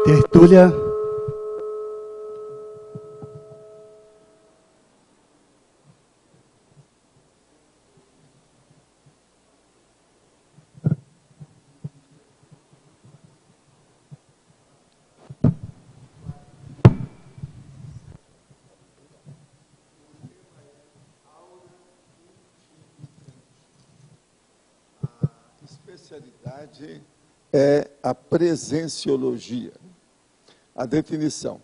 Tertúlia. A especialidade é a presenciologia. A definição: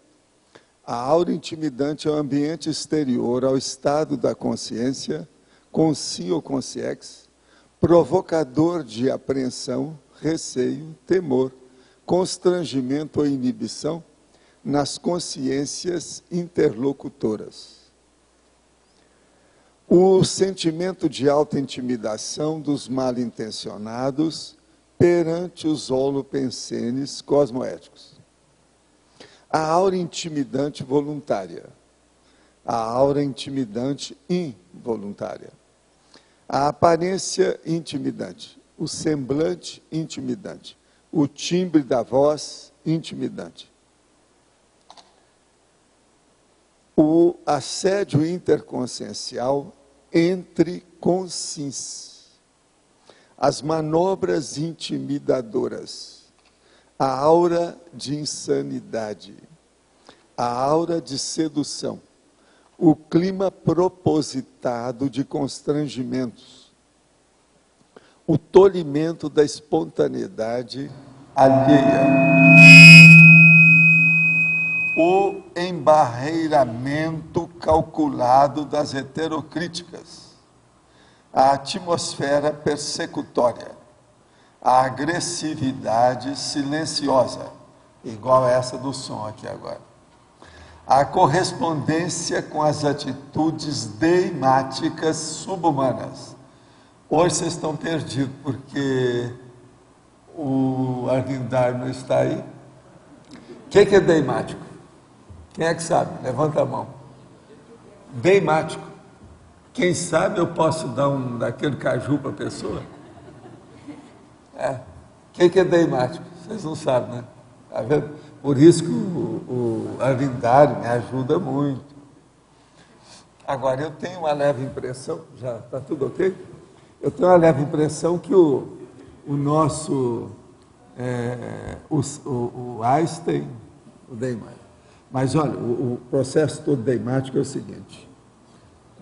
a aura intimidante é o ambiente exterior ao estado da consciência, consci ou consciex, provocador de apreensão, receio, temor, constrangimento ou inibição nas consciências interlocutoras. O sentimento de alta intimidação dos mal-intencionados perante os holopensenes cosmoéticos. A aura intimidante voluntária. A aura intimidante involuntária. A aparência intimidante. O semblante intimidante. O timbre da voz intimidante. O assédio interconsciencial entre consciências. As manobras intimidadoras, a aura de insanidade, a aura de sedução, o clima propositado de constrangimentos, o tolimento da espontaneidade alheia, o embarreiramento calculado das heterocríticas, a atmosfera persecutória, a agressividade silenciosa, igual essa do som aqui agora, a correspondência com as atitudes deimáticas subhumanas. Hoje vocês estão perdidos, porque o Arvindar não está aí. O que é deimático? Quem é que sabe? Levanta a mão. Deimático. Quem sabe eu posso dar um daquele caju para a pessoa? O que é deimático? Vocês não sabem, né? Tá vendo? Por isso que o Arvindar me ajuda muito. Agora, eu tenho uma leve impressão, já está tudo ok? Eu tenho uma leve impressão que o nosso, o Einstein, o deimático. Mas olha, o processo todo deimático é o seguinte: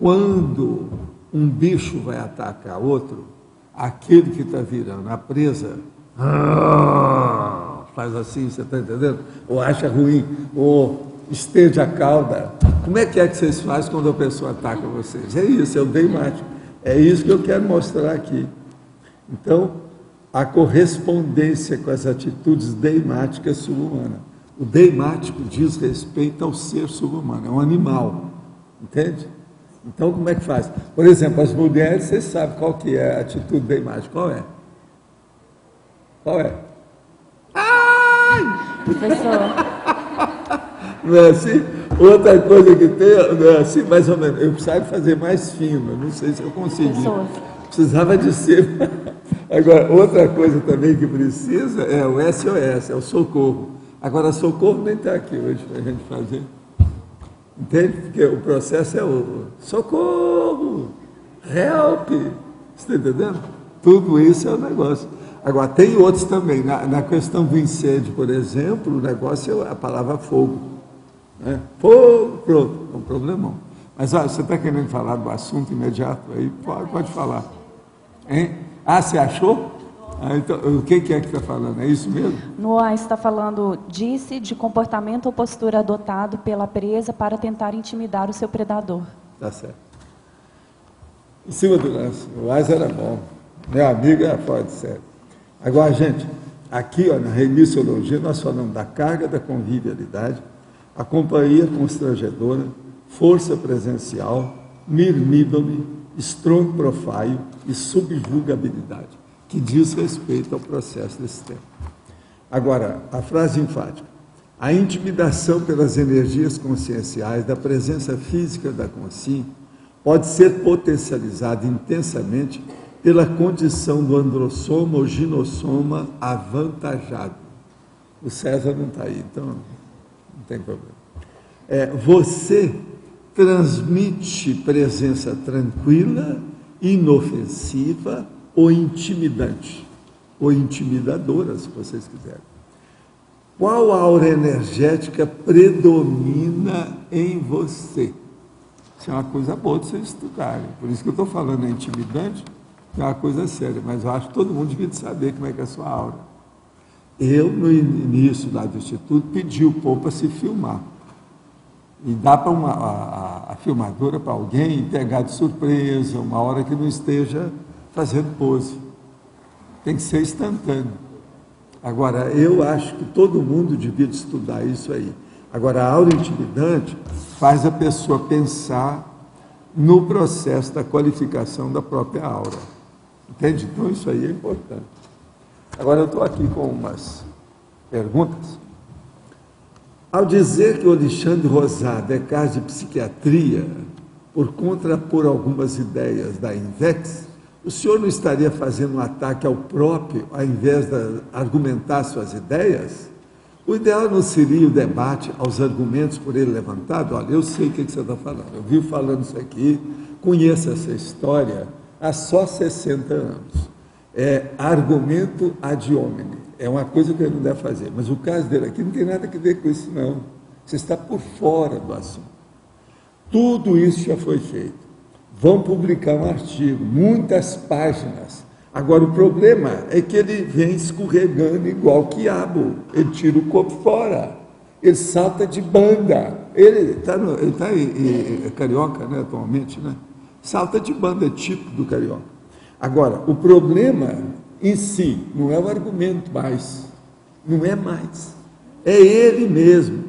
quando um bicho vai atacar outro, aquele que está virando a presa, faz assim, você está entendendo? Ou acha ruim, ou estende a cauda. Como é que vocês fazem quando a pessoa ataca vocês? É isso, é o deimático. É isso que eu quero mostrar aqui. Então, a correspondência com as atitudes deimáticas subhumanas. O deimático diz respeito ao ser subhumano, é um animal, entende? Então, como é que faz? Por exemplo, as mulheres, vocês sabem qual que é a atitude deimática, qual é? Qual é? Ai! Professor. Não é assim? Outra coisa que tem, não é assim, mais ou menos, eu precisava fazer mais fino, não sei se eu consegui. Professor. Precisava de ser. Agora, outra coisa também que precisa é o SOS, é o socorro. Agora, socorro nem está aqui hoje para a gente fazer. Entende? Porque o processo é o socorro, help, você está entendendo? Tudo isso é o negócio. Agora, tem outros também. Na questão do incêndio, por exemplo, o negócio é a palavra fogo. Né? Fogo, pronto, é um problemão. Mas olha, você está querendo falar do assunto imediato? Aí pode falar. Hein? Ah, você achou? Então, o que é que está falando? É isso mesmo? Noah está falando, disse de comportamento ou postura adotado pela presa para tentar intimidar o seu predador. Tá certo. Em cima do lance, o Ais era bom. Meu amigo era fora de série. Agora, gente, aqui ó, na remissiologia nós falamos da carga da convivialidade, a companhia constrangedora, força presencial, mirmídome, strong profile e subjugabilidade, que diz respeito ao processo desse tempo. Agora, a frase enfática: a intimidação pelas energias conscienciais da presença física da consciência pode ser potencializada intensamente pela condição do androssoma ou ginossoma avantajado. O César não está aí, então não tem problema. Você transmite presença tranquila, inofensiva ou intimidante, ou intimidadora, se vocês quiserem. Qual aura energética predomina em você? Isso é uma coisa boa de vocês estudarem. Por isso que eu estou falando intimidante, que é uma coisa séria, mas eu acho que todo mundo devia saber como é que é a sua aura. Eu, no início lá do Instituto, pedi o povo para se filmar. E dá para a filmadora para alguém pegar de surpresa, uma hora que não esteja fazendo pose. Tem que ser instantâneo. Agora, eu acho que todo mundo devia estudar isso aí. Agora, a aura intimidante faz a pessoa pensar no processo da qualificação da própria aura. Entende? Então, isso aí é importante. Agora, eu estou aqui com umas perguntas. Ao dizer que o Alexandre Rosado é caso de psiquiatria, por contrapor algumas ideias da INVEX, o senhor não estaria fazendo um ataque ao próprio, ao invés de argumentar suas ideias? O ideal não seria o debate aos argumentos por ele levantado? Olha, eu sei o que você está falando, eu vi falando isso aqui, conheço essa história há só 60 anos. É argumento ad hominem. É uma coisa que ele não deve fazer, mas o caso dele aqui não tem nada a ver com isso, não. Você está por fora do assunto. Tudo isso já foi feito. Vão publicar um artigo, muitas páginas. Agora, o problema é que ele vem escorregando igual quiabo. Ele tira o corpo fora. Ele salta de banda. Ele está carioca, né, atualmente, né? Salta de banda, é tipo do carioca. Agora, o problema em si não é o argumento mais. Não é mais. É ele mesmo.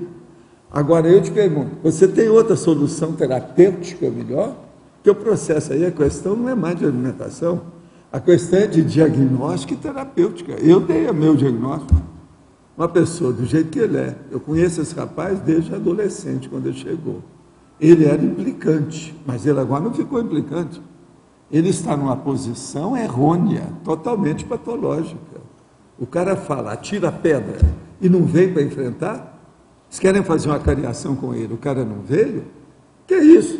Agora, eu te pergunto, você tem outra solução terapêutica melhor? Porque o processo aí, a questão não é mais de alimentação, a questão é de diagnóstico e terapêutica. Eu dei o meu diagnóstico. Uma pessoa, do jeito que ele é, eu conheço esse rapaz desde adolescente, quando ele chegou. Ele era implicante, mas ele agora não ficou implicante. Ele está numa posição errônea, totalmente patológica. O cara fala, atira a pedra e não vem para enfrentar? Eles querem fazer uma cariação com ele, o cara não veio? Que é isso?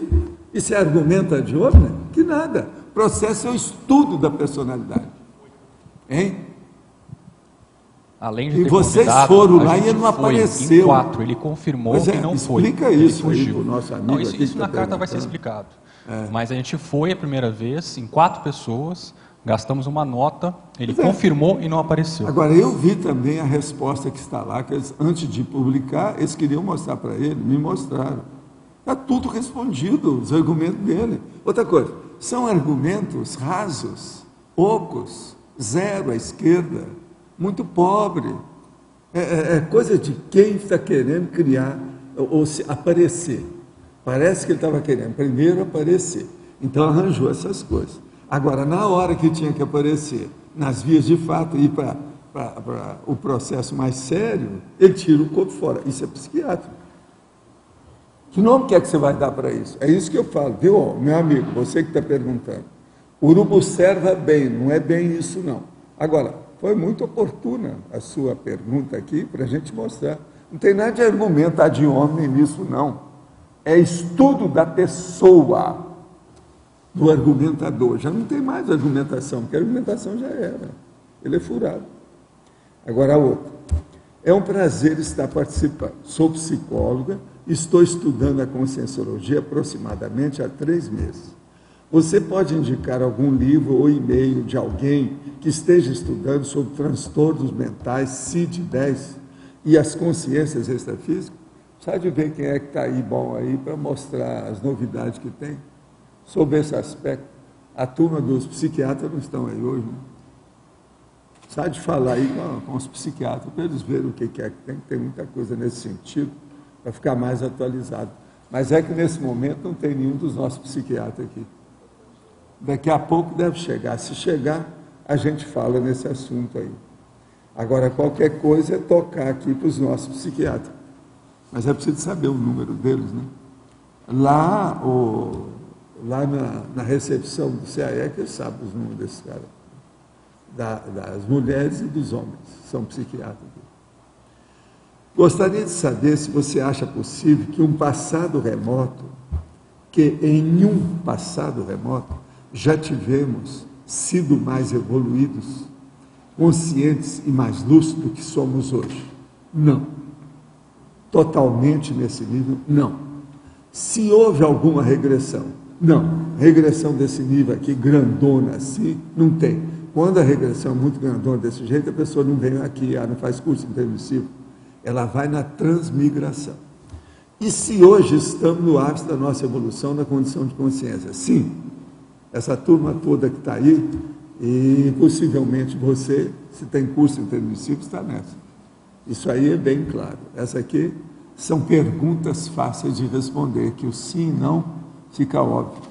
Isso é argumento de homem? Que nada. O processo é o estudo da personalidade. Hein? Além de ter e vocês foram lá e ele não apareceu. Em 4, ele confirmou que não foi. Explica isso aí para o nosso amigo. Não, isso na carta vai ser explicado. Mas a gente foi a primeira vez, em 4 pessoas, gastamos uma nota, ele confirmou e não apareceu. Agora, eu vi também a resposta que está lá, que eles, antes de publicar, eles queriam mostrar para ele, me mostraram. Está tudo respondido, os argumentos dele. Outra coisa, são argumentos rasos, ocos, zero à esquerda, muito pobre. É coisa de quem está querendo criar ou se aparecer. Parece que ele estava querendo primeiro aparecer. Então arranjou essas coisas. Agora, na hora que tinha que aparecer, nas vias de fato, ir para o processo mais sério, ele tira o corpo fora. Isso é psiquiátrico. Que nome que é que você vai dar para isso? É isso que eu falo, viu, meu amigo, você que está perguntando. O urubu serva bem, não é bem isso não. Agora, foi muito oportuna a sua pergunta aqui para a gente mostrar. Não tem nada de argumento ad hominem nisso não. É estudo da pessoa, do argumentador. Já não tem mais argumentação, porque a argumentação já era. Ele é furado. Agora a outra. É um prazer estar participando. Sou psicóloga, estou estudando a conscienciologia aproximadamente há 3 meses. Você pode indicar algum livro ou e-mail de alguém que esteja estudando sobre transtornos mentais, CID-10 e as consciências extrafísicas? Precisa de ver quem é que está aí bom aí para mostrar as novidades que tem sobre esse aspecto. A turma dos psiquiatras não estão aí hoje, né? Precisa de falar aí com os psiquiatras para eles verem o que é que tem muita coisa nesse sentido para ficar mais atualizado. Mas é que nesse momento não tem nenhum dos nossos psiquiatras aqui. Daqui a pouco deve chegar. Se chegar, a gente fala nesse assunto aí. Agora, qualquer coisa é tocar aqui para os nossos psiquiatras. Mas é preciso saber o número deles, né? Lá na recepção do CAE, que sabe os números desses caras. Das mulheres e dos homens, são psiquiatras. Gostaria de saber se você acha possível que um passado remoto, que em um passado remoto já tivemos sido mais evoluídos, conscientes e mais lúcidos do que somos hoje. Não. Totalmente nesse nível, não. Se houve alguma regressão, não. Regressão desse nível aqui, grandona assim, não tem. Quando a regressão é muito grandona desse jeito, a pessoa não vem aqui, não faz curso intermissivo. Ela vai na transmigração. E se hoje estamos no ápice da nossa evolução na condição de consciência? Sim. Essa turma toda que está aí, e possivelmente você, se tem curso intermissivo, está nessa. Isso aí é bem claro. Essa aqui são perguntas fáceis de responder, que o sim e não fica óbvio.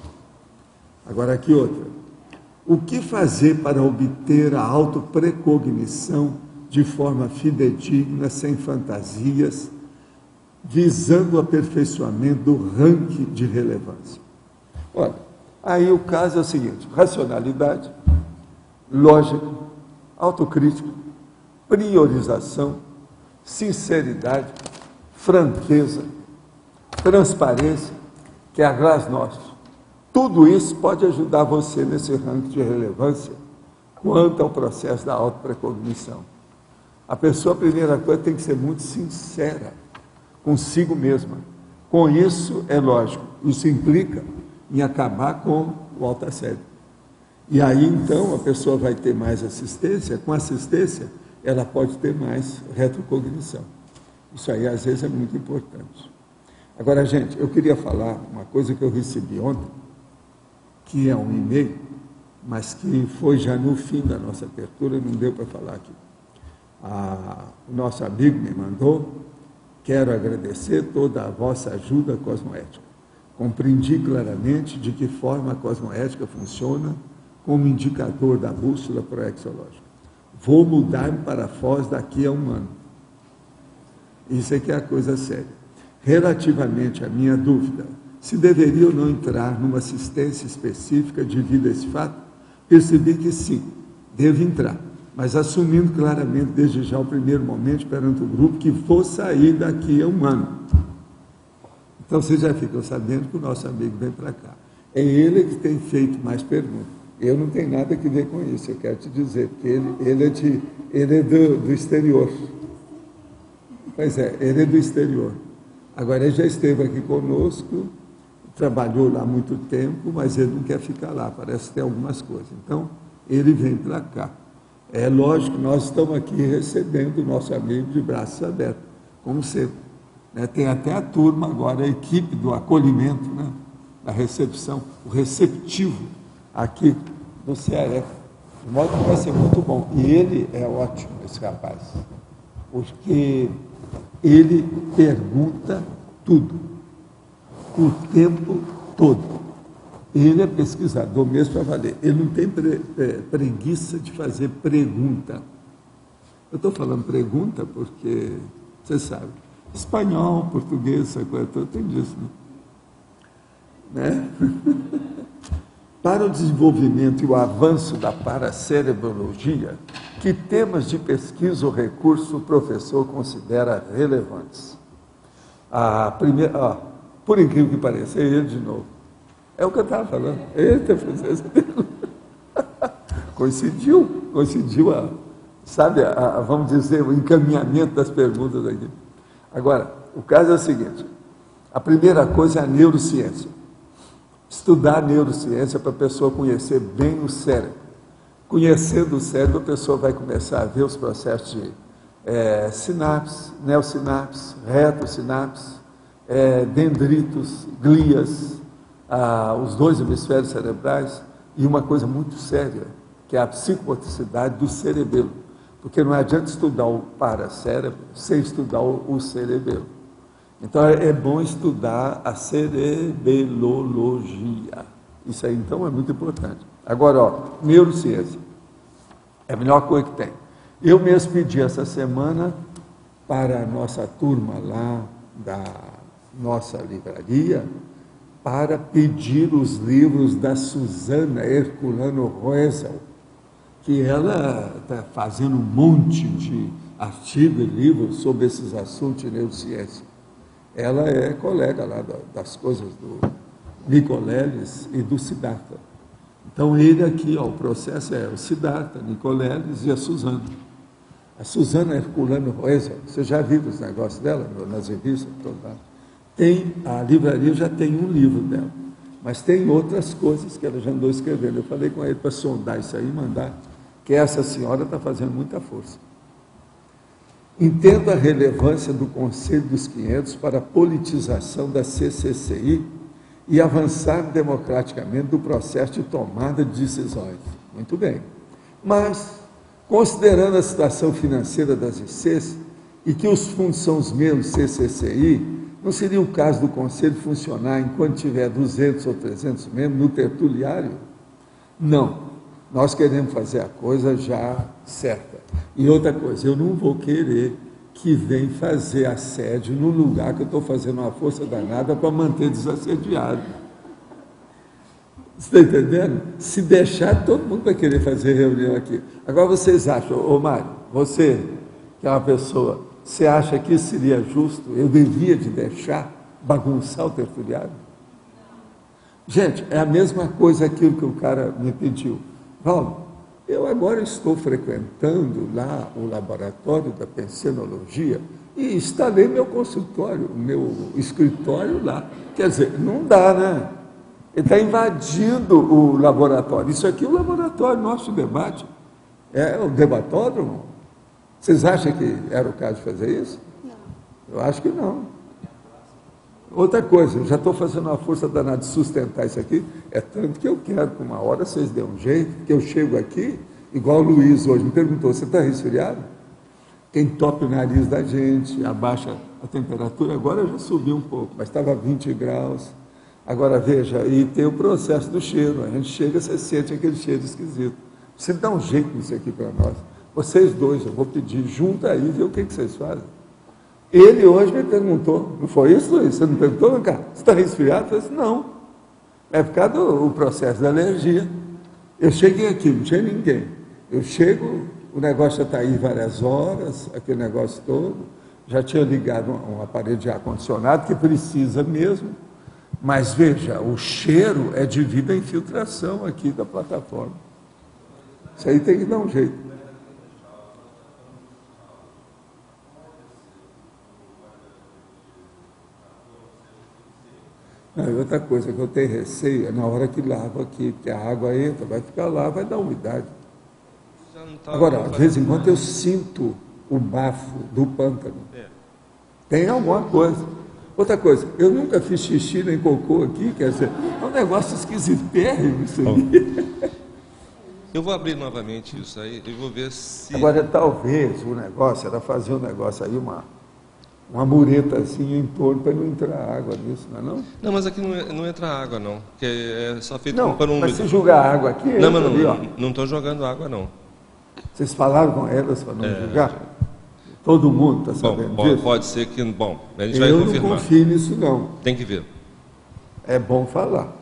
Agora aqui outra. O que fazer para obter a autoprecognição de forma fidedigna, sem fantasias, visando o aperfeiçoamento do ranking de relevância? Olha, aí o caso é o seguinte: racionalidade, lógica, autocrítica, priorização, sinceridade, franqueza, transparência, que é a glasnost. Tudo isso pode ajudar você nesse ranking de relevância quanto ao processo da autoprecognição. A pessoa, a primeira coisa, tem que ser muito sincera consigo mesma. Com isso, é lógico, isso implica em acabar com o autoassédio. E aí, então, a pessoa vai ter mais assistência. Com assistência, ela pode ter mais retrocognição. Isso aí, às vezes, é muito importante. Agora, gente, eu queria falar uma coisa que eu recebi ontem, que é um e-mail, mas que foi já no fim da nossa abertura, não deu para falar aqui. O nosso amigo me mandou: quero agradecer toda a vossa ajuda cosmoética. Compreendi claramente de que forma a cosmoética funciona como indicador da bússola proexológica. Vou mudar para Foz daqui a um ano. Isso é que é a coisa séria. Relativamente à minha dúvida, se deveria ou não entrar numa assistência específica devido a esse fato, percebi que sim, devo entrar, mas assumindo claramente desde já o primeiro momento perante o grupo que vou sair daqui a um ano. Então vocês já ficam sabendo que o nosso amigo vem para cá. É ele que tem feito mais perguntas. Eu não tenho nada a ver com isso, eu quero te dizer, porque ele é do exterior. Pois é, ele é do exterior. Agora, ele já esteve aqui conosco, trabalhou lá há muito tempo, mas ele não quer ficar lá, parece que tem algumas coisas. Então, ele vem para cá. É lógico, nós estamos aqui recebendo o nosso amigo de braços abertos, como sempre. Tem até a turma agora, a equipe do acolhimento, da recepção, o receptivo aqui no CAF. De modo que vai ser muito bom. E ele é ótimo, esse rapaz, porque ele pergunta tudo, o tempo todo. Ele é pesquisador mesmo para valer. Ele não tem preguiça de fazer pergunta. Eu estou falando pergunta porque, você sabe, espanhol, português, essa coisa toda, tem disso, né? Para o desenvolvimento e o avanço da paracerebrologia, que temas de pesquisa ou recurso o professor considera relevantes? A primeira, por incrível que pareça, é ele de novo. É o que eu estava falando. Eita, coincidiu, sabe, vamos dizer, o encaminhamento das perguntas aqui. Agora, o caso é o seguinte: a primeira coisa é a neurociência. Estudar a neurociência para a pessoa conhecer bem o cérebro. Conhecendo o cérebro, a pessoa vai começar a ver os processos de sinapses, neosinapses, retossinapses, dendritos, glias, os dois hemisférios cerebrais, e uma coisa muito séria, que é a psicomotricidade do cerebelo. Porque não adianta estudar o paracérebro sem estudar o cerebelo. Então, é bom estudar a cerebelologia. Isso aí, então, é muito importante. Agora, neurociência. É a melhor coisa que tem. Eu mesmo pedi essa semana para a nossa turma lá da nossa livraria para pedir os livros da Susana Herculano Roesel, que ela está fazendo um monte artigo e livro sobre esses assuntos de neurociência. Ela é colega lá das coisas do Nicoleles e do Siddhartha. Então, ele aqui, ó, o processo é o Siddhartha, Nicoleles e a Suzana. A Suzana Herculano Roesa, você já viu os negócios dela nas revistas? A livraria já tem um livro dela, mas tem outras coisas que ela já andou escrevendo. Eu falei com ele para sondar isso aí e mandar, que essa senhora está fazendo muita força. Entendo a relevância do Conselho dos 500 para a politização da CCCI e avançar democraticamente do processo de tomada de decisões. Muito bem. Mas, considerando a situação financeira das ICs e que os fundos são os mesmos CCCI, não seria o caso do Conselho funcionar enquanto tiver 200 ou 300 membros no tertuliário? Não. Nós queremos fazer a coisa já certa. E outra coisa, eu não vou querer que venha fazer assédio no lugar que eu estou fazendo uma força danada para manter desassediado. Você está entendendo? Se deixar, todo mundo vai querer fazer reunião aqui. Agora vocês acham, ô Mário, você que é uma pessoa, você acha que isso seria justo? Eu devia de deixar bagunçar o tertuliário? Gente, é a mesma coisa aquilo que o cara me pediu. Paulo, eu agora estou frequentando lá o laboratório da pensenologia e instalei meu consultório, meu escritório lá. Quer dizer, não dá, né? Ele está invadindo o laboratório. Isso aqui é o laboratório, nosso debate. É o debatódromo. Vocês acham que era o caso de fazer isso? Não. Eu acho que não. Outra coisa, eu já estou fazendo uma força danada de sustentar isso aqui, é tanto que eu quero que uma hora vocês dêem um jeito, que eu chego aqui, igual o Luiz hoje me perguntou, você está resfriado? Quem topa o nariz da gente, abaixa a temperatura, agora já subiu um pouco, mas estava 20 graus. Agora veja, e tem o processo do cheiro, a gente chega, você sente aquele cheiro esquisito. Você dá um jeito nisso aqui para nós. Vocês dois, eu vou pedir, junta aí e vê o que vocês fazem. Ele hoje me perguntou, não foi isso, Luiz? Você não perguntou, cara? Você está resfriado? Eu falei assim, não. É por causa do processo da alergia. Eu cheguei aqui, não tinha ninguém. Eu chego, o negócio já está aí várias horas, aquele negócio todo. Já tinha ligado um aparelho de ar-condicionado, que precisa mesmo. Mas veja, o cheiro é devido à infiltração aqui da plataforma. Isso aí tem que dar um jeito. Outra coisa que eu tenho receio é na hora que lava aqui, porque a água entra, vai ficar lá, vai dar umidade. Agora, de vez em quando eu sinto o bafo do pântano. Tem alguma coisa. Outra coisa, eu nunca fiz xixi nem cocô aqui, quer dizer, é um negócio esquisitérrimo isso aí. Eu vou abrir novamente isso aí e vou ver se... Agora, talvez o negócio era fazer um negócio aí, uma muretazinha em torno para não entrar água nisso, não é não? Não, mas aqui não entra água, não. Porque é só feito não, com pano úmido. Mas se jogar água aqui, não, mas ali, não estou jogando água, não. Vocês falaram com elas para não jogar? Todo mundo está sabendo disso? Pode ser que... Bom, a gente vai confirmar. Eu não confio nisso, não. Tem que ver. É bom falar.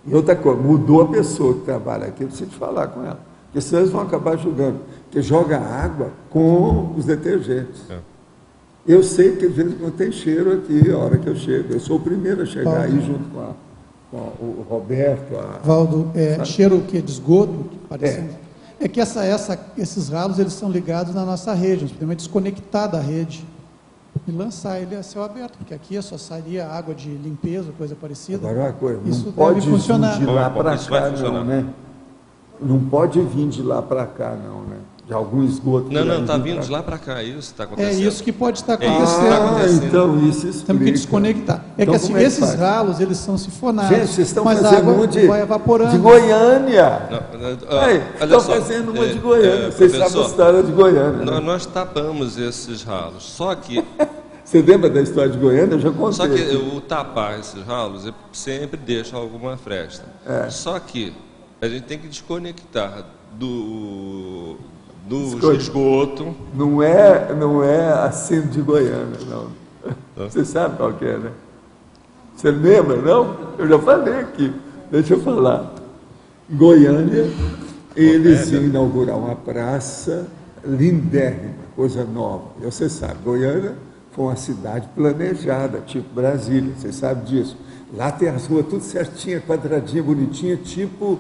E outra coisa, mudou a pessoa que trabalha aqui, eu preciso falar com ela. Porque senão eles vão acabar julgando. Porque joga água com os detergentes. Eu sei que às vezes não tem cheiro aqui a hora que eu chego. Eu sou o primeiro a chegar Valdo. Aí junto com o Roberto. Valdo, cheiro que de esgoto, que parece... É que esses ralos eles são ligados na nossa rede, nós podemos desconectar da rede e lançar ele a céu aberto, porque aqui só sairia água de limpeza, coisa parecida. Agora uma coisa, isso não pode vir de lá para cá não, né? Não pode vir de lá para cá não, né? De algum esgoto. Não, está vindo de lá para cá, isso está acontecendo. É isso que pode estar acontecendo. Então isso explica. Temos que desconectar. Então, que assim, esses ralos, eles são sifonados. Gente, vocês estão mas fazendo a água vai evaporando. De Goiânia. Estão só, fazendo uma de Goiânia. Vocês sabem a história de Goiânia. Nós tapamos esses ralos, só que... Você lembra da história de Goiânia? Eu já contei. Só que o tapar esses ralos sempre deixa alguma fresta. Só que a gente tem que desconectar do esgoto. Não é assim de Goiânia, não. Você sabe qual que é, né? Você lembra, não? Eu já falei aqui. Deixa eu falar. Goiânia, eles iam inaugurar uma praça lindérrima, coisa nova. E você sabe, Goiânia foi uma cidade planejada, tipo Brasília, você sabe disso. Lá tem as ruas tudo certinha, quadradinha, bonitinha, tipo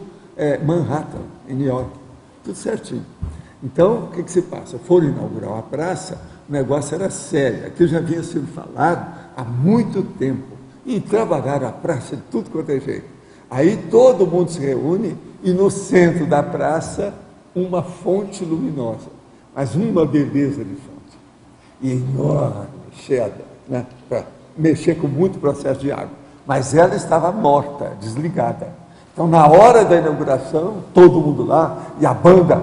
Manhattan, em New York. Tudo certinho. Então, o que se passa? Foram inaugurar uma praça, o negócio era sério. Aquilo já havia sido falado há muito tempo. E trabalharam a praça de tudo quanto é jeito. Aí todo mundo se reúne e no centro da praça, uma fonte luminosa. Mas uma beleza de fonte. E enorme, cheia, né, para mexer com muito processo de água. Mas ela estava morta, desligada. Então, na hora da inauguração, todo mundo lá, e a banda,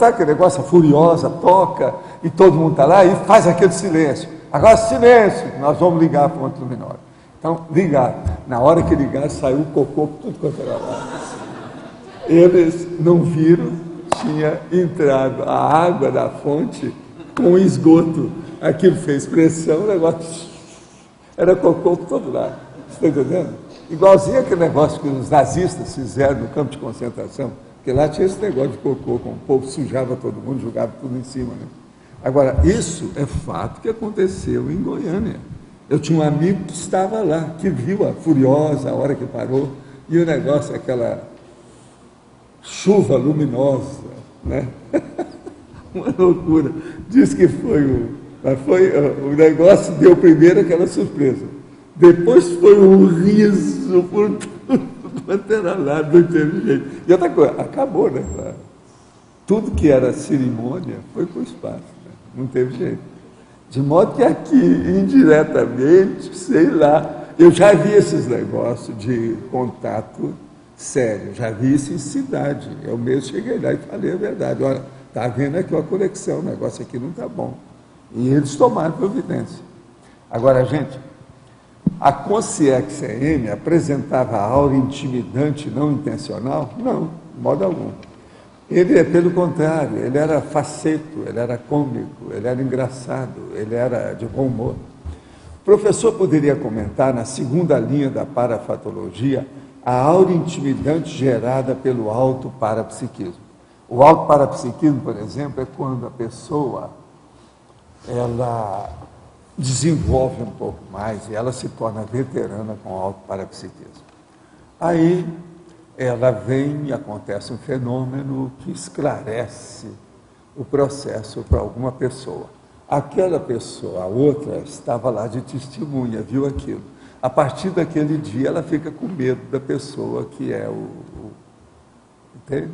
aquele negócio furiosa, toca, e todo mundo está lá e faz aquele silêncio. Agora, silêncio, nós vamos ligar a fonte luminosa. Então, ligaram. Na hora que ligaram, saiu o cocô, tudo quanto era lá. Eles não viram, tinha entrado a água da fonte com esgoto. Aquilo fez pressão, o negócio era cocô todo lá. Você está entendendo? Igualzinho aquele negócio que os nazistas fizeram no campo de concentração, porque lá tinha esse negócio de cocô, com o povo sujava todo mundo, jogava tudo em cima, né? Agora, isso é fato que aconteceu em Goiânia. Eu tinha um amigo que estava lá, que viu a Furiosa, a hora que parou, e o negócio, aquela chuva luminosa, né? Uma loucura. Diz que o negócio deu primeiro aquela surpresa. Depois foi um riso por tudo quanto era lá, não teve jeito. E outra coisa, acabou, né? Tudo que era cerimônia foi para o espaço, né? Não teve jeito. De modo que aqui, indiretamente, sei lá, eu já vi esses negócios de contato sério, já vi isso em cidade. Eu mesmo cheguei lá e falei a verdade. Olha, está havendo aqui uma conexão, o negócio aqui não está bom. E eles tomaram providência. Agora, gente, a Consciência apresentava a aura intimidante não intencional? Não, de modo algum. Ele, pelo contrário, ele era faceto, ele era cômico, ele era engraçado, ele era de bom humor. O professor poderia comentar, na segunda linha da parafatologia, a aura intimidante gerada pelo autoparapsiquismo. O autoparapsiquismo, por exemplo, é quando a pessoa ela desenvolve um pouco mais e ela se torna veterana com o autoparapsiquismo. Aí ela vem e acontece um fenômeno que esclarece o processo para alguma pessoa. Aquela pessoa, a outra, estava lá de testemunha, viu aquilo. A partir daquele dia ela fica com medo da pessoa que é entende?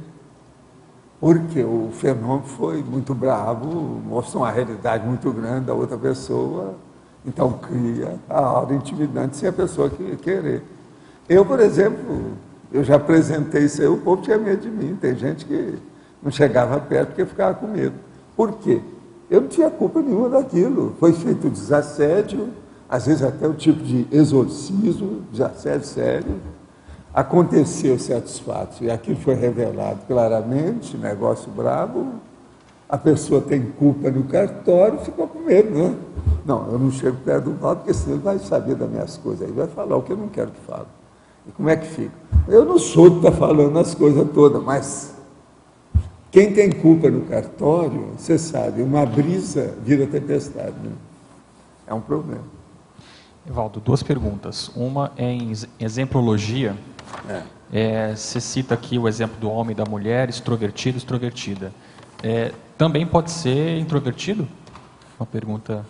Porque o fenômeno foi muito bravo, mostrou uma realidade muito grande da outra pessoa, então cria a aura intimidante sem a pessoa querer. Eu, por exemplo, eu já apresentei isso aí, o povo tinha medo de mim, tem gente que não chegava perto porque ficava com medo. Por quê? Eu não tinha culpa nenhuma daquilo, foi feito desassédio, às vezes até o tipo de exorcismo, desassédio sério. Aconteceu certos fatos, e aquilo foi revelado claramente, negócio brabo, a pessoa tem culpa no cartório, ficou com medo, né? Não, eu não chego perto do Valdo, porque senão ele vai saber das minhas coisas, aí vai falar o que eu não quero que fale. E como é que fica? Eu não sou que está falando as coisas todas, mas quem tem culpa no cartório, você sabe, uma brisa vira tempestade, né? É um problema. Evaldo, duas perguntas. Uma é em exemplologia. Você cita aqui o exemplo do homem e da mulher, extrovertido, extrovertida. Também pode ser introvertido? Uma pergunta.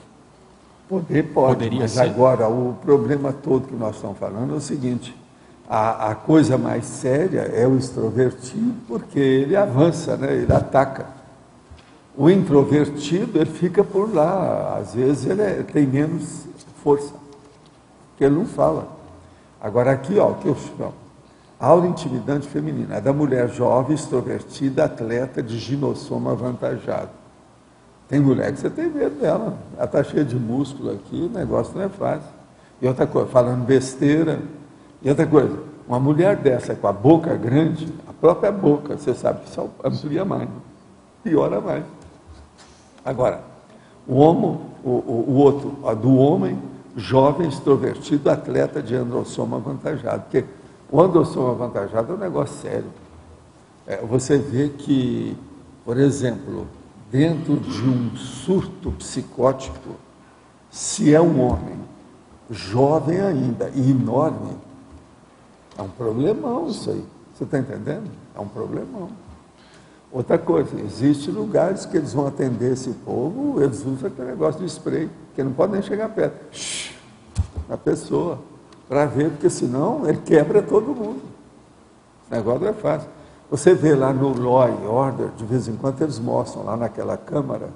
Poderia mas ser. Agora, o problema todo que nós estamos falando é o seguinte: a coisa mais séria é o extrovertido, porque ele avança, né? Ele ataca. O introvertido, ele fica por lá, às vezes ele tem menos força, porque ele não fala. Agora aqui, ó, o que eu chamo, aura intimidante feminina, é da mulher jovem, extrovertida, atleta de ginossoma avantajado. Tem mulher que você tem medo dela, ela está cheia de músculo aqui, o negócio não é fácil. E outra coisa, falando besteira. E outra coisa, uma mulher dessa com a boca grande, a própria boca, você sabe que só amplia mais, piora mais. Agora, o outro, do homem, jovem, extrovertido, atleta de androssoma avantajado. Porque o androssoma avantajado é um negócio sério. Você vê que, por exemplo, dentro de um surto psicótico, se é um homem jovem ainda e enorme, é um problemão isso aí. Você está entendendo? É um problemão. Outra coisa, existem lugares que eles vão atender esse povo, eles usam aquele negócio de spray, que não pode nem chegar perto. Shhh, a pessoa, para ver, porque senão ele quebra todo mundo. Esse negócio não é fácil. Você vê lá no Law and Order, de vez em quando eles mostram lá naquela câmara,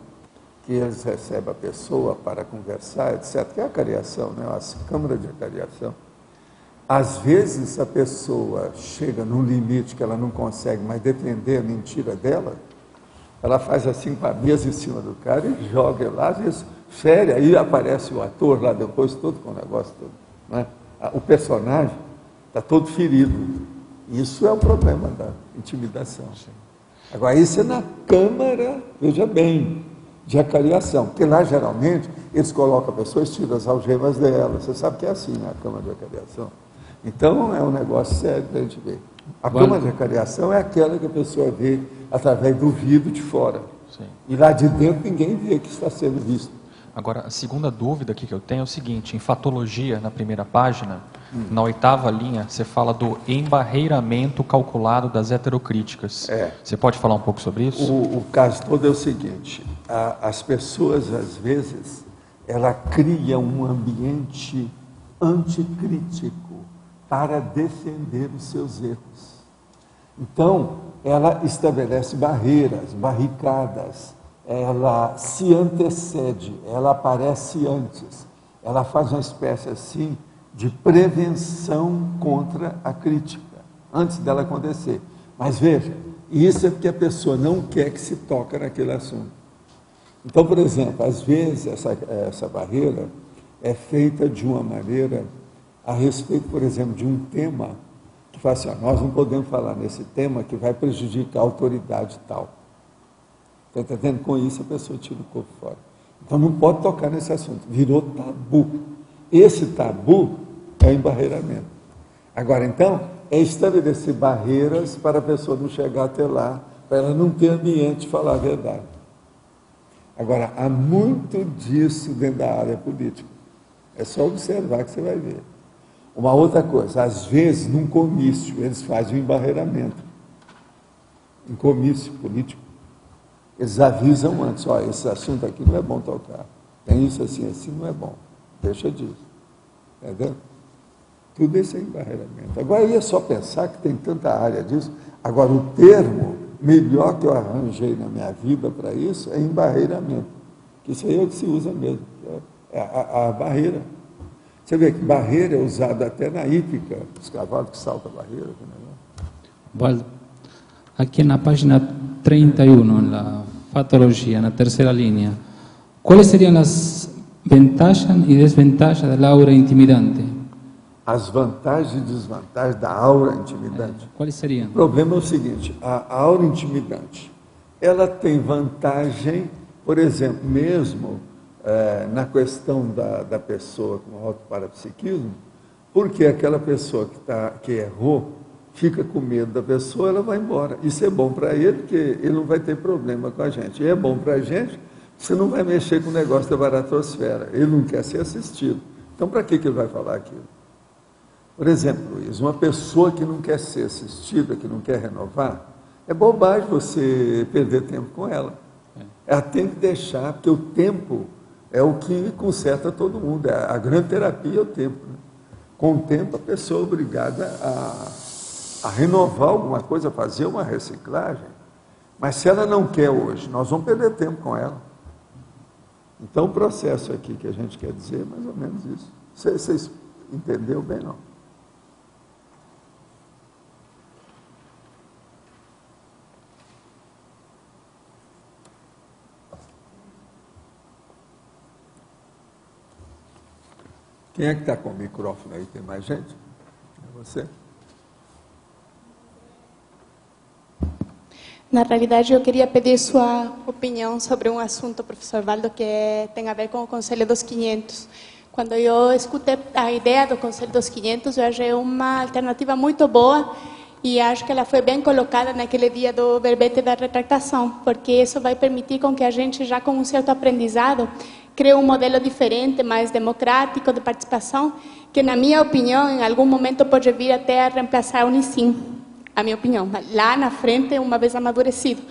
que eles recebem a pessoa para conversar, etc., que é a acariação, né? A câmara de acariação. Às vezes a pessoa chega num limite que ela não consegue mais defender a mentira dela, ela faz assim com a mesa em cima do cara e joga lá, às vezes fere, aí aparece o ator lá depois, todo com o negócio todo. Né? O personagem está todo ferido. Isso é um problema da intimidação. Agora, isso é na câmara, veja bem, de acariação, porque lá geralmente eles colocam a pessoa, tiram as algemas dela, você sabe que é assim na câmara de acariação. Então é um negócio sério para a gente ver. A câmara de acariação é aquela que a pessoa vê através do vidro de fora. Sim. E lá de dentro ninguém vê que está sendo visto. Agora, a segunda dúvida aqui que eu tenho é o seguinte: em fatologia, na primeira página, na 8ª linha, você fala do embarreiramento calculado das heterocríticas. Você pode falar um pouco sobre isso? O caso todo é o seguinte: as pessoas, às vezes, ela cria um ambiente anticrítico para defender os seus erros. Então, ela estabelece barreiras, barricadas, ela se antecede, ela aparece antes, ela faz uma espécie assim de prevenção contra a crítica, antes dela acontecer. Mas veja, isso é porque a pessoa não quer que se toque naquele assunto. Então, por exemplo, às vezes essa barreira é feita de uma maneira a respeito, por exemplo, de um tema que fala assim, nós não podemos falar nesse tema que vai prejudicar a autoridade tal. Está entendendo? Com isso a pessoa tira o corpo fora. Então não pode tocar nesse assunto. Virou tabu. Esse tabu é o embarreiramento. Agora, então, é estabelecer barreiras para a pessoa não chegar até lá, para ela não ter ambiente de falar a verdade. Agora, há muito disso dentro da área política. É só observar que você vai ver. Uma outra coisa, às vezes, num comício, eles fazem um embarreiramento. Um comício político. Eles avisam antes, esse assunto aqui não é bom tocar. Tem isso assim, assim não é bom. Deixa disso. Entendeu? Tudo isso é embarreiramento. Agora, ia só pensar que tem tanta área disso. Agora, o termo melhor que eu arranjei na minha vida para isso é embarreiramento. Que isso aí é o que se usa mesmo. É a barreira. Você vê que barreira é usada até na hípica, os cavalos que saltam a barreira. Waldo, aqui na página 31, na patologia, na 3ª linha, quais seriam as vantagens e desvantagens da aura intimidante? As vantagens e desvantagens da aura intimidante. Quais seriam? O problema é o seguinte, a aura intimidante, ela tem vantagem, por exemplo, mesmo na questão da pessoa com autoparapsiquismo, porque aquela pessoa que errou, fica com medo da pessoa, ela vai embora. Isso é bom para ele, porque ele não vai ter problema com a gente. E é bom para a gente, você não vai mexer com o negócio da baratosfera. Ele não quer ser assistido. Então, para que ele vai falar aquilo? Por exemplo, Luiz, uma pessoa que não quer ser assistida, que não quer renovar, é bobagem você perder tempo com ela. Ela tem que deixar, porque o tempo é o que conserta todo mundo. A grande terapia é o tempo. Né? Com o tempo, a pessoa é obrigada a renovar alguma coisa, a fazer uma reciclagem. Mas se ela não quer hoje, nós vamos perder tempo com ela. Então, o processo aqui que a gente quer dizer é mais ou menos isso. Vocês entenderam bem, não? Quem é que está com o microfone aí? Tem mais gente? É você? Na realidade, eu queria pedir sua opinião sobre um assunto, professor Waldo, que tem a ver com o Conselho dos 500. Quando eu escutei a ideia do Conselho dos 500, eu achei uma alternativa muito boa E acho que ela foi bem colocada naquele dia do verbete da retratação, porque isso vai permitir com que a gente, já com um certo aprendizado, crie um modelo diferente, mais democrático de participação, que, na minha opinião, em algum momento pode vir até a reemplaçar a Unicim, a minha opinião, lá na frente, uma vez amadurecido.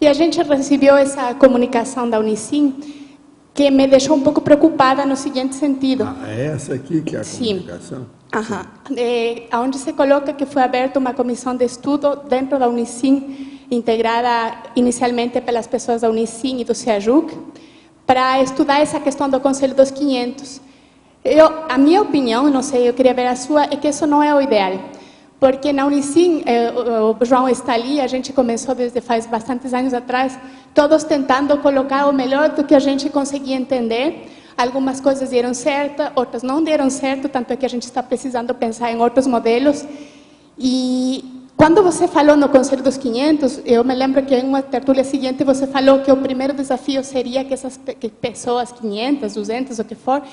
E a gente recebeu essa comunicação da Unicim, que me deixou um pouco preocupada no seguinte sentido. É essa aqui que é a comunicação? Aham. Onde se coloca que foi aberta uma comissão de estudo dentro da Unicim, integrada inicialmente pelas pessoas da Unicim e do CEAJUC, para estudar essa questão do Conselho dos 500. A minha opinião, não sei, eu queria ver a sua, é que isso não é o ideal. Porque na Unicim, o João está ali, a gente começou desde faz bastantes anos atrás, todos tentando colocar o melhor do que a gente conseguia entender. Algumas coisas deram certo, outras não deram certo, tanto é que a gente está precisando pensar em outros modelos. E quando você falou no Conselho dos 500, eu me lembro que em uma tertúlia seguinte você falou que o primeiro desafio seria que essas pessoas, 500, 200, o que for,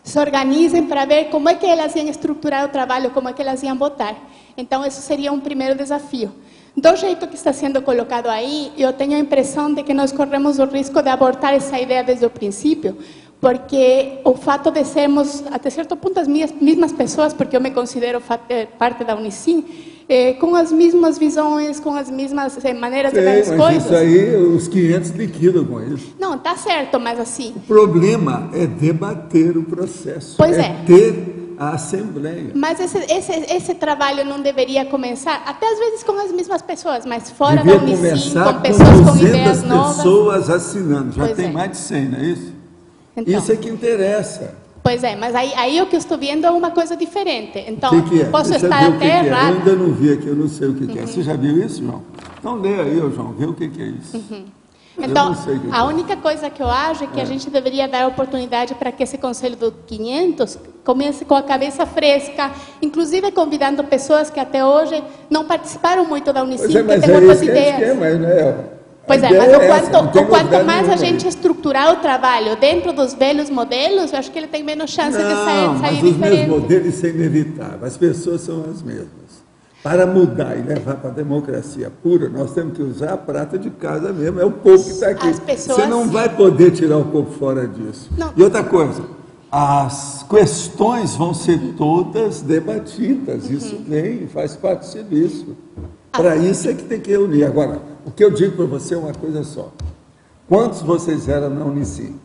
se organizem para ver como é que elas iam estruturar o trabalho, como é que elas iam votar. Então, isso seria um primeiro desafio. Do jeito que está sendo colocado aí, eu tenho a impressão de que nós corremos o risco de abortar essa ideia desde o princípio, porque o fato de sermos, até certo ponto, as mesmas pessoas, porque eu me considero parte da Unicim, com as mesmas visões, com as mesmas maneiras de ver as coisas. Isso aí, os 500 liquidam com isso. Não, tá certo, mas assim... O problema é debater o processo. Pois é. Ter a Assembleia. Mas esse trabalho não deveria começar, até às vezes com as mesmas pessoas, mas fora Devia da Unicim, começar com pessoas com ideias 200 novas. pessoas assinando. Já Pois tem é. mais de 100, não é isso? Então, Isso é que interessa. Pois é, mas aí o que eu estou vendo é uma coisa diferente. Então, O que é? posso Deixa eu estar ver o até que é. errada. Eu ainda não vi aqui, eu não sei o que é. Você já viu isso, João? Então lê aí, João, vê o que é isso. Eu Então, não sei o que a é. única coisa que eu acho é que a gente deveria dar oportunidade para que esse Conselho do 500 comece com a cabeça fresca, inclusive convidando pessoas que até hoje não participaram muito da Unicim, Pois é, que mas têm é outras isso que a gente ideias. quer, mas não é... Pois é, mas o quanto mais a gente estruturar o trabalho dentro dos velhos modelos, eu acho que ele tem menos chance de sair mas os diferente. mesmos modelos são inevitáveis. As pessoas são as mesmas. Para mudar e levar para a democracia pura, nós temos que usar a prata de casa mesmo. É o povo que está aqui. As pessoas- Você não vai poder tirar o povo fora disso. Não. E outra coisa, as questões vão ser todas debatidas. Isso vem, faz parte do serviço. Para isso é que tem que reunir. Agora, o que eu digo para você é uma coisa só. Quantos vocês eram na Unicim?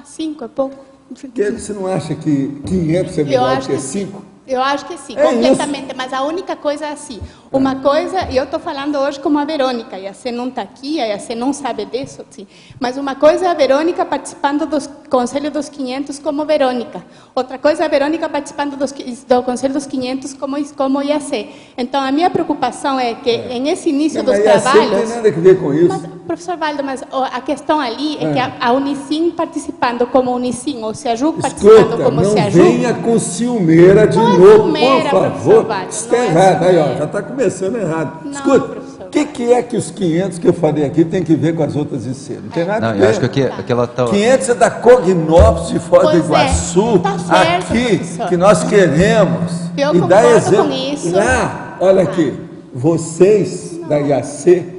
5 é pouco. Porque você não acha que 500 é melhor que 5? Eu acho que sim, É completamente. Mas a única coisa é assim. Uma coisa, e eu estou falando hoje como a Verônica, e a Cê não está aqui, e a Cê não sabe disso, sim. Mas uma coisa é a Verônica participando do Conselho dos 500 como Verônica. Outra coisa é a Verônica participando do Conselho dos 500 como IAC. Então, a minha preocupação é que, em esse início dos Mas IAC trabalhos... não tem nada a ver com isso. Mas, professor Valdo, mas a questão ali é que a Unicim participando como Unicim, ou CEAJUC participando Escuta, como não CEAJUC... venha com ciumeira de Não é novo, ciumeira, por professor favor. Valdo, Isso não está é errado. Aí, ó, ciumeira. já está começando errado. Não, Escuta, professor o que é que os 500 que eu falei aqui tem que ver com as outras IC? Não tem nada a Não, ver. eu acho que aquela tal... 500 é da Cognópolis de Foz do Pois é, Iguaçu, tá certo, aqui, professor. que nós queremos. Eu e dá concordo exemplo. com isso. Lá, olha aqui, vocês da IAC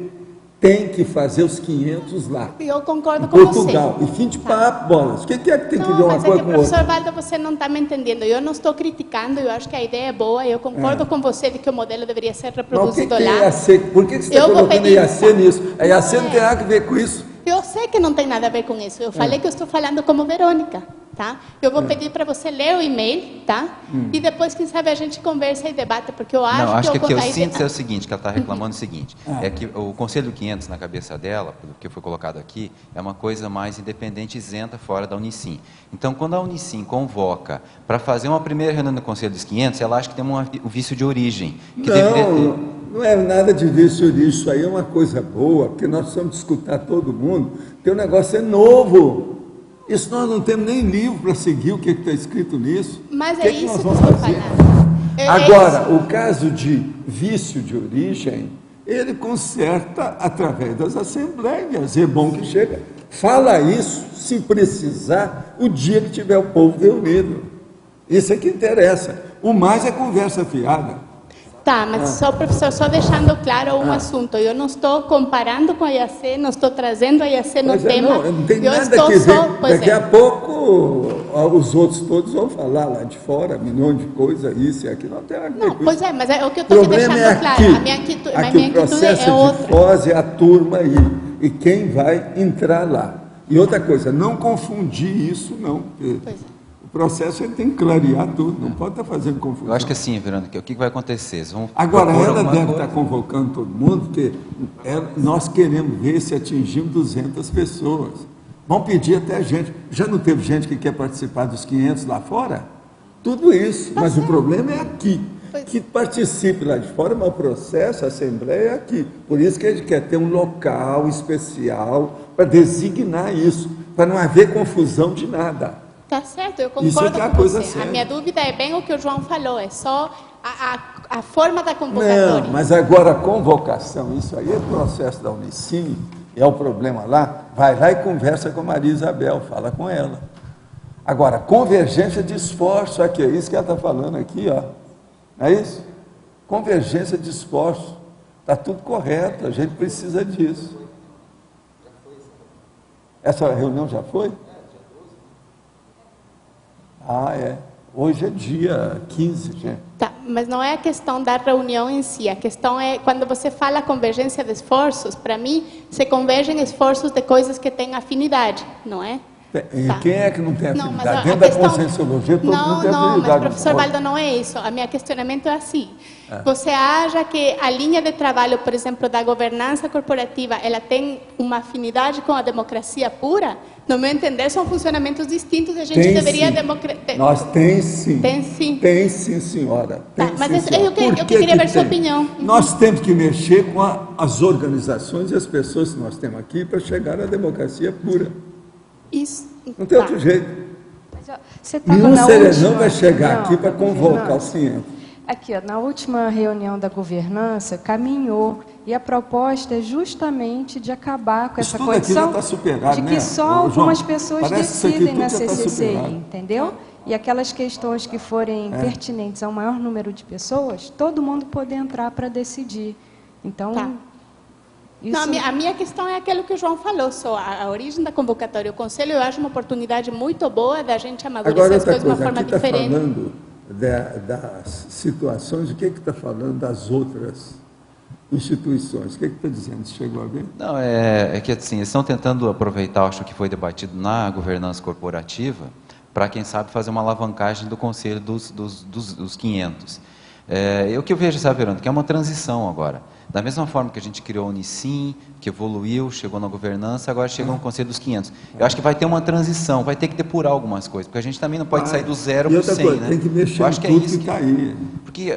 têm que fazer os 500 lá. Eu concordo Em com Portugal. você. E fim de papo, bolas. O que é que tem que ver Não, uma mas é coisa que, com outra? professor Valdo, você não está me entendendo. Eu não estou criticando, eu acho que a ideia é boa. Eu concordo com você de que o modelo deveria ser Mas o que reproduzido é lá. IAC? Por que você está Eu vou colocando pedir- IAC nisso? A IAC não É. tem nada a ver com isso. Eu sei que não tem nada a ver com isso. Eu falei que eu estou falando como Verônica, tá? Eu vou pedir para você ler o e-mail, tá? E depois, quem sabe, a gente conversa e debate, porque eu acho Não, acho que aqui a o ideia- síntese é o seguinte, que ela está reclamando o seguinte, é que o Conselho do 500 na cabeça dela, pelo que foi colocado aqui, é uma coisa mais independente, isenta, fora da Unicim. Então, quando a Unicim convoca para fazer uma primeira reunião do Conselho dos 500, ela acha que tem um vício de origem, que deveria ter. Não é nada de vício disso. Isso aí é uma coisa boa, porque nós precisamos escutar todo mundo, porque o negócio é novo. Isso nós não temos nem livro para seguir o que está escrito nisso. Mas O é que isso nós que eu vamos estou fazer? falando. Agora, o caso de vício de origem, ele conserta através das assembleias. É bom que chega. Fala isso, se precisar, o dia que tiver o povo reunido. Isso é que interessa. O mais é conversa fiada. Tá, mas só, professor, só deixando claro um assunto. Eu não estou comparando com a IAC, não estou trazendo a IAC no tema. Não tem eu nada estou que ver. só... Daqui a pouco os outros todos vão falar lá de fora, milhões de coisas, isso e aquilo. Não tem nada a ver com Pois isso. é, mas é o que eu estou aqui deixando claro. A minha inquietude o processo é outra. de Foz é a turma aí, e quem vai entrar lá. E outra coisa, não confundir isso, não. Pois é. O processo ele tem que clarear tudo, não pode estar fazendo confusão. Eu acho que assim, Verônica, o que vai acontecer? Agora, ela deve estar convocando todo mundo, porque nós queremos ver se atingimos 200 pessoas. Vamos pedir até gente. Já não teve gente que quer participar dos 500 lá fora? Tudo isso, mas o problema é aqui. Que participe lá de fora, mas o processo, a Assembleia é aqui. Por isso que a gente quer ter um local especial para designar isso, para não haver confusão de nada. Tá certo, eu Isso concordo é a com coisa você. séria. A minha dúvida é bem o que o João falou, é só a forma da convocatória. Não, mas agora a convocação, isso aí é processo da Unicim, é o problema lá, vai lá e conversa com a Maria Isabel, fala com ela. Agora, convergência de esforço, aqui, é isso que ela está falando aqui, ó. Não é isso? Convergência de esforço. Está tudo correto, a gente precisa disso. Essa reunião já foi? Ah, é. Hoje é dia 15, gente. Tá, mas não é a questão da reunião em si, a questão é, quando você fala convergência de esforços, para mim, se convergem esforços de coisas que têm afinidade, não é? Tá. Quem é que não tem afinidade? Mas dentro da conscienciologia, todo mundo tem não, afinidade. mas professor Valdo, não é isso. O meu questionamento é assim. Você acha que a linha de trabalho, por exemplo, da governança corporativa, ela tem uma afinidade com a democracia pura? No meu entender, são funcionamentos distintos e a gente tem, deveria... Nós tem sim. Tem sim. Tem sim, senhora. Tem, mas sim, senhora. eu queria ver sua opinião. Nós temos que mexer com as organizações e as pessoas que nós temos aqui para chegar à democracia pura. Isso. Não tem outro jeito. Nenhum serenão vai chegar aqui para convocar o ciente. Aqui, ó, na última reunião da governança, caminhou, e a proposta é justamente de acabar com essa condição tá superado, de que né? só algumas pessoas decidem na CCCI, entendeu? E aquelas questões que forem pertinentes a um maior número de pessoas, todo mundo poder entrar para decidir. Então... Isso... Não, a minha questão é aquilo que o João falou, só a origem da convocatória. O Conselho, eu acho uma oportunidade muito boa da gente amadurecer as coisas de uma forma diferente. Agora, falando das situações, o que está falando das outras instituições? O que está dizendo? Você chegou a ver? Não, é que assim, eles estão tentando aproveitar, acho que foi debatido na governança corporativa, para, quem sabe, fazer uma alavancagem do Conselho dos 500. O que eu vejo, sabe, Verônica, é uma transição agora. Da mesma forma que a gente criou a Unicim, que evoluiu, chegou na governança, agora chega no Conselho dos 500. Eu acho que vai ter uma transição, vai ter que depurar algumas coisas, porque a gente também não pode sair do 0 para o 100, né? Tem que mexer em tudo que está aí. Porque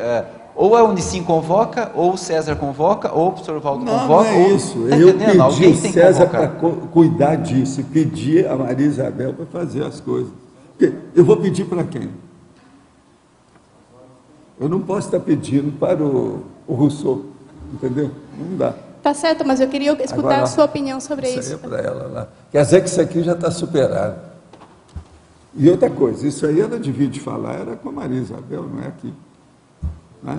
ou a Unicim convoca, ou o César convoca, ou o professor Valdo convoca. Não é isso. Tá eu entendendo? Alguém pedi tem o César para cuidar disso, e pedi a Maria Isabel para fazer as coisas. Porque eu vou pedir para quem? Eu não posso estar pedindo para o Rousseau. Entendeu? Não dá. Tá certo, mas eu queria escutar agora, a sua opinião sobre isso. Isso aí é para ela lá. Quer dizer que isso aqui já está superado. E outra coisa, isso aí ela devia de falar, era com a Maria Isabel, não é aqui. Né?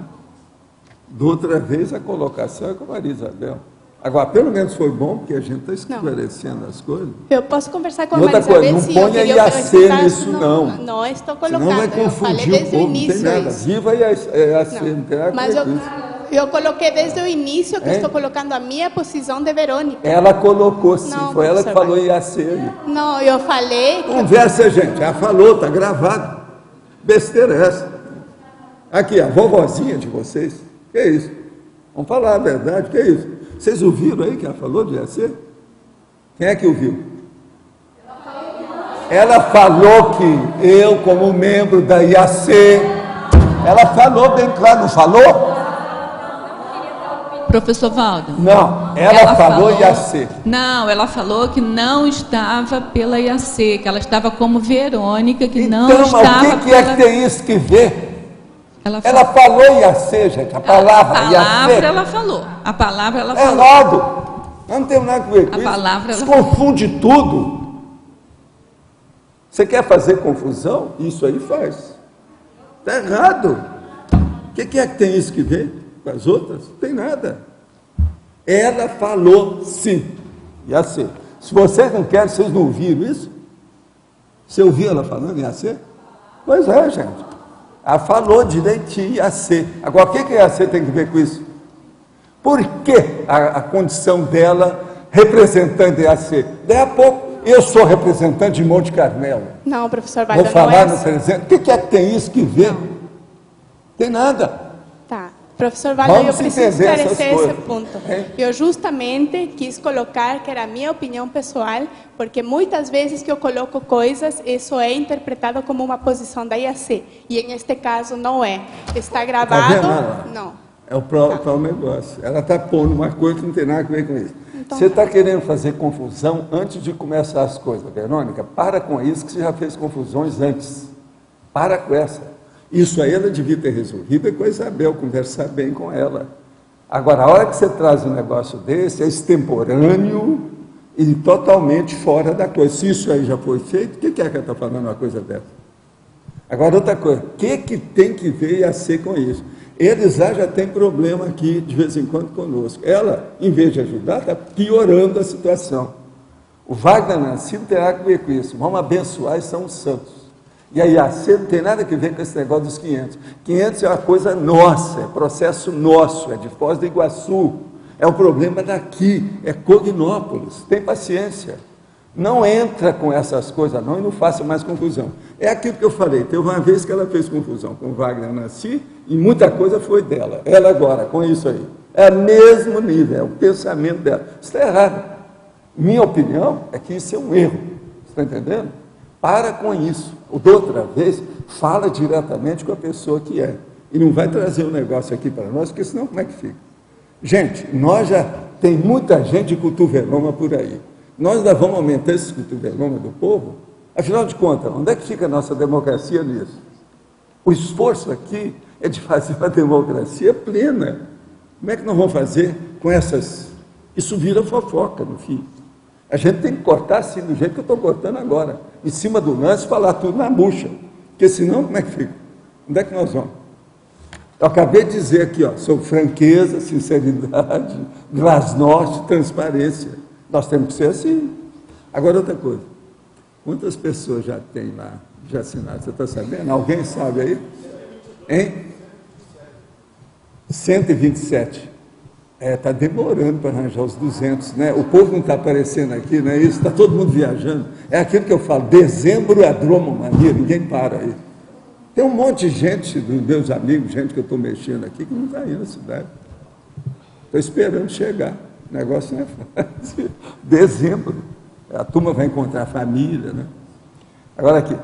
Da outra vez a colocação é com a Maria Isabel. Agora, pelo menos foi bom, porque a gente está esclarecendo as coisas. Eu posso conversar com a Maria Isabel? Não ponha IAC nisso, não. Não estou colocando. Senão vai confundir o povo, não tem nada. Viva IAC, não tem nada. Mas eu coloquei desde o início que estou colocando a minha posição de Verônica. Ela colocou, sim. Não, foi ela que falou IAC. Não, eu falei... Conversa, gente. Ela falou, está gravado. Besteira é essa. Aqui, a vovozinha de vocês. Que é isso? Vamos falar a verdade, que é isso? Vocês ouviram aí que ela falou de IAC? Quem é que ouviu? Ela falou que eu, como membro da IAC, ela falou bem claro, não falou? Professor Valdo? Não, ela falou IAC. Não, ela falou que não estava pela IAC, que ela estava como Verônica, que então, não estava mas o que é que tem isso que ver? Ela falou IAC, gente, a palavra IAC. A palavra ela falou. A palavra ela falou. Errado. Não tem nada a ver com isso. A palavra ela confunde tudo. Você quer fazer confusão? Isso aí faz. Está errado. que é que tem isso que ver com as outras? Não tem nada. Ela falou sim, IAC. Se vocês não querem, vocês não ouviram isso? Você ouviu ela falando IAC? Pois é, gente. Ela falou direitinho IAC. Agora, o que a IAC tem que ver com isso? Por que a condição dela, representante da IAC? Daí a pouco, eu sou representante de Monte Carmelo. Não, professor Wagner, vou falar não é no presente. O que é que tem isso que ver? Tem nada. Tá. Professor Wagner, eu preciso esclarecer esse ponto. É? Eu justamente quis colocar que era a minha opinião pessoal, porque muitas vezes que eu coloco coisas, isso é interpretado como uma posição da IAC. E neste caso não é. Está gravado? Tá vendo? Não. É o próprio negócio. Ela está pondo uma coisa que não tem nada a ver com isso. Então, você está querendo fazer confusão antes de começar as coisas, Verônica? Para com isso, que você já fez confusões antes. Para com essa. Isso aí ela devia ter resolvido com a Isabel, conversar bem com ela. Agora, a hora que você traz um negócio desse, é extemporâneo e totalmente fora da coisa. Se isso aí já foi feito, o que é que ela está falando uma coisa dessa? Agora, outra coisa, o que tem que ver IAC com isso? Eles já têm problema aqui, de vez em quando, conosco. Ela, em vez de ajudar, está piorando a situação. O Wagner Nancy não tem nada a ver com isso. Vamos abençoar e são os santos. E a IAC não tem nada a ver com esse negócio dos 500. 500 é uma coisa nossa, é processo nosso, é de Foz do Iguaçu. É um problema daqui, é Cognópolis. Tem paciência. Não entra com essas coisas não e não faça mais confusão. É aquilo que eu falei, teve uma vez que ela fez confusão com o Wagner Nancy e muita coisa foi dela. Ela agora, com isso aí, é o mesmo nível, é o pensamento dela. Isso está errado. Minha opinião é que isso é um erro. Você está entendendo? Para com isso. O da outra vez, fala diretamente com a pessoa que é. E não vai trazer o negócio aqui para nós, porque senão como é que fica? Gente, nós já tem muita gente de cotoveloma por aí. Nós ainda vamos aumentar esse cotoveloma do povo? Afinal de contas, onde é que fica a nossa democracia nisso? O esforço aqui é de fazer uma democracia plena. Como é que nós vamos fazer com essas... Isso vira fofoca, no fim. A gente tem que cortar assim, do jeito que eu estou cortando agora. Em cima do lance, falar tudo na bucha. Porque senão, como é que fica? Onde é que nós vamos? Eu acabei de dizer aqui, ó, sobre franqueza, sinceridade, glasnost, transparência. Nós temos que ser assim. Agora, outra coisa. Quantas pessoas já tem lá, já assinaram? Você está sabendo? Alguém sabe aí? Hein? 127. Está demorando para arranjar os 200, né? O povo não está aparecendo aqui, não é isso? Está todo mundo viajando. É aquilo que eu falo, dezembro é a dromomania, ninguém para aí. Tem um monte de gente, dos meus amigos, gente que eu estou mexendo aqui, que não está indo na cidade. Estou esperando chegar. O negócio não é fácil. Dezembro. A turma vai encontrar a família, né? Agora aqui.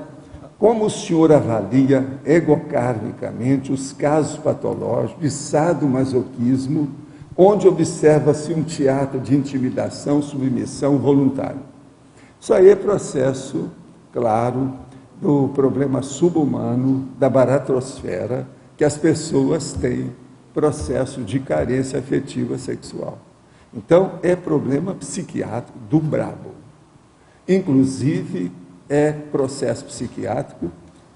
Como o senhor avalia egokarmicamente os casos patológicos de sadomasoquismo, onde observa-se um teatro de intimidação, submissão voluntária? Isso aí é processo, claro, do problema subhumano, da baratrosfera, que as pessoas têm processo de carência afetiva sexual. Então, é problema psiquiátrico do brabo. Inclusive, é processo psiquiátrico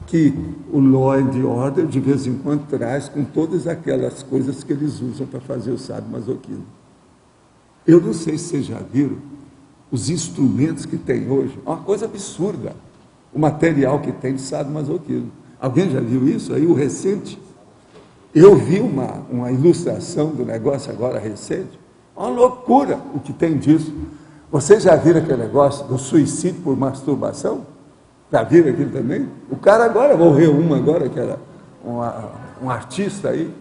que o Law and Order, de vez em quando, traz com todas aquelas coisas que eles usam para fazer o sadomasoquismo. Eu não sei se vocês já viram os instrumentos que tem hoje. É uma coisa absurda, o material que tem de sadomasoquismo. Alguém já viu isso aí, o recente? Eu vi uma ilustração do negócio agora recente. Uma loucura o que tem disso. Vocês já viram aquele negócio do suicídio por masturbação? Já viram aquilo também? O cara agora, morreu agora, que era um artista aí.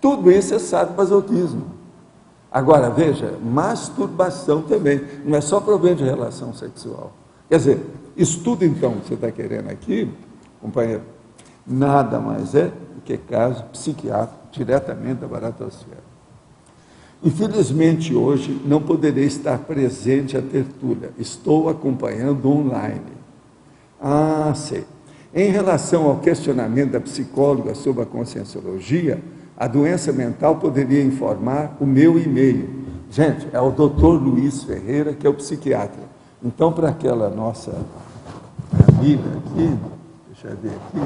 Tudo isso é sadomasoquismo. Agora, veja, masturbação também. Não é só problema de relação sexual. Quer dizer, isso tudo então que você está querendo aqui, companheiro, nada mais é do que caso psiquiátrico diretamente da baratosfera. Infelizmente, hoje, não poderei estar presente à tertúlia. Estou acompanhando online. Ah, sei. Em relação ao questionamento da psicóloga sobre a conscienciologia, a doença mental poderia informar o meu e-mail. Gente, é o Dr. Luiz Ferreira, que é o psiquiatra. Então, para aquela nossa amiga aqui, deixa eu ver aqui.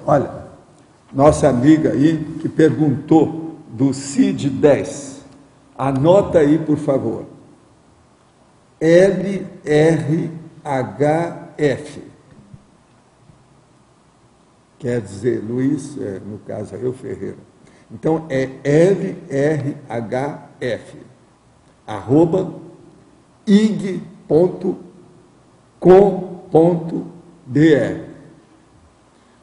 Olha, nossa amiga aí que perguntou do CID 10. Anota aí, por favor. LRHF. Quer dizer, Luiz, no caso eu, Ferreira. Então, é LRHF, @ig.com.br.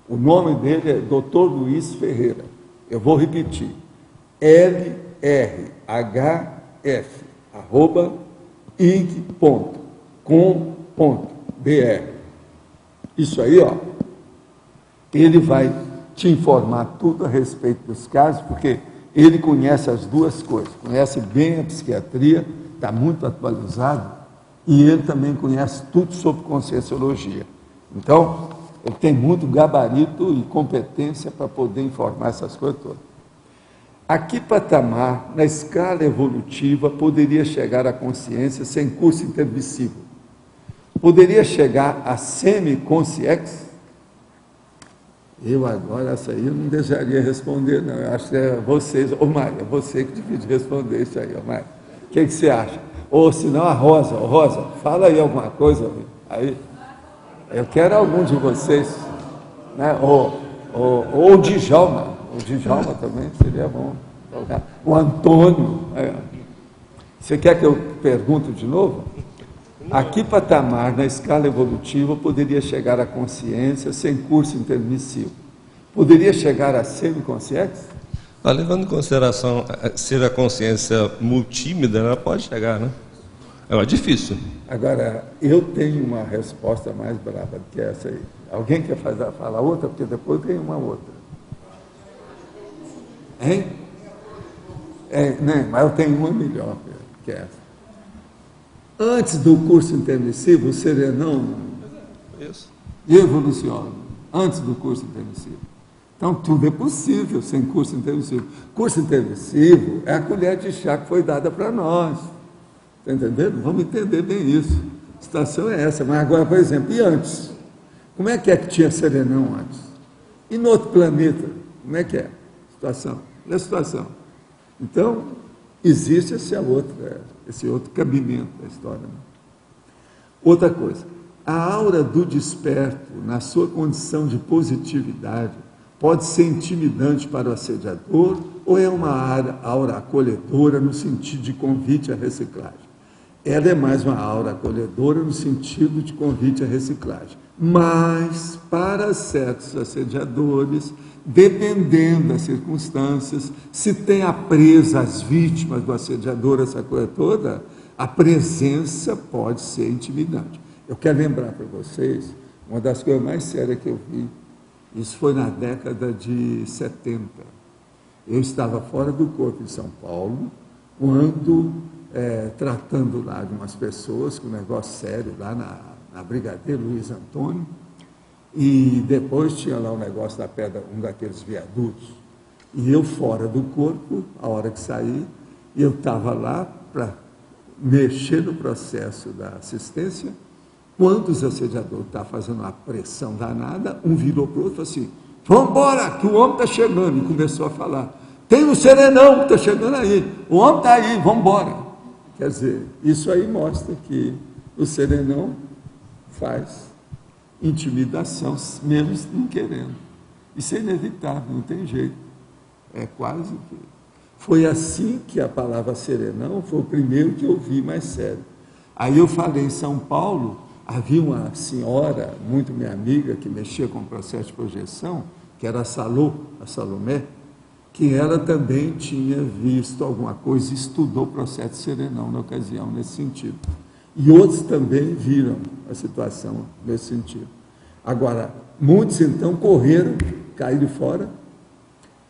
O nome dele é Dr. Luiz Ferreira. Eu vou repetir. LRHF, @ig.com.br. Isso aí, ó. Ele vai te informar tudo a respeito dos casos, porque ele conhece as duas coisas, conhece bem a psiquiatria, está muito atualizado, e ele também conhece tudo sobre conscienciologia. Então, ele tem muito gabarito e competência para poder informar essas coisas todas. A que patamar, na escala evolutiva, poderia chegar à consciência sem curso intermissivo? Poderia chegar a semi-consciex? Eu agora, essa aí eu não desejaria responder, não. Eu acho que é vocês, ô Maia, você que divide responder isso aí, ô Maia. O que você acha? Ou se não, a Rosa. Ô Rosa, fala aí alguma coisa aí. Eu quero algum de vocês, né? Ou o Djalma. O Djalma também seria bom. O Antônio. Você quer que eu pergunte de novo? A que patamar na escala evolutiva poderia chegar à consciência sem curso intermissivo? Poderia chegar a semiconsciência? Levando em consideração ser a consciência multímida, ela pode chegar, né? É difícil. Agora, eu tenho uma resposta mais brava do que essa aí. Alguém quer falar outra? Porque depois tem uma outra. Hein? Né? Mas eu tenho uma melhor que essa. Antes do curso intermissivo, o serenão evoluciona. Antes do curso intermissivo. Então, tudo é possível sem curso intermissivo. Curso intermissivo é a colher de chá que foi dada para nós. Está entendendo? Vamos entender bem isso. A situação é essa. Mas agora, por exemplo, e antes? Como é que tinha serenão antes? E no outro planeta? Como é que é a situação? Olha a situação. Então, existe esse outro cabimento da história. Né? Outra coisa, a aura do desperto, na sua condição de positividade, pode ser intimidante para o assediador ou é uma aura acolhedora no sentido de convite à reciclagem? Ela é mais uma aura acolhedora no sentido de convite à reciclagem. Mas, para certos assediadores, dependendo das circunstâncias, se tem a presa as vítimas do assediador, essa coisa toda, a presença pode ser intimidante. Eu quero lembrar para vocês, uma das coisas mais sérias que eu vi, isso foi na década de 70. Eu estava fora do corpo em São Paulo, quando, tratando lá de umas pessoas com um negócio sério, lá na Brigadeiro Luiz Antônio, e depois tinha lá um negócio da pedra, um daqueles viadutos, e eu fora do corpo, a hora que saí, e eu estava lá para mexer no processo da assistência, quando os assediadores estavam fazendo uma pressão danada, um virou para o outro e falou assim, vamos embora, que o homem está chegando, e começou a falar, tem um serenão que está chegando aí, o homem está aí, vamos embora. Quer dizer, isso aí mostra que o serenão faz intimidação, mesmo não querendo. Isso é inevitável, não tem jeito. É quase que... Foi assim que a palavra serenão foi o primeiro que eu vi mais sério. Aí eu falei em São Paulo, havia uma senhora, muito minha amiga, que mexia com o processo de projeção, que era a Salomé, que ela também tinha visto alguma coisa, estudou o processo de serenão na ocasião, nesse sentido. E outros também viram a situação nesse sentido. Agora, muitos então correram, caíram fora,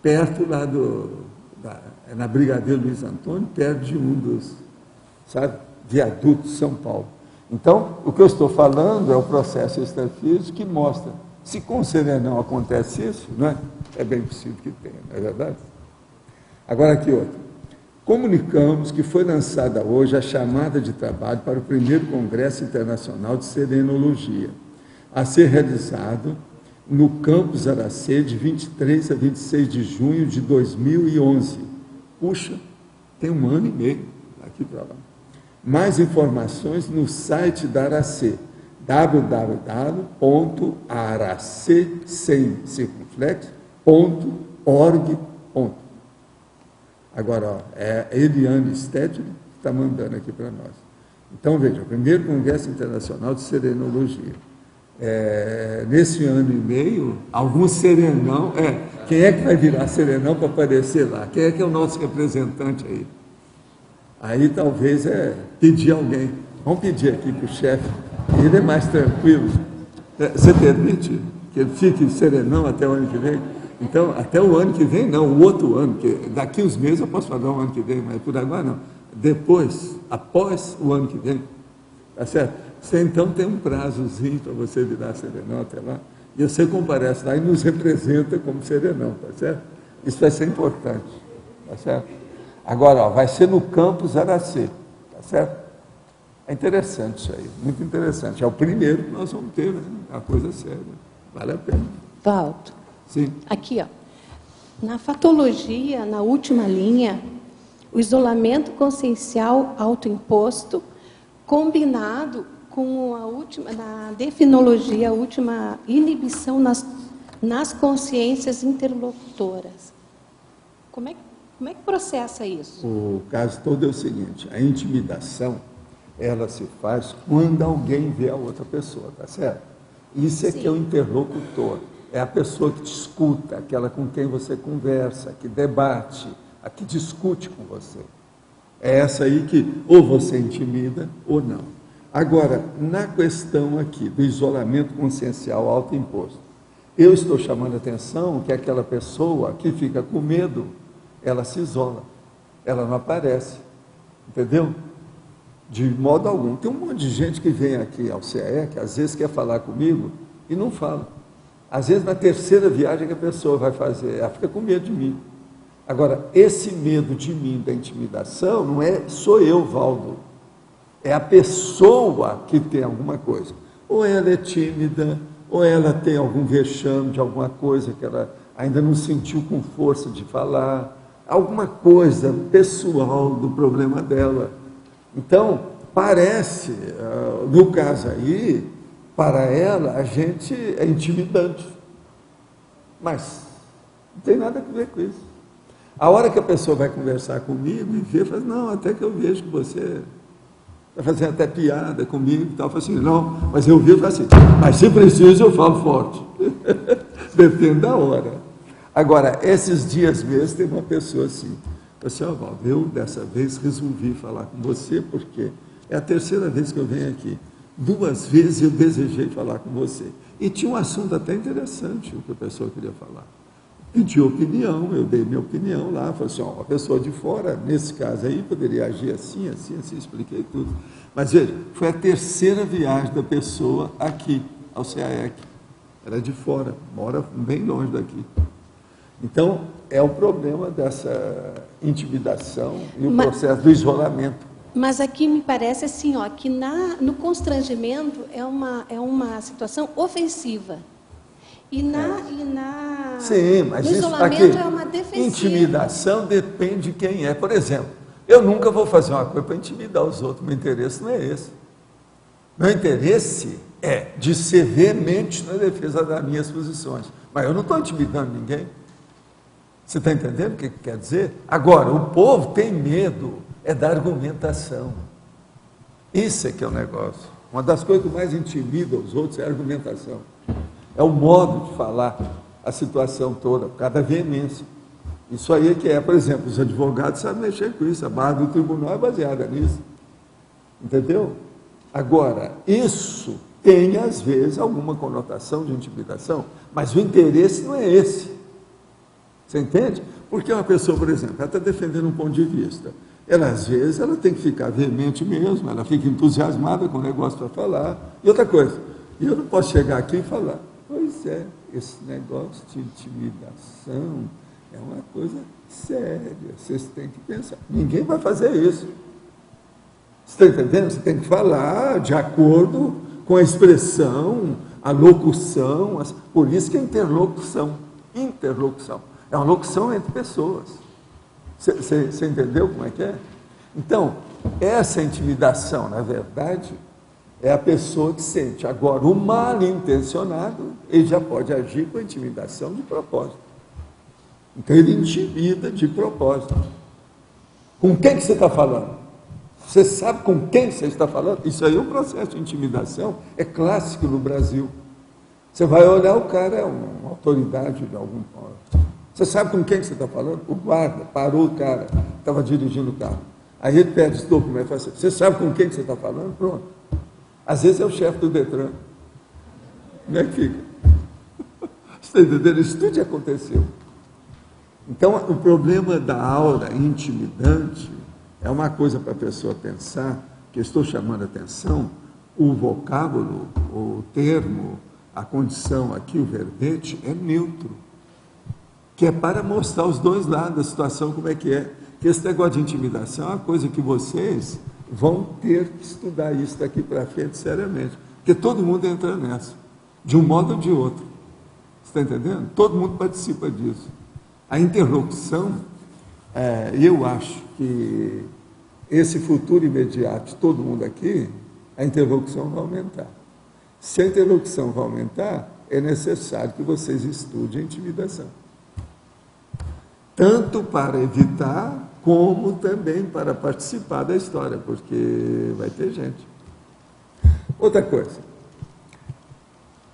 perto lá na Brigadeiro Luiz Antônio, perto de um dos, viadutos de São Paulo. Então, o que eu estou falando é o processo extrafísico que mostra, se com o serenão acontece isso, não é? É bem possível que tenha, não é verdade? Agora aqui outra. Comunicamos que foi lançada hoje a chamada de trabalho para o primeiro Congresso Internacional de Serenologia, a ser realizado no campus Aracê, de 23 a 26 de junho de 2011. Puxa, tem 1 ano e meio, daqui para lá. Mais informações no site da Aracê, www.aracê.org. Agora, ó, é a Eliane Stetler que está mandando aqui para nós. Então, veja, o primeiro Congresso Internacional de Serenologia. Nesse ano e meio, algum serenão... quem é que vai virar serenão para aparecer lá? Quem é que é o nosso representante aí? Aí, talvez, pedir alguém. Vamos pedir aqui para o chefe. Ele é mais tranquilo. Você permite que ele fique serenão até o ano que vem? Então, até o ano que vem, não, o outro ano, porque daqui uns meses eu posso falar o ano que vem, mas por agora não. Depois, após o ano que vem, tá certo? Você então tem um prazozinho para você virar serenão até lá, e você comparece lá e nos representa como serenão, tá certo? Isso vai ser importante, tá certo? Agora, ó, vai ser no campus Aracê, tá certo? É interessante isso aí, muito interessante. É o primeiro que nós vamos ter, né? É uma coisa séria, vale a pena. Valdo. Sim. Aqui, ó. Na fatologia, na última linha, o isolamento consciencial autoimposto, combinado com a última, na definologia, a última inibição nas consciências interlocutoras. Como é que processa isso? O caso todo é o seguinte: a intimidação, ela se faz quando alguém vê a outra pessoa, tá certo? Isso é que é o interlocutor. É a pessoa que te escuta, aquela com quem você conversa, que debate, a que discute com você. É essa aí que ou você intimida ou não. Agora, na questão aqui do isolamento consciencial autoimposto, eu estou chamando a atenção que aquela pessoa que fica com medo, ela se isola, ela não aparece, entendeu? De modo algum. Tem um monte de gente que vem aqui ao CAE, que às vezes quer falar comigo e não fala. Às vezes, na terceira viagem que a pessoa vai fazer, ela fica com medo de mim. Agora, esse medo de mim, da intimidação, não sou eu, Valdo. É a pessoa que tem alguma coisa. Ou ela é tímida, ou ela tem algum vexame de alguma coisa que ela ainda não sentiu com força de falar. Alguma coisa pessoal do problema dela. Então, parece, no caso aí, para ela, a gente é intimidante. Mas não tem nada a ver com isso. A hora que a pessoa vai conversar comigo e vê, fala, não, até que eu vejo que você está fazendo até piada comigo e tal. Eu falo assim, não, mas eu vi e falo assim, mas se preciso eu falo forte. Depende da hora. Agora, esses dias mesmo, tem uma pessoa assim, pessoal, eu dessa vez resolvi falar com você, porque é a terceira vez que eu venho aqui. 2 vezes eu desejei falar com você. E tinha um assunto até interessante, o que a pessoa queria falar. Pediu opinião, eu dei minha opinião lá, falei assim, uma pessoa de fora, nesse caso aí, poderia agir assim, assim, assim, expliquei tudo. Mas veja, foi a terceira viagem da pessoa aqui, ao CAEC. Era de fora, mora bem longe daqui. Então, é o problema dessa intimidação e o processo do isolamento. Mas aqui me parece assim, ó, que no constrangimento é uma situação ofensiva. Sim, mas no isso isolamento aqui, é uma defensiva. Intimidação depende de quem é. Por exemplo, eu nunca vou fazer uma coisa para intimidar os outros. Meu interesse não é esse. Meu interesse é de ser veemente na defesa das minhas posições. Mas eu não estou intimidando ninguém. Você está entendendo o que quer dizer? Agora, o povo tem medo da argumentação. Isso é que é o negócio. Uma das coisas que mais intimida os outros é a argumentação. É o modo de falar a situação toda, por causa da veemência. Isso aí é que por exemplo, os advogados sabem mexer com isso, a barra do tribunal é baseada nisso. Entendeu? Agora, isso tem, às vezes, alguma conotação de intimidação, mas o interesse não é esse. Você entende? Porque uma pessoa, por exemplo, ela está defendendo um ponto de vista. Ela, às vezes, ela tem que ficar veemente mesmo, ela fica entusiasmada com o negócio para falar. E outra coisa, eu não posso chegar aqui e falar, pois é, esse negócio de intimidação é uma coisa séria, vocês têm que pensar. Ninguém vai fazer isso. Você está entendendo? Você tem que falar de acordo com a expressão, a locução, por isso que é interlocução. Interlocução. É uma locução entre pessoas. Você entendeu como é que é? Então, essa intimidação, na verdade, é a pessoa que sente. Agora, o mal intencionado, ele já pode agir com a intimidação de propósito. Então, ele intimida de propósito. Com quem que você está falando? Você sabe com quem você está falando? Isso aí é um processo de intimidação, é clássico no Brasil. Você vai olhar, o cara é uma autoridade de algum ponto. Você sabe com quem que você está falando? O guarda parou o cara, estava dirigindo o carro. Aí ele pede esse documento e fala assim, você sabe com quem que você está falando? Pronto. Às vezes é o chefe do Detran. Como é que fica? Você está entendendo? Isso tudo já aconteceu. Então, o problema da aura intimidante é uma coisa para a pessoa pensar, que eu estou chamando a atenção, o vocábulo, o termo, a condição aqui, o verbete, é neutro. Que é para mostrar os dois lados da situação, como é que é. Que esse negócio de intimidação é uma coisa que vocês vão ter que estudar isso daqui para frente seriamente. Porque todo mundo entra nessa, de um modo ou de outro. Você está entendendo? Todo mundo participa disso. A interlocução, eu acho que esse futuro imediato de todo mundo aqui, a interlocução vai aumentar. Se a interlocução vai aumentar, é necessário que vocês estudem a intimidação. Tanto para evitar, como também para participar da história, porque vai ter gente. Outra coisa.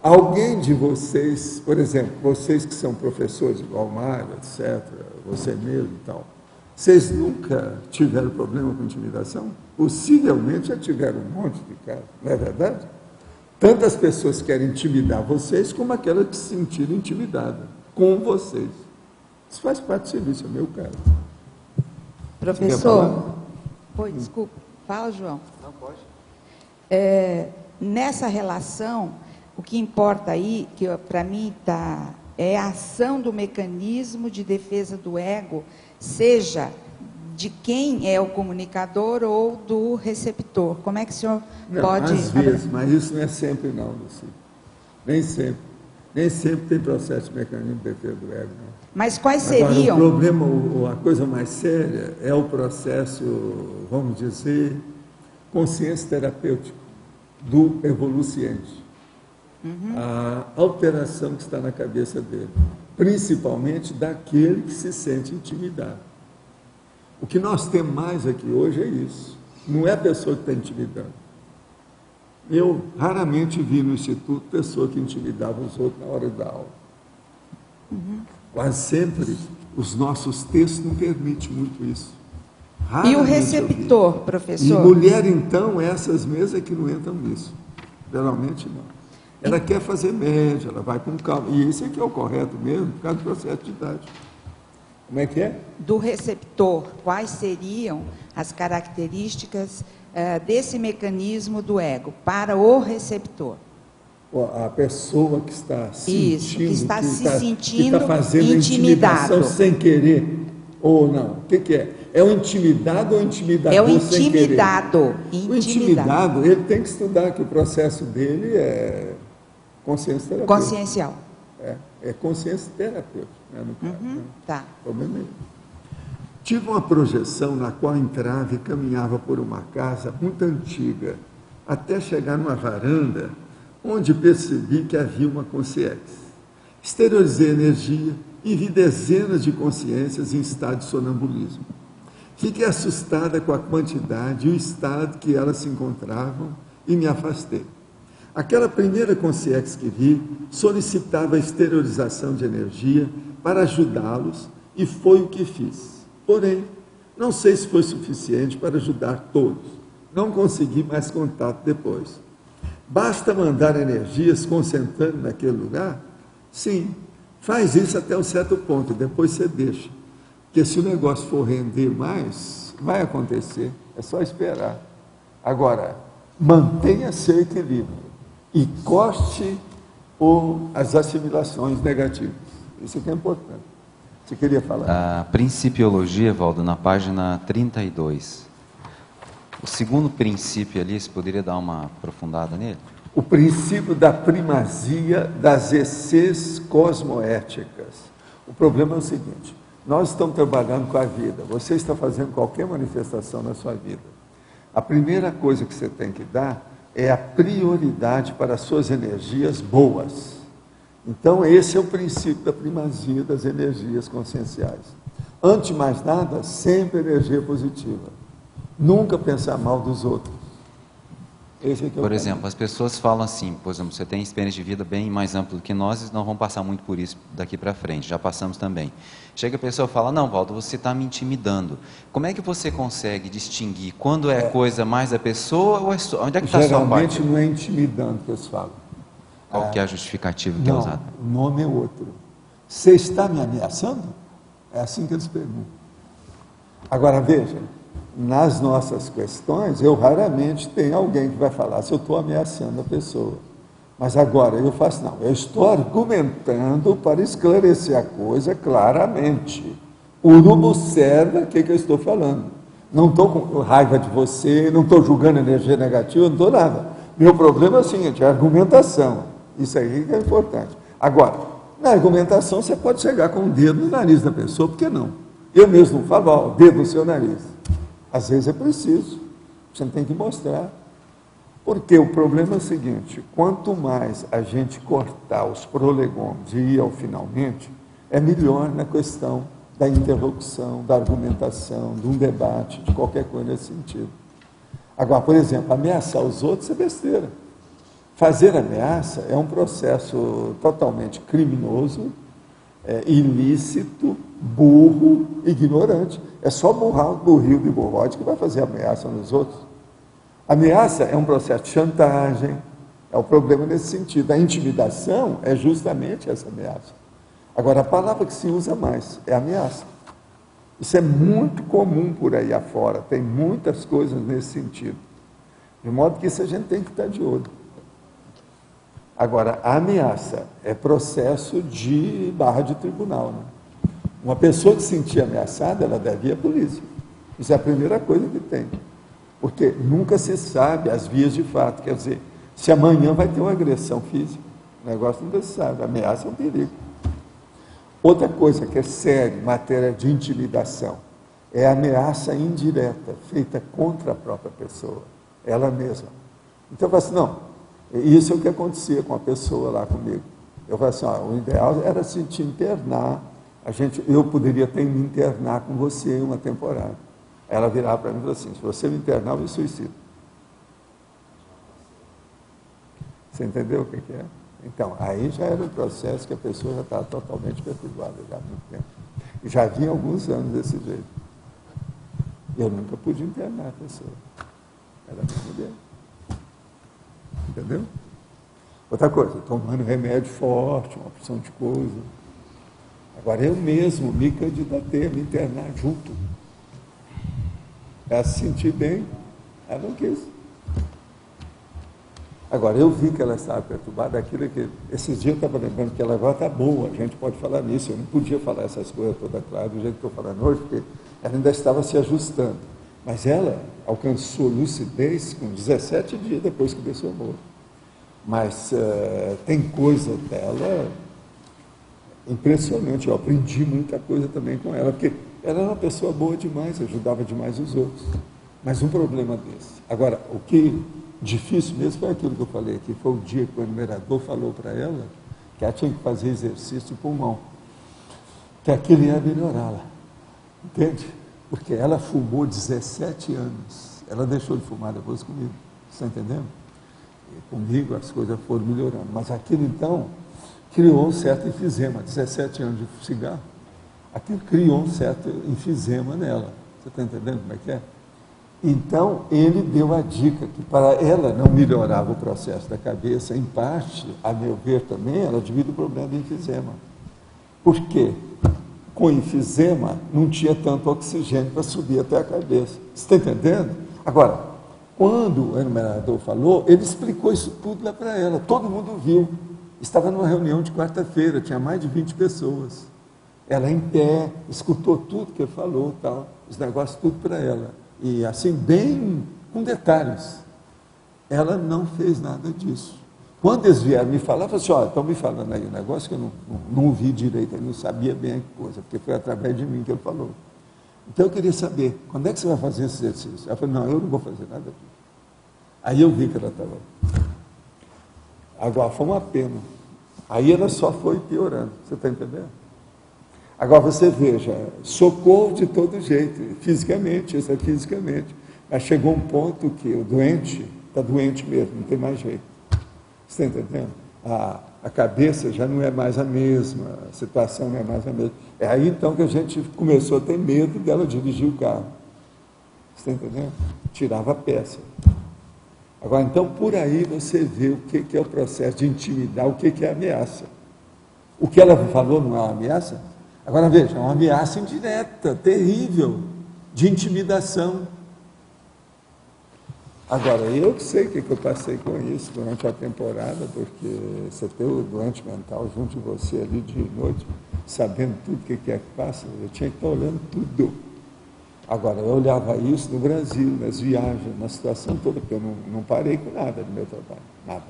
Alguém de vocês, por exemplo, vocês que são professores igual Mário, etc., você mesmo e tal, vocês nunca tiveram problema com intimidação? Possivelmente já tiveram um monte de casos, não é verdade? Tantas pessoas querem intimidar vocês, como aquelas que se sentiram intimidadas com vocês. Isso faz parte do serviço, é meu caso. Professor, oi, desculpa, fala, João. Não, pode. Nessa relação, o que importa aí, que para mim é a ação do mecanismo de defesa do ego, seja de quem é o comunicador ou do receptor. Como é que o senhor pode... Às vezes, mas isso não é sempre não, Luci. Nem sempre. Nem sempre tem processo de mecanismo de defesa do ego, não. Mas quais seriam? Agora, o problema, a coisa mais séria é o processo, vamos dizer, consciência terapêutico do evoluciente. A alteração que está na cabeça dele, principalmente daquele que se sente intimidado. O que nós temos mais aqui hoje é isso. Não é a pessoa que está intimidando. Eu raramente vi no Instituto pessoa que intimidava os outros na hora da aula. Quase sempre os nossos textos não permitem muito isso. Raramente. E o receptor, professor? E mulher, então, essas mesas que não entram nisso. Geralmente não. Ela quer fazer média, ela vai com calma. E isso é que é o correto mesmo, por causa do processo de idade. Como é que é? Do receptor, quais seriam as características desse mecanismo do ego para o receptor? A pessoa que está sentindo, isso, que está se sentindo que está fazendo intimidado. A intimidação sem querer, ou não. O que é? É o intimidado ou o intimidador sem querer? É o intimidado. O intimidado, ele tem que estudar que o processo dele é consciência terapêutica. Consciencial. É consciência terapêutica, né, no caso, né? Tá. Problema nenhum. Tive uma projeção na qual entrava e caminhava por uma casa muito antiga, até chegar numa varanda, onde percebi que havia uma consciência. Exteriorizei a energia e vi dezenas de consciências em estado de sonambulismo. Fiquei assustada com a quantidade e o estado que elas se encontravam e me afastei. Aquela primeira consciência que vi solicitava a exteriorização de energia para ajudá-los e foi o que fiz. Porém, não sei se foi suficiente para ajudar todos. Não consegui mais contato depois. Basta mandar energias concentrando naquele lugar? Sim, faz isso até um certo ponto, depois você deixa. Porque se o negócio for render mais, vai acontecer, é só esperar. Agora, mantenha seu equilíbrio e corte as assimilações negativas. Isso que é importante. Você queria falar? A principiologia, Valdo, na página 32. O segundo princípio ali, você poderia dar uma aprofundada nele? o princípio da primazia das essências cosmoéticas. O problema é o seguinte, nós estamos trabalhando com a vida, você está fazendo qualquer manifestação na sua vida. A primeira coisa que você tem que dar é a prioridade para as suas energias boas. Então, esse é o princípio da primazia das energias conscienciais. Antes de mais nada, sempre energia positiva. Nunca pensar mal dos outros. Esse é que é o Por exemplo, as pessoas falam assim, por exemplo, você tem experiência de vida bem mais ampla do que nós, e não vamos passar muito por isso daqui para frente, já passamos também. Chega a pessoa e fala, não, Waldo, você está me intimidando. Como é que você consegue distinguir quando é coisa mais da pessoa ou onde é que está a sua parte? Geralmente não é intimidando que eles falam. Qual que é a justificativa que é usada? O nome é outro. Você está me ameaçando? É assim que eles perguntam. Agora, veja, nas nossas questões, eu raramente tenho alguém que vai falar se eu estou ameaçando a pessoa. Mas agora, eu faço, não, eu estou argumentando para esclarecer a coisa claramente. Urubu observa o que eu estou falando. Não estou com raiva de você, não estou julgando energia negativa, não estou nada. Meu problema é o seguinte, é a argumentação. Isso aí que é importante. Agora, na argumentação, você pode chegar com o dedo no nariz da pessoa, por que não? Eu mesmo não falo, ó, o dedo no seu nariz. Às vezes é preciso, você tem que mostrar. Porque o problema é o seguinte, quanto mais a gente cortar os prolegômenos e ir ao finalmente, é melhor na questão da interlocução, da argumentação, de um debate, de qualquer coisa nesse sentido. Agora, por exemplo, ameaçar os outros é besteira. Fazer ameaça é um processo totalmente criminoso, ilícito, burro, ignorante. É só burrar o burril de burrode que vai fazer ameaça nos outros. Ameaça é um processo de chantagem, é o problema nesse sentido. A intimidação é justamente essa ameaça. Agora, a palavra que se usa mais é ameaça. Isso é muito comum por aí afora, tem muitas coisas nesse sentido. De modo que isso a gente tem que estar de olho. Agora, a ameaça é processo de barra de tribunal. Né? Uma pessoa que se sentir ameaçada, ela deve ir à polícia. Isso é a primeira coisa que tem. Porque nunca se sabe as vias de fato. Quer dizer, se amanhã vai ter uma agressão física, o negócio nunca se sabe. A ameaça é um perigo. Outra coisa que é séria, em matéria de intimidação, é a ameaça indireta, feita contra a própria pessoa, ela mesma. Então eu falo assim, não, isso é o que acontecia com a pessoa lá comigo. Eu falo assim, ó, o ideal era se te internar, eu poderia ter me internar com você uma temporada. Ela virava para mim e falou assim, se você me internar, eu me suicido. Você entendeu o que é? Então, aí já era um processo que a pessoa já estava totalmente perturbada já há muito tempo. E já havia alguns anos desse jeito. Eu nunca pude internar a pessoa. Era minha mulher. Entendeu? Outra coisa, tomando remédio forte, uma opção de coisa. Agora, eu mesmo me candidatei a me internar junto. Ela se sentir bem, ela não quis. Agora, eu vi que ela estava perturbada, aquilo que... Esses dias eu estava lembrando que ela agora está boa, a gente pode falar nisso, eu não podia falar essas coisas todas claras do jeito que eu estou falando hoje, porque ela ainda estava se ajustando. Mas ela alcançou lucidez com 17 dias depois que começou a morrer. Mas tem coisa dela impressionante, eu aprendi muita coisa também com ela, porque ela era uma pessoa boa demais, ajudava demais os outros. Mas um problema desse. Agora, o que... difícil mesmo foi aquilo que eu falei aqui, foi o dia que o enumerador falou para ela que ela tinha que fazer exercício de pulmão, que aquilo ia melhorá-la, entende? Porque ela fumou 17 anos, ela deixou de fumar depois comigo, você está entendendo? E comigo as coisas foram melhorando, mas aquilo então criou um certo enfisema, 17 anos de cigarro, aquilo criou um certo enfisema nela, você está entendendo como é que é? Então, ele deu a dica que para ela não melhorava o processo da cabeça, em parte, a meu ver também, ela devido ao problema do enfisema. Por quê? Com enfisema, não tinha tanto oxigênio para subir até a cabeça. Você está entendendo? Agora, quando o enumerador falou, ele explicou isso tudo lá para ela, todo mundo viu. Estava numa reunião de quarta-feira, tinha mais de 20 pessoas. Ela em pé, escutou tudo que ele falou, tal, os negócios tudo para ela. E assim, bem com detalhes, ela não fez nada disso. Quando eles vieram me falar, eu falei assim, olha, estão me falando aí um negócio que eu não ouvi direito, eu não sabia bem a coisa, porque foi através de mim que ele falou. Então eu queria saber, quando é que você vai fazer esse exercício? Ela falou, não, eu não vou fazer nada disso. Aí eu vi que ela estava... Agora, foi uma pena. Aí ela só foi piorando, você está entendendo? Agora você veja, socorro de todo jeito, fisicamente, isso é fisicamente. Mas chegou um ponto que o doente está doente mesmo, não tem mais jeito. Você está entendendo? A cabeça já não é mais a mesma, a situação não é mais a mesma. É aí então que a gente começou a ter medo dela dirigir o carro. Você está entendendo? Tirava a peça. Agora, então, por aí você vê o que é o processo de intimidar, o que é ameaça. O que ela falou não é uma ameaça? Agora, veja, é uma ameaça indireta, terrível, de intimidação. Agora, eu sei o que eu passei com isso durante a temporada, porque você ter o doente mental junto de você ali de noite, sabendo tudo o que é que passa, eu tinha que estar olhando tudo. Agora, eu olhava isso no Brasil, nas viagens, na situação toda, porque eu não parei com nada do meu trabalho, nada.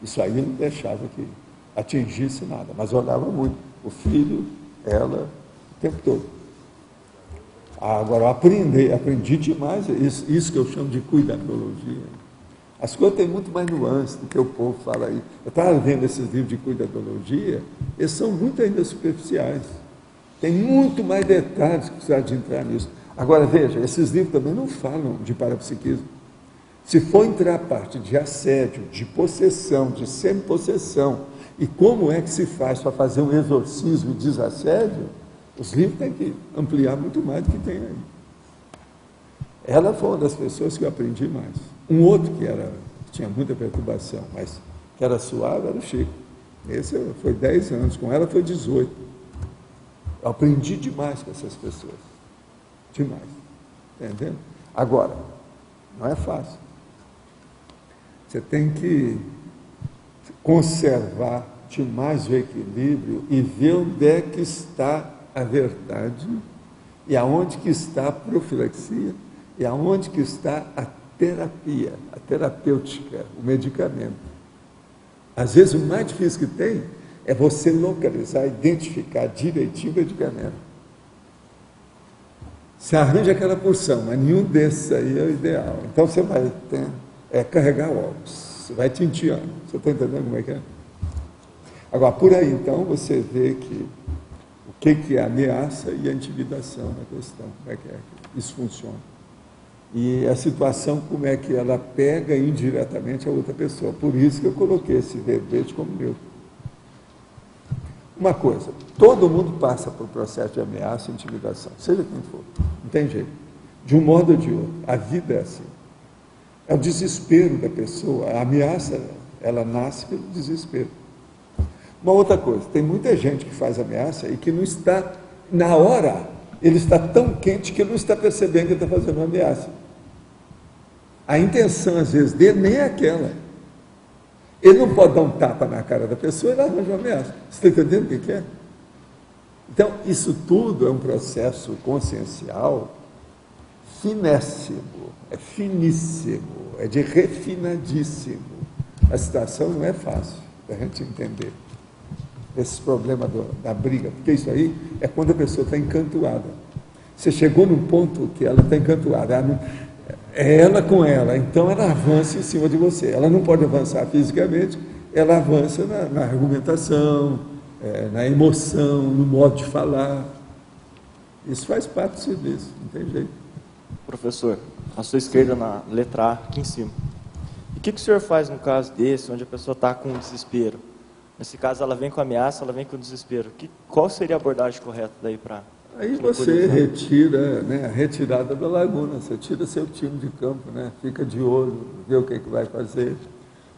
Isso aí não deixava que atingisse nada, mas eu olhava muito. O filho, ela, o tempo todo. Agora, eu aprendi demais isso que eu chamo de cuidadologia. As coisas têm muito mais nuance do que o povo fala aí. Eu estava vendo esses livros de cuidadologia, eles são muito ainda superficiais. Tem muito mais detalhes que precisar de entrar nisso. Agora, veja, esses livros também não falam de parapsiquismo. Se for entrar a parte de assédio, de possessão, de semi-possessão, e como é que se faz para fazer um exorcismo e desassédio, os livros têm que ampliar muito mais do que tem aí. Ela foi uma das pessoas que eu aprendi mais. Um outro que tinha muita perturbação, mas que era suave, era o Chico. Esse foi 10 anos, com ela foi 18. Eu aprendi demais com essas pessoas. Demais. Entendendo? Agora, não é fácil. Você tem que conservar demais o equilíbrio e ver onde é que está a verdade e aonde que está a profilaxia e aonde que está a terapia, a terapêutica, o medicamento. Às vezes o mais difícil que tem é você localizar, identificar direitinho o medicamento. Você arranja aquela porção, mas nenhum desses aí é o ideal. Então você vai carregar ovos, você vai tinteando. Você está entendendo como é que é? Agora, por aí então você vê que o que é a ameaça e a intimidação na questão, como é que isso funciona. E a situação, como é que ela pega indiretamente a outra pessoa. Por isso que eu coloquei esse verbete como meu. Uma coisa, todo mundo passa por processo de ameaça e intimidação, seja quem for, não tem jeito. De um modo ou de outro, a vida é assim. É o desespero da pessoa, a ameaça, ela nasce pelo desespero. Uma outra coisa, tem muita gente que faz ameaça e que não está, na hora, ele está tão quente que ele não está percebendo que ele está fazendo uma ameaça. A intenção, às vezes, dele nem é aquela. Ele não pode dar um tapa na cara da pessoa e ele arranja uma ameaça. Você está entendendo o que é? Então, isso tudo é um processo consciencial finésimo, é finíssimo, é de refinadíssimo. A situação não é fácil da gente entender esse problema da briga, porque isso aí é quando a pessoa está encantuada. Você chegou num ponto que ela está encantuada, é ela com ela, então ela avança em cima de você. Ela não pode avançar fisicamente, ela avança na argumentação, na emoção, no modo de falar. Isso faz parte do serviço, não tem jeito. Professor, à sua esquerda, na letra A, aqui em cima. E o que o senhor faz no caso desse, onde a pessoa está com desespero? Nesse caso, ela vem com ameaça, ela vem com desespero. Qual seria a abordagem correta daí para... Aí você retira, a retirada da laguna, você tira seu time de campo, fica de olho, vê o que vai fazer.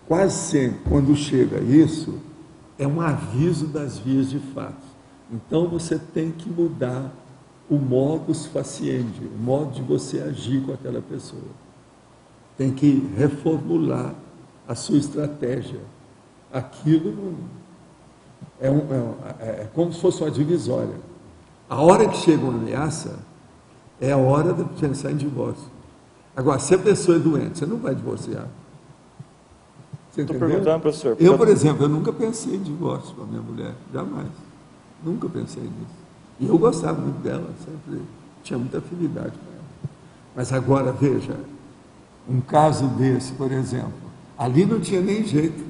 Quase sempre, quando chega isso, é um aviso das vias de fato. Então você tem que mudar o modus faciendi, o modo de você agir com aquela pessoa. Tem que reformular a sua estratégia. Aquilo é como se fosse uma divisória. A hora que chega uma ameaça, é a hora de pensar em divórcio. Agora, se a pessoa é doente, você não vai divorciar. Você Estou entendeu? perguntando, professor. Eu, por exemplo, eu nunca pensei em divórcio com a minha mulher, jamais. Nunca pensei nisso. E eu gostava muito dela, sempre tinha muita afinidade com ela. Mas agora, veja, um caso desse, por exemplo, ali não tinha nem jeito.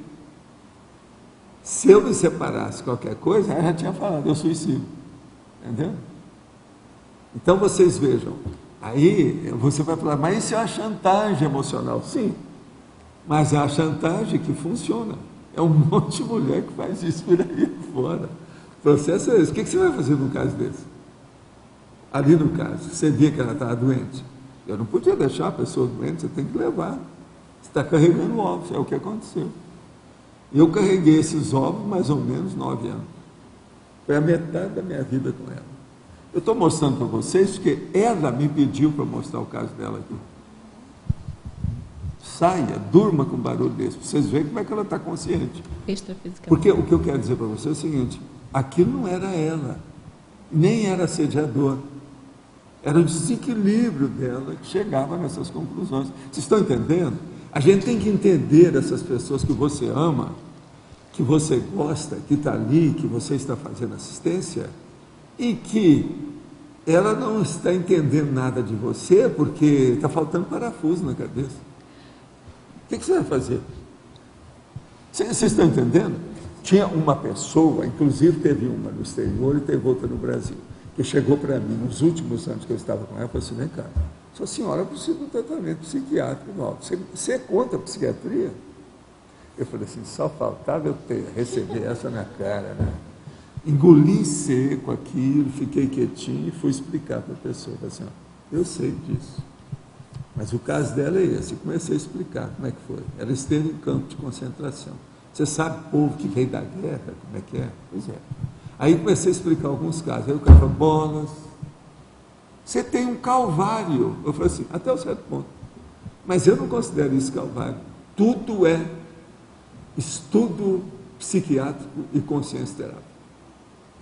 Se eu me separasse qualquer coisa, ela já tinha falado, eu suicido. Entendeu? Então, vocês vejam, aí você vai falar, mas isso é uma chantagem emocional. Sim, mas é a chantagem que funciona. É um monte de mulher que faz isso por aí fora. O processo é esse. O que você vai fazer num caso desse? Ali no caso, você via que ela estava doente. Eu não podia deixar a pessoa doente, você tem que levar. Você está carregando ovos, é o que aconteceu. Eu carreguei esses ovos mais ou menos 9 anos. Foi a metade da minha vida com ela. Eu estou mostrando para vocês que ela me pediu para mostrar o caso dela aqui. Saia, durma com um barulho desse, para vocês verem como é que ela está consciente. Porque o que eu quero dizer para você é o seguinte, aquilo não era ela, nem era assediador. Era o desequilíbrio dela que chegava nessas conclusões. Vocês estão entendendo? A gente tem que entender essas pessoas que você ama, que você gosta, que está ali, que você está fazendo assistência, e que ela não está entendendo nada de você porque está faltando parafuso na cabeça. O que você vai fazer? Vocês estão entendendo? Tinha uma pessoa, inclusive teve uma no exterior e teve outra no Brasil, que chegou para mim nos últimos anos que eu estava com ela e falou assim, vem cá, sua senhora precisa de um tratamento psiquiátrico novo. Você é contra a psiquiatria? Eu falei assim, só faltava eu receber essa na cara, né? Engoli seco aquilo, fiquei quietinho e fui explicar para a pessoa. Falei assim, ó, eu sei disso, mas o caso dela é esse. Comecei a explicar como é que foi. Ela esteve em campo de concentração. Você sabe o povo que veio da guerra, como é que é? Pois é. Aí comecei a explicar alguns casos. Aí o cara falou, Bolas, você tem um calvário. Eu falei assim, até um certo ponto. Mas eu não considero isso calvário. Tudo é estudo psiquiátrico e consciência terápica.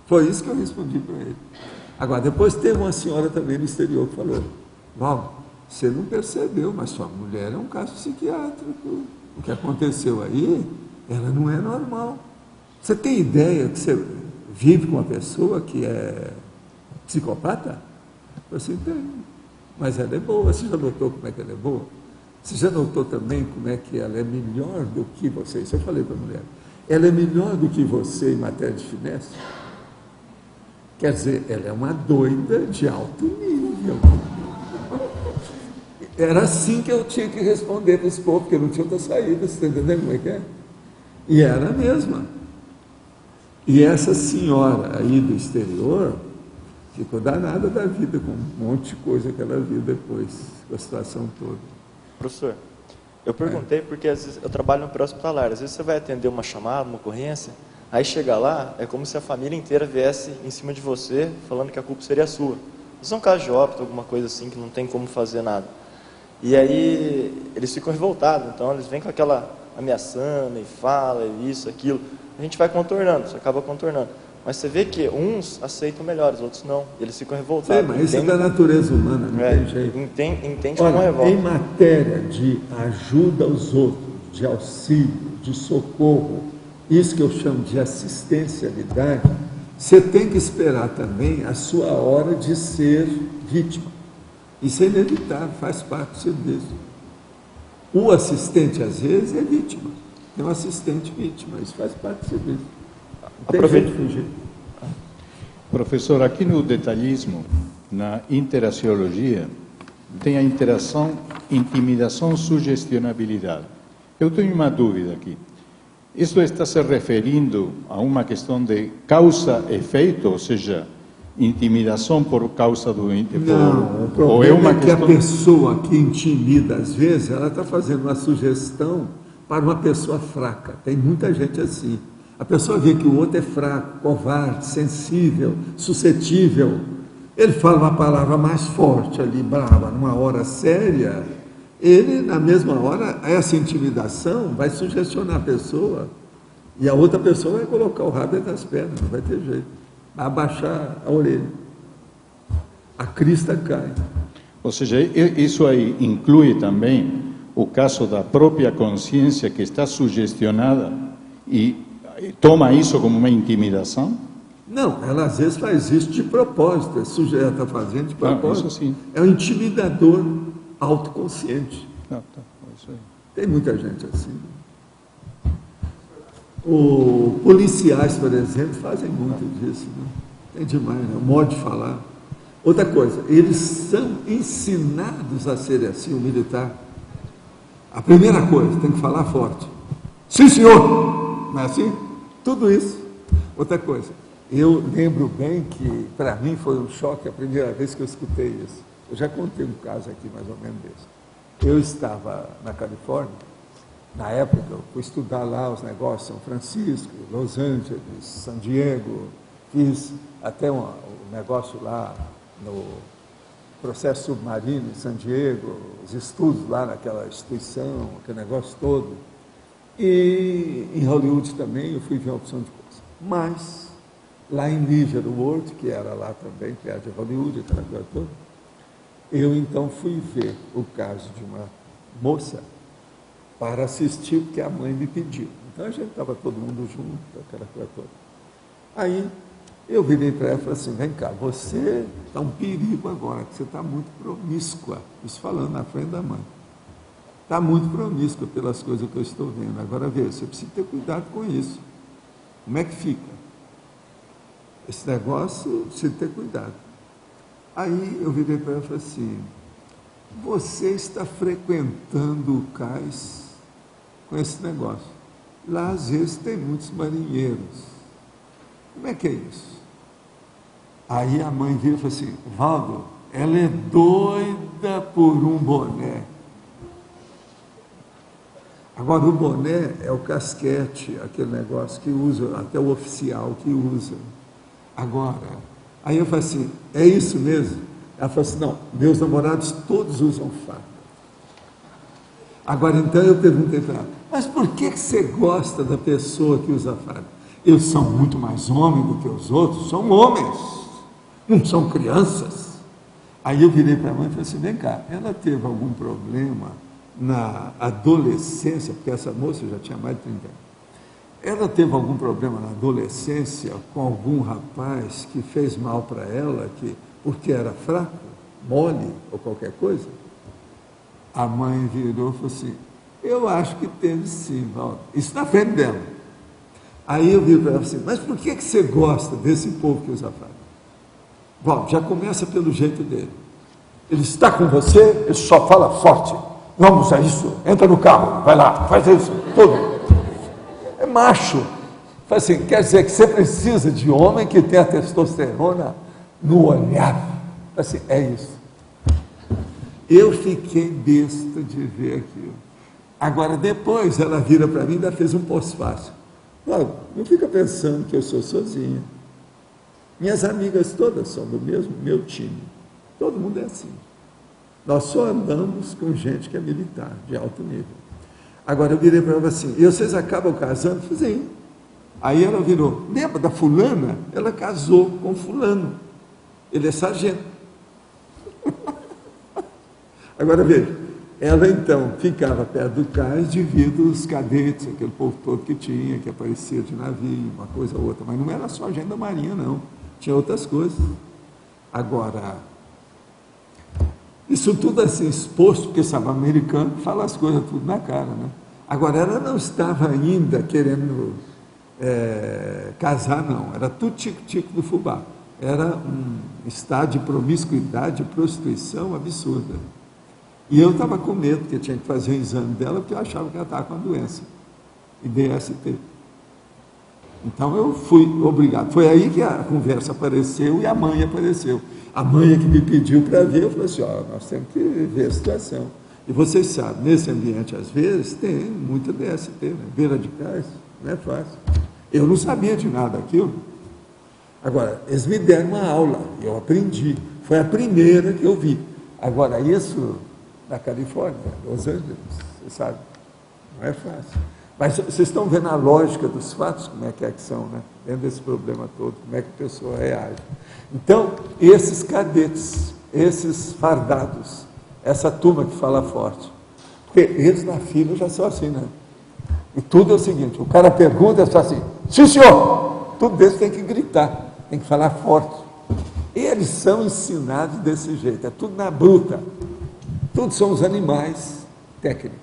Foi isso que eu respondi para ele. Agora, depois teve uma senhora também no exterior que falou, Val, você não percebeu, mas sua mulher é um caso psiquiátrico. O que aconteceu aí, ela não é normal. Você tem ideia que você vive com uma pessoa que é psicopata? Você tem. Mas ela é boa. Você já notou como é que ela é boa? Você já notou também como é que ela é melhor do que você? Isso eu falei para a mulher. Ela é melhor do que você em matéria de finesse? Quer dizer, ela é uma doida de alto nível. Era assim que eu tinha que responder para esse povo, porque não tinha outra saída, você está entendendo como é que é? E era a mesma. E essa senhora aí do exterior ficou danada da vida, com um monte de coisa que ela viu depois, com a situação toda. Professor, eu perguntei porque às vezes eu trabalho no pré-hospitalar, às vezes você vai atender uma chamada, uma ocorrência, aí chega lá, é como se a família inteira viesse em cima de você, falando que a culpa seria sua. Isso é um caso de óbito, alguma coisa assim, que não tem como fazer nada. E aí eles ficam revoltados, então eles vêm com aquela ameaçando e fala isso, aquilo. A gente vai contornando, você acaba contornando. Mas você vê que uns aceitam melhor, os outros não. Eles ficam revoltados. Mas isso é da natureza humana, não tem jeito. Entende Olha, como revolta. em matéria de ajuda aos outros, de auxílio, de socorro, isso que eu chamo de assistencialidade, você tem que esperar também a sua hora de ser vítima. Isso é inevitável, faz parte do serviço. O assistente, às vezes, é vítima. Tem um assistente vítima, isso faz parte do serviço. Não tem jeito de fugir. Professor, aqui no detalhismo, na interaciologia, tem a interação, intimidação, sugestionabilidade. Eu tenho uma dúvida aqui. Isso está se referindo a uma questão de causa-efeito, ou seja, intimidação por causa do... Não, o problema é que a pessoa que intimida, às vezes, ela está fazendo uma sugestão para uma pessoa fraca. Tem muita gente assim. A pessoa vê que o outro é fraco, covarde, sensível, suscetível. Ele fala uma palavra mais forte ali, brava, numa hora séria. Ele, na mesma hora, essa intimidação vai sugestionar a pessoa e a outra pessoa vai colocar o rabo entre as pernas, não vai ter jeito. Vai abaixar a orelha. A crista cai. Ou seja, isso aí inclui também o caso da própria consciência que está sugestionada e toma isso como uma intimidação? Não, ela às vezes faz isso de propósito, ela está fazendo de propósito. Isso sim. É um intimidador autoconsciente. Isso aí. Tem muita gente assim. Os policiais, por exemplo, fazem muito disso. Né? Tem demais, né? O modo de falar. Outra coisa, eles são ensinados a ser assim, o militar. A primeira coisa, tem que falar forte. Sim, senhor! Não é assim? Tudo isso. Outra coisa, eu lembro bem que, para mim, foi um choque a primeira vez que eu escutei isso. Eu já contei um caso aqui, mais ou menos desse. Eu estava na Califórnia, na época eu fui estudar lá os negócios, São Francisco, Los Angeles, San Diego, fiz até um negócio lá no processo submarino em San Diego, os estudos lá naquela instituição, aquele negócio todo. E em Hollywood também eu fui ver uma opção de coisa. Mas, lá em Leisure World, que era lá também, perto de Hollywood, aquela coisa toda, eu então fui ver o caso de uma moça para assistir o que a mãe me pediu. Então a gente estava todo mundo junto, aquela coisa toda. Aí eu virei para ela e falei assim, vem cá, você está um perigo agora, que você está muito promíscua. Isso falando na frente da mãe. Está muito promíscua pelas coisas que eu estou vendo. Agora veja, você precisa ter cuidado com isso. Como é que fica? Esse negócio, precisa ter cuidado. Aí eu virei para ela e falei assim, você está frequentando o cais com esse negócio. Lá às vezes tem muitos marinheiros. Como é que é isso? Aí a mãe veio e falou assim, Valdo, ela é doida por um boné. Agora o boné é o casquete, aquele negócio que usa, até o oficial que usa. Agora, aí eu falei assim, é isso mesmo? Ela falou assim, não, meus namorados todos usam farda. Agora então eu perguntei para ela, mas por que você gosta da pessoa que usa farda? Eles são muito mais homens do que os outros, são homens, não são crianças. Aí eu virei para a mãe e falei assim, vem cá, ela teve algum problema na adolescência, porque essa moça já tinha mais de 30 anos, ela teve algum problema na adolescência com algum rapaz que fez mal para ela, porque era fraco, mole ou qualquer coisa? A mãe virou e falou assim, eu acho que teve sim, Valdo. Isso na frente dela. Aí eu vi para ela assim, mas por que você gosta desse povo que usa farda? Valdo, já começa pelo jeito dele. Ele está com você, ele só fala forte. Não usa isso, entra no carro, vai lá, faz isso, tudo. É macho. Faz assim, quer dizer que você precisa de homem que tenha testosterona no olhar. Assim, é isso. Eu fiquei besta de ver aquilo. Agora, depois, ela vira para mim e ainda fez um pós-fácil. Não fica pensando que eu sou sozinha. Minhas amigas todas são do mesmo meu time. Todo mundo é assim. Nós só andamos com gente que é militar, de alto nível. Agora eu virei para ela assim, e vocês acabam casando? Eu falei, sim. Aí ela virou, lembra da fulana? Ela casou com fulano. Ele é sargento. Agora veja, ela então ficava perto do cais devido aos cadetes, aquele povo todo que tinha, que aparecia de navio, uma coisa ou outra. Mas não era só agente da marinha, não. Tinha outras coisas. Agora, isso tudo assim exposto, porque sabe, o americano fala as coisas tudo na cara, né? Agora, ela não estava ainda querendo casar, não. Era tudo tico-tico do fubá. Era um estado de promiscuidade, de prostituição absurda. E eu estava com medo, porque tinha que fazer o exame dela, porque eu achava que ela estava com a doença, IDST. Então eu fui obrigado. Foi aí que a conversa apareceu e a mãe apareceu. A mãe é que me pediu para ver, eu falei assim, nós temos que ver a situação. E vocês sabem, nesse ambiente, às vezes, tem muita DST, né? Beira de cais, não é fácil. Eu não sabia de nada daquilo. Agora, eles me deram uma aula, eu aprendi. Foi a primeira que eu vi. Agora, isso na Califórnia, Los Angeles, você sabe, não é fácil. Mas vocês estão vendo a lógica dos fatos, como é que são, né? Dentro desse problema todo, como é que a pessoa reage. Então, esses cadetes, esses fardados, essa turma que fala forte, Eles na fila já são assim, né? E tudo é o seguinte, o cara pergunta, é só assim, sim, senhor! Tudo deles tem que gritar, tem que falar forte. Eles são ensinados desse jeito, é tudo na bruta. Todos são os animais técnicos,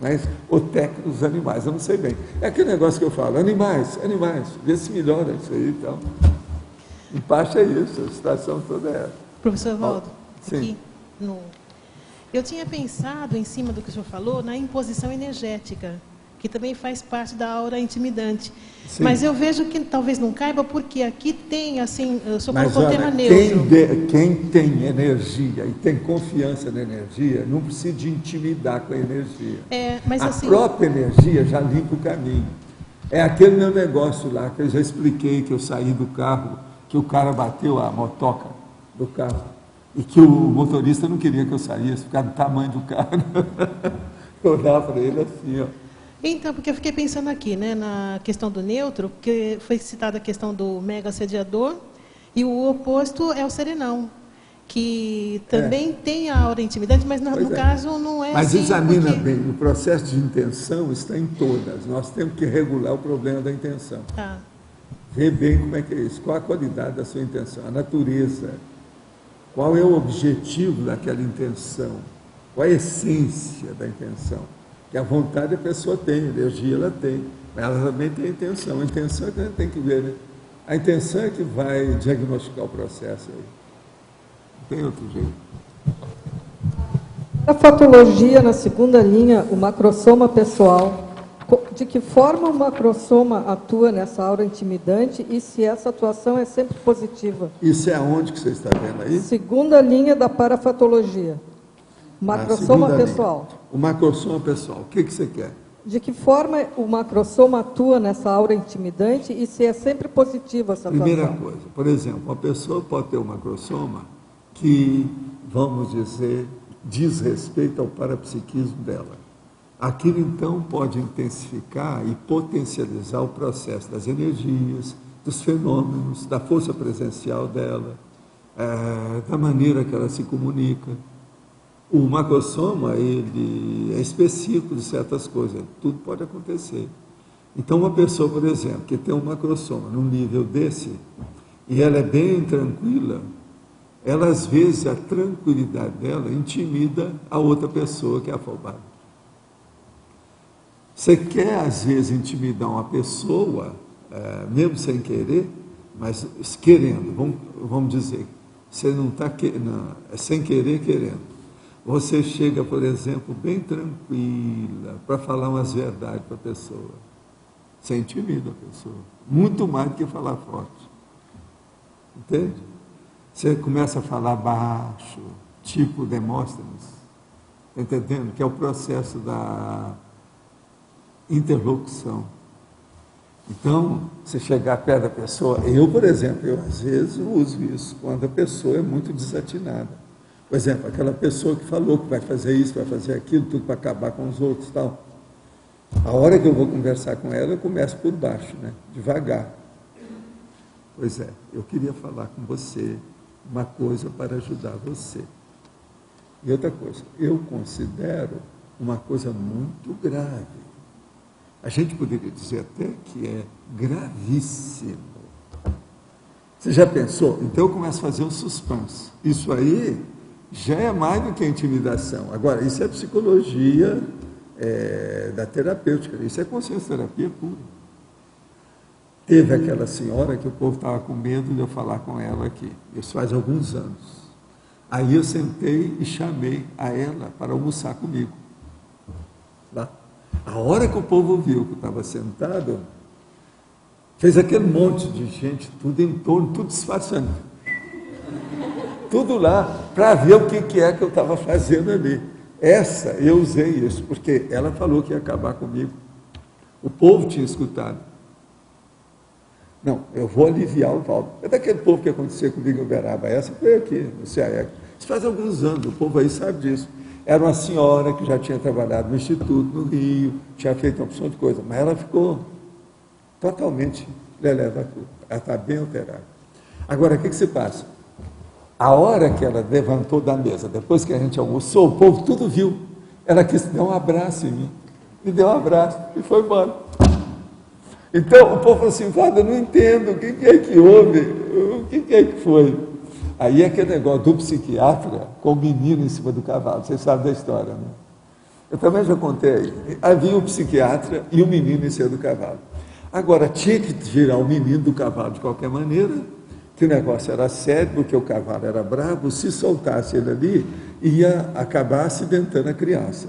mas o técnico dos animais, eu não sei bem. É aquele negócio que eu falo, animais, vê se melhora isso aí e tal. Em parte é isso, a situação toda é essa. Professor Valdo, sim. Eu tinha pensado, em cima do que o senhor falou, na imposição energética, que também faz parte da aura intimidante. Sim. Mas eu vejo que talvez não caiba, porque aqui tem, assim, o senhor colocou o tema neutro. Quem tem energia e tem confiança na energia, não precisa de intimidar com a energia. Mas, a assim, própria energia já limpa o caminho. É aquele meu negócio lá, que eu já expliquei, que eu saí do carro, que o cara bateu a motoca do carro, e que o motorista não queria que eu saísse, por causa do tamanho do carro. Eu olhava para ele assim, ó. Então, porque eu fiquei pensando aqui, né, na questão do neutro, que foi citada a questão do mega assediador, e o oposto é o serenão, que também tem a aura intimidante, mas no caso não é mas assim. Mas examina bem, o processo de intenção está em todas, nós temos que regular o problema da intenção. Ver bem como é que é isso, qual a qualidade da sua intenção, a natureza, qual é o objetivo daquela intenção, qual a essência da intenção. Que a vontade a pessoa tem, a energia ela tem, mas ela também tem a intenção. A intenção é que a gente tem que ver, né? A intenção é que vai diagnosticar o processo aí. Não tem outro jeito. A fatologia, na segunda linha, o macrosoma pessoal. De que forma o macrosoma atua nessa aura intimidante e se essa atuação é sempre positiva? Isso é aonde que você está vendo aí? Segunda linha da parafatologia. Macrosoma pessoal. Linha. O macrosoma pessoal, o que você quer? De que forma o macrosoma atua nessa aura intimidante e se é sempre positiva essa atuação? Primeira coisa, por exemplo, uma pessoa pode ter um macrosoma que, vamos dizer, diz respeito ao parapsiquismo dela. Aquilo, então, pode intensificar e potencializar o processo das energias, dos fenômenos, da força presencial dela, da maneira que ela se comunica. O macrosoma, ele é específico de certas coisas, tudo pode acontecer. Então, uma pessoa, por exemplo, que tem um macrosoma num nível desse, e ela é bem tranquila, ela, às vezes, a tranquilidade dela intimida a outra pessoa que é afobada. Você quer, às vezes, intimidar uma pessoa, mesmo sem querer, mas querendo, vamos dizer, você não está sem querer, querendo. Você chega, por exemplo, bem tranquila, para falar umas verdades para a pessoa. Você intimida a pessoa, muito mais do que falar forte. Entende? Você começa a falar baixo, tipo Demóstenes, está entendendo? Que é o processo da interlocução. Então, você chegar perto da pessoa, eu, por exemplo, eu às vezes uso isso, quando a pessoa é muito desatinada. Por exemplo, aquela pessoa que falou que vai fazer isso, vai fazer aquilo, tudo para acabar com os outros e tal. A hora que eu vou conversar com ela, eu começo por baixo, né? Devagar. Pois é, eu queria falar com você uma coisa para ajudar você. E outra coisa, eu considero uma coisa muito grave. A gente poderia dizer até que é gravíssimo. Você já pensou? Então eu começo a fazer um suspense. Isso aí já é mais do que intimidação. Agora, isso é psicologia da terapêutica, isso é consciência terapia pura. Teve aquela senhora que o povo estava com medo de eu falar com ela aqui, isso faz alguns anos. Aí eu sentei e chamei a ela para almoçar comigo. Lá. A hora que o povo viu que eu estava sentado, fez aquele monte de gente, tudo em torno, tudo disfarçando. Tudo lá, para ver o que é que eu estava fazendo ali. Essa, eu usei isso, porque ela falou que ia acabar comigo. O povo tinha escutado. Não, eu vou aliviar o Valdo. É daquele povo que aconteceu comigo em Uberaba. Essa foi aqui, no CAEC. Isso faz alguns anos, o povo aí sabe disso. Era uma senhora que já tinha trabalhado no Instituto, no Rio, tinha feito uma opção de coisa, mas ela ficou totalmente lelé da culpa. Ela está bem alterada. Agora, o que se passa? A hora que ela levantou da mesa, depois que a gente almoçou, o povo tudo viu. ela quis dar um abraço em mim. Me deu um abraço e foi embora. Então, o povo falou assim, Valdo, eu não entendo, o que é que houve? O que é que foi? Aí é aquele negócio do psiquiatra com o menino em cima do cavalo. Vocês sabem da história, né? Eu também já contei. Havia o psiquiatra e o menino em cima do cavalo. Agora, tinha que tirar o menino do cavalo de qualquer maneira, que o negócio era sério, porque o cavalo era bravo, se soltasse ele ali, ia acabar acidentando a criança.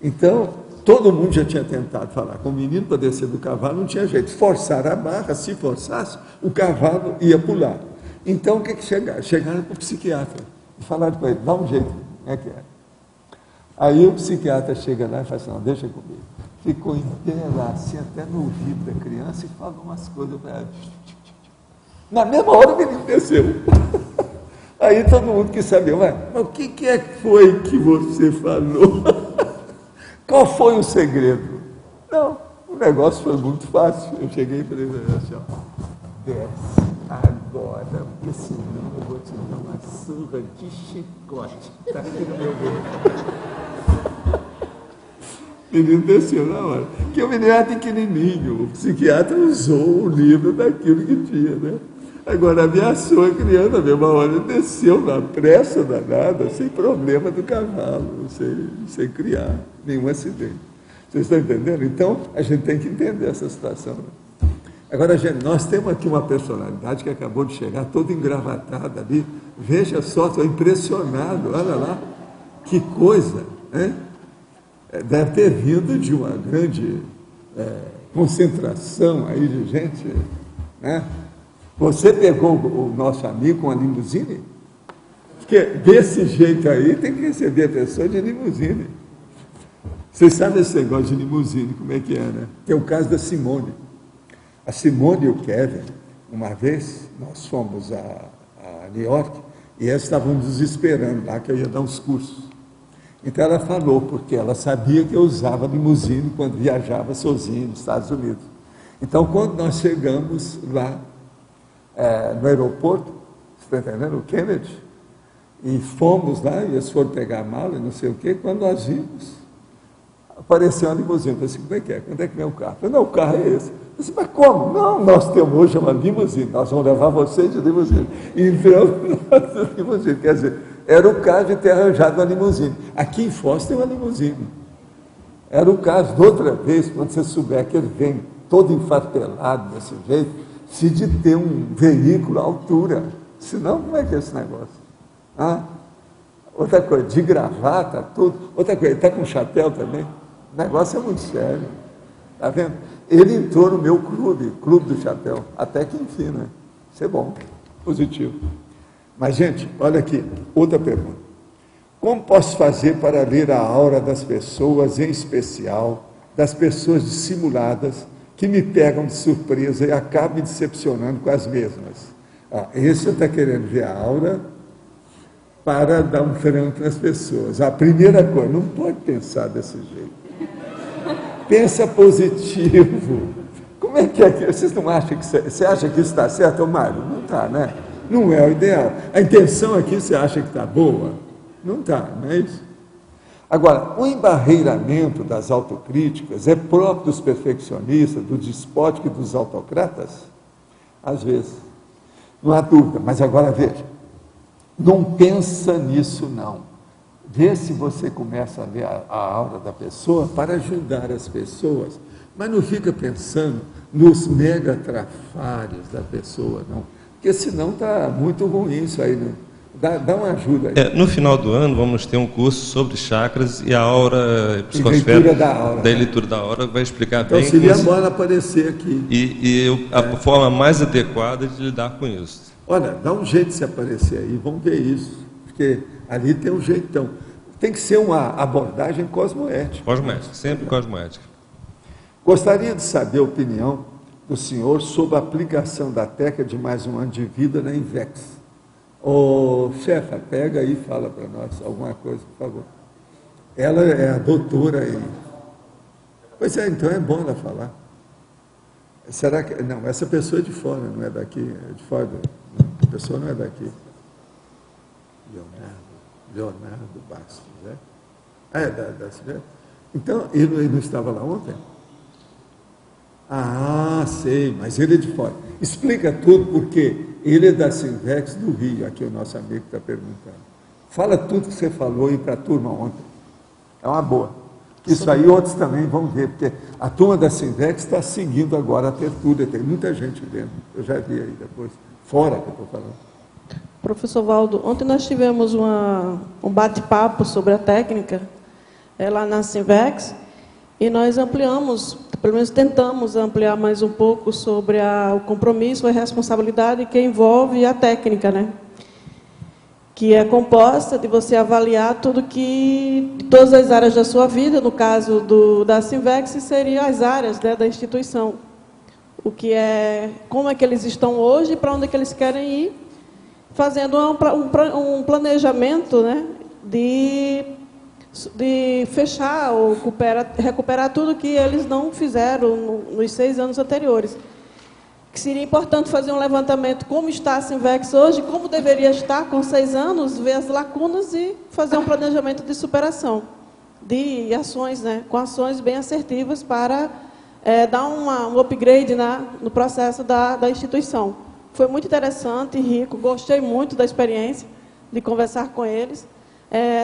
Então, todo mundo já tinha tentado falar com o menino para descer do cavalo, não tinha jeito. Forçar a barra, se forçasse, o cavalo ia pular. Então, o que chegaram? Chegaram para o psiquiatra e falaram para ele, dá um jeito, como é que é? Aí o psiquiatra chega lá e fala assim, não, deixa comigo. Ficou inteiro assim, até no ouvido da criança, e fala umas coisas para ela. Na mesma hora o menino desceu. Aí todo mundo quis saber, mas o que é que foi que você falou? Qual foi o segredo? Não, o negócio foi muito fácil. Eu cheguei e falei assim, ó, desce agora, porque senão eu vou te dar uma surra de chicote. Está aqui no meu bolso. O menino desceu na hora. Porque o menino era pequenininho, o psiquiatra usou o livro daquilo que tinha, né? Agora ameaçou a criança, na mesma hora ele desceu na pressa danada, sem problema do cavalo, sem criar nenhum acidente. Vocês estão entendendo? Então, a gente tem que entender essa situação. Né? Agora, gente, nós temos aqui uma personalidade que acabou de chegar, toda engravatada ali. Veja só, estou impressionado, olha lá, que coisa, né? Deve ter vindo de uma grande concentração aí de gente, né? Você pegou o nosso amigo com a limusine? Porque desse jeito aí tem que receber a pessoa de limusine. Vocês sabem esse negócio de limusine, como é que é, né? Tem o caso da Simone. A Simone e o Kevin, uma vez, nós fomos a New York e eles estavam nos esperando lá, que eu ia dar uns cursos. Então ela falou, porque ela sabia que eu usava limusine quando viajava sozinho nos Estados Unidos. Então, quando nós chegamos lá, no aeroporto, você está entendendo? O Kennedy, e fomos lá, e eles foram pegar a mala, não sei o quê, quando nós vimos, apareceu uma limusine. Eu falei assim, como é que é? Quando é que vem o carro? Eu falei, não, o carro é esse. Eu disse, mas como? Não, nós temos hoje uma limusine, nós vamos levar vocês de limusine. E entramos na limusine, quer dizer, era o caso de ter arranjado uma limusine. Aqui em Foz tem uma limusine. Era o caso de outra vez, quando você souber que ele vem todo enfartelado desse jeito, se de ter um veículo à altura. Senão, como é que é esse negócio? Ah? Outra coisa, de gravata, tudo. Outra coisa, ele está com chapéu também. O negócio é muito sério. Está vendo? Ele entrou no meu clube do chapéu. Até que enfim, né? Isso é bom, positivo. Mas, gente, olha aqui, outra pergunta. Como posso fazer para ler a aura das pessoas, em especial das pessoas dissimuladas, que me pegam de surpresa e acabam me decepcionando com as mesmas? Esse está querendo ver a aura para dar um tranco nas pessoas. A primeira coisa, não pode pensar desse jeito. Pensa positivo. Como é que é? Vocês não acham que você acha que isso está certo, Mário? Não está, né? Não é o ideal. A intenção aqui você acha que está boa? Não está, não é isso? Agora, o embarreiramento das autocríticas é próprio dos perfeccionistas, do despótico e dos autocratas? Às vezes. Não há dúvida, mas agora veja. Não pensa nisso, não. Vê se você começa a ver a aura da pessoa para ajudar as pessoas, mas não fica pensando nos mega trafalhos da pessoa, não. Porque senão está muito ruim isso aí, né? Dá uma ajuda aí. No final do ano vamos ter um curso sobre chakras e a aura psicosfera, da leitura da aura, vai explicar então, bem. Então seria bom ela aparecer aqui. A forma mais adequada de lidar com isso. Olha, dá um jeito de se aparecer aí, vamos ver isso, porque ali tem um jeitão. Tem que ser uma abordagem cosmoética. Cosmoética, sempre cosmoética. Gostaria de saber a opinião do senhor sobre a aplicação da técnica de mais um ano de vida na Invex. Ô, chefa, pega aí e fala para nós alguma coisa, por favor. Ela é a doutora aí. Pois é, então é bom ela falar. Será que... Não, essa pessoa é de fora, não é daqui. É de fora. A pessoa não é daqui. Leonardo Bastos, né? Então, ele não estava lá ontem? Ah, sei, mas ele é de fora. Explica tudo, porque ele é da Sinvex do Rio, aqui o nosso amigo está perguntando. Fala tudo que você falou aí para a turma ontem. É uma boa. Isso aí outros também vão ver, porque a turma da Sinvex está seguindo agora a tertúlia, tem muita gente vendo. Eu já vi aí depois, fora que eu estou falando. Professor Valdo, ontem nós tivemos um bate-papo sobre a técnica lá na Sinvex, e nós ampliamos, pelo menos tentamos ampliar mais um pouco sobre o compromisso e a responsabilidade que envolve a técnica, né? Que é composta de você avaliar todas as áreas da sua vida, no caso da Sinvex, seriam as áreas, né, da instituição. Como é que eles estão hoje e para onde é que eles querem ir, fazendo um planejamento, né, de fechar ou recuperar tudo que eles não fizeram nos 6 anos anteriores. Que seria importante fazer um levantamento como está a Sinvex hoje, como deveria estar com 6 anos, ver as lacunas e fazer um planejamento de superação, de ações, né, com ações bem assertivas para dar um upgrade no processo da instituição. Foi muito interessante e rico, gostei muito da experiência de conversar com eles.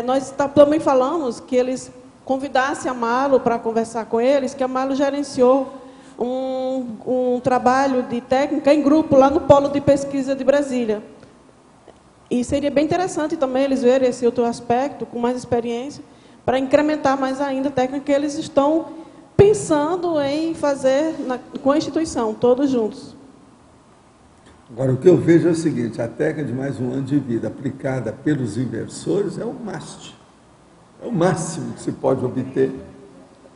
Nós também falamos que eles convidassem a Malo para conversar com eles, que a Malo gerenciou um trabalho de técnica em grupo lá no Polo de Pesquisa de Brasília. E seria bem interessante também eles verem esse outro aspecto, com mais experiência, para incrementar mais ainda a técnica que eles estão pensando em fazer com a instituição, todos juntos. Agora, o que eu vejo é o seguinte, a técnica de mais um ano de vida aplicada pelos inversores é o máximo. É o máximo que se pode obter.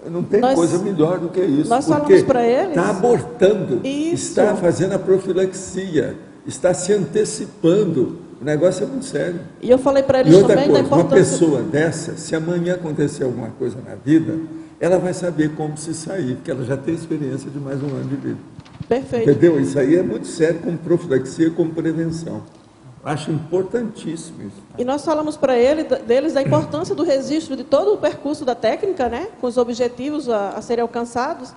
Não tem coisa melhor do que isso. Nós porque falamos para eles... está abortando, isso. Está fazendo a profilaxia, está se antecipando. O negócio é muito sério. E eu falei para eles e outra também coisa, da importância... uma pessoa dessa, se amanhã acontecer alguma coisa na vida, ela vai saber como se sair, porque ela já tem experiência de mais um ano de vida. Perfeito. Entendeu? Isso aí é muito sério, como profilaxia, como prevenção. Acho importantíssimo isso. E nós falamos para deles da importância do registro de todo o percurso da técnica, né, com os objetivos a serem alcançados,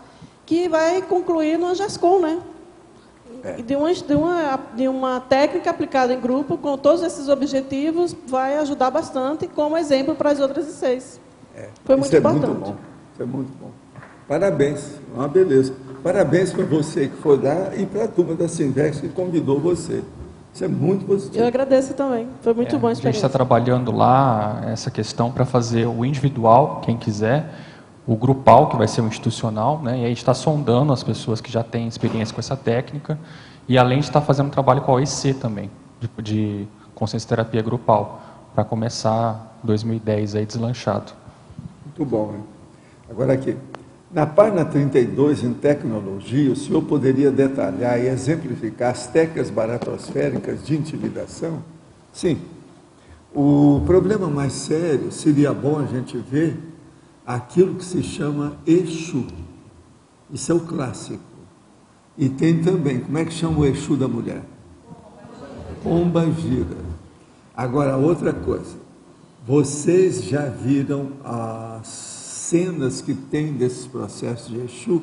que vai concluir no ANJASCOM, né? De uma técnica aplicada em grupo, com todos esses objetivos, vai ajudar bastante como exemplo para as outras ICs. Foi muito importante. Muito bom. Isso é muito bom. Parabéns, uma beleza. Parabéns para você que foi lá e para a turma da Sinvex que convidou você. Isso é muito positivo. Eu agradeço também. Foi muito bom a experiência. A gente está trabalhando lá essa questão para fazer o individual, quem quiser, o grupal, que vai ser o institucional, né? E aí a gente está sondando as pessoas que já têm experiência com essa técnica, e além de estar fazendo um trabalho com a OIC também, de consciência terapia grupal, para começar 2010 aí deslanchado. Muito bom, né? Agora aqui, na página 32, em tecnologia, o senhor poderia detalhar e exemplificar as técnicas baratosféricas de intimidação? Sim. O problema mais sério seria bom a gente ver aquilo que se chama Exu. Isso é o clássico. E tem também, como é que chama o Exu da mulher? Pombagira. Agora, outra coisa. Vocês já viram as cenas que tem desses processos de Exu?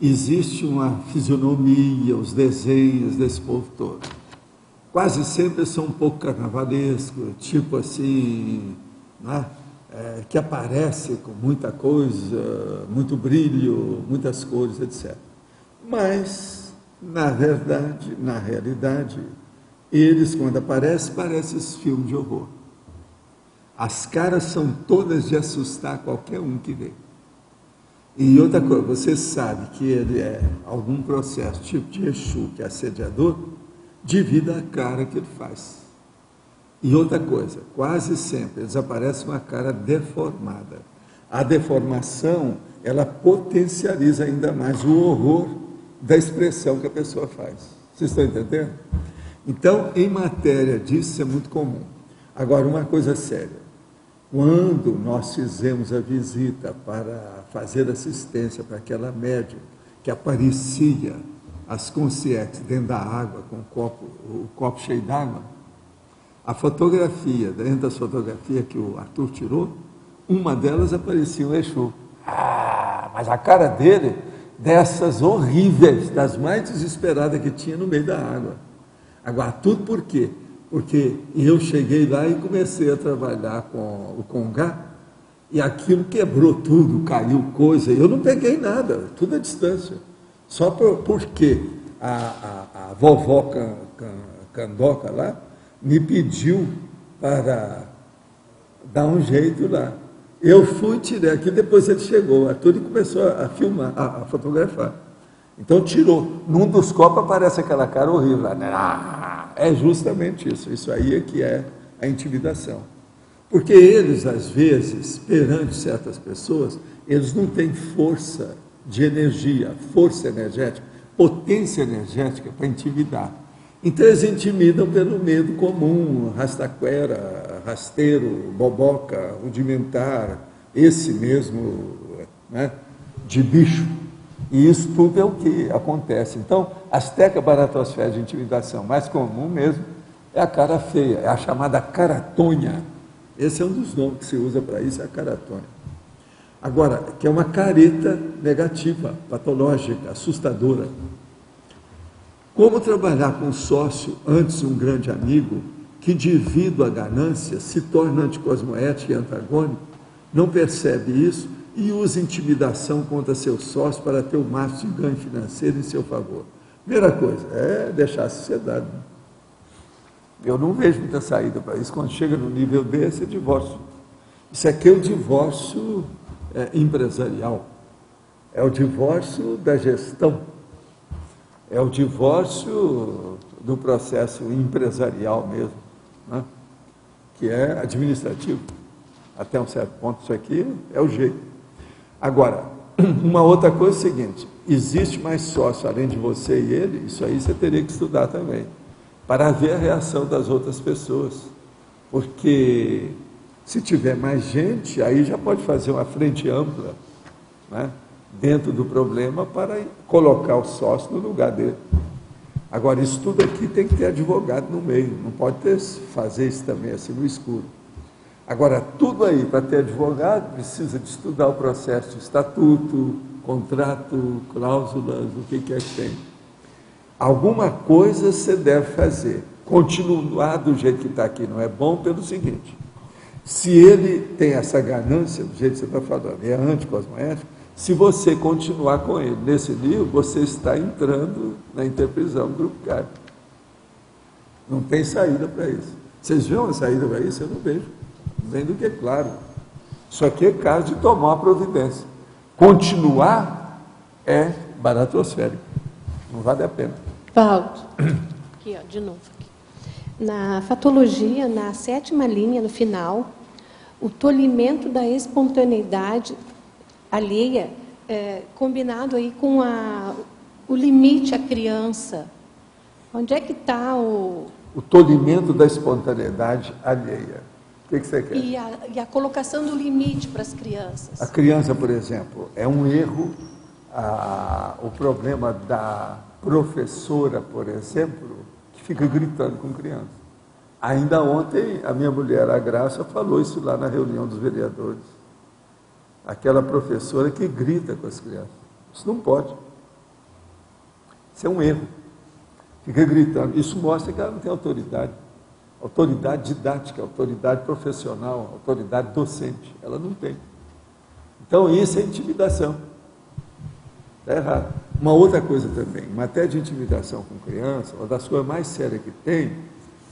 Existe uma fisionomia, os desenhos desse povo todo. Quase sempre são um pouco carnavalescos, tipo assim, né? Que aparece com muita coisa, muito brilho, muitas cores, etc. Mas, na verdade, na realidade, eles, quando aparecem, parecem esses filmes de horror. As caras são todas de assustar qualquer um que vê. E outra coisa, você sabe que ele é algum processo tipo de Exu, que é assediador, devido à cara que ele faz. E outra coisa, quase sempre eles aparecem com a cara deformada. A deformação, ela potencializa ainda mais o horror da expressão que a pessoa faz. Vocês estão entendendo? Então, em matéria disso, é muito comum. Agora, uma coisa séria. Quando nós fizemos a visita para fazer assistência para aquela médium que aparecia as consciências dentro da água, com o copo cheio d'água, a fotografia, dentro das fotografias que o Arthur tirou, uma delas aparecia um Exu. Mas a cara dele, dessas horríveis, das mais desesperadas que tinha no meio da água. Agora, tudo por quê? Porque eu cheguei lá e comecei a trabalhar com o Congá, e aquilo quebrou tudo, caiu coisa, eu não peguei nada, tudo à distância. Só porque a vovó Candoca lá me pediu para dar um jeito lá. Eu fui, tirei aquilo, depois ele chegou, Arthur, e começou a filmar, a fotografar. Então tirou. Num dos copos aparece aquela cara horrível lá, né? É justamente isso aí é que é a intimidação. Porque eles, às vezes, perante certas pessoas, eles não têm força de energia, força energética, potência energética para intimidar. Então eles intimidam pelo medo comum, rastaquera, rasteiro, boboca, rudimentar, esse mesmo, né, de bicho. E isso tudo é o que acontece. Então, as técnicas baratosféricas de intimidação mais comum mesmo é a cara feia, é a chamada caratonha. Esse é um dos nomes que se usa para isso, é a caratonha. Agora, que é uma careta negativa, patológica, assustadora. Como trabalhar com um sócio, antes um grande amigo, que devido à ganância se torna anticosmoético e antagônico, não percebe isso e usa intimidação contra seu sócio para ter o máximo de ganho financeiro em seu favor. Primeira coisa, é deixar a sociedade. Eu não vejo muita saída para isso. Quando chega no nível desse, é divórcio. Isso aqui é o divórcio empresarial. É o divórcio da gestão. É o divórcio do processo empresarial mesmo, né? Que é administrativo. Até um certo ponto, isso aqui é o jeito. Agora, uma outra coisa é o seguinte, existe mais sócio além de você e ele, isso aí você teria que estudar também, para ver a reação das outras pessoas. Porque se tiver mais gente, aí já pode fazer uma frente ampla, né, dentro do problema para colocar o sócio no lugar dele. Agora, isso tudo aqui tem que ter advogado no meio, não pode fazer isso também assim no escuro. Agora, tudo aí, para ter advogado, precisa de estudar o processo de estatuto, contrato, cláusulas, o que é que tem. Alguma coisa você deve fazer. Continuar do jeito que está aqui não é bom pelo seguinte, se ele tem essa ganância, do jeito que você está falando, é anticosmoético, se você continuar com ele nesse nível, você está entrando na interprisão do grupo CARP. Não tem saída para isso. Vocês viram a saída para isso? Eu não vejo. Bem do que claro. Isso aqui é caso de tomar uma providência. Continuar é baratosférico. Não vale a pena. Valdo, aqui, ó, de novo. Aqui. Na fatologia, na 7ª linha, no final, o tolimento da espontaneidade alheia, combinado aí com o limite à criança. Onde é que está o tolimento da espontaneidade alheia? O que você quer? E a colocação do limite para as crianças. A criança, por exemplo, é um erro. O problema da professora, por exemplo, que fica gritando com criança. Ainda ontem, a minha mulher, a Graça, falou isso lá na reunião dos vereadores. Aquela professora que grita com as crianças. Isso não pode. Isso é um erro. Fica gritando. Isso mostra que ela não tem autoridade. Autoridade didática, autoridade profissional, autoridade docente. Ela não tem. Então, isso é intimidação. Está errado. Uma outra coisa também, em matéria de intimidação com criança, uma das coisas mais sérias que tem,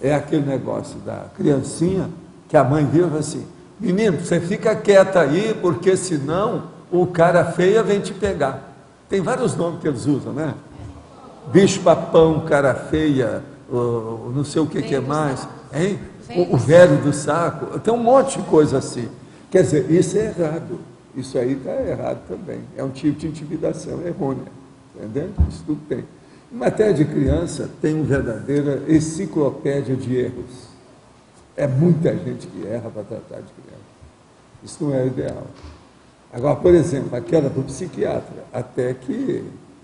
é aquele negócio da criancinha, que a mãe vira e fala assim, menino, você fica quieta aí, porque senão o cara feia vem te pegar. Tem vários nomes que eles usam, né? Bicho papão, cara feia, não sei o que é mais, hein? O velho do saco, tem um monte de coisa assim. Quer dizer, isso é errado. Isso aí está errado também. É um tipo de intimidação errônea. Entendeu? Isso tudo tem. Em matéria de criança, tem uma verdadeira enciclopédia de erros. É muita gente que erra para tratar de criança. Isso não é o ideal. Agora, por exemplo, aquela do psiquiatra, até que,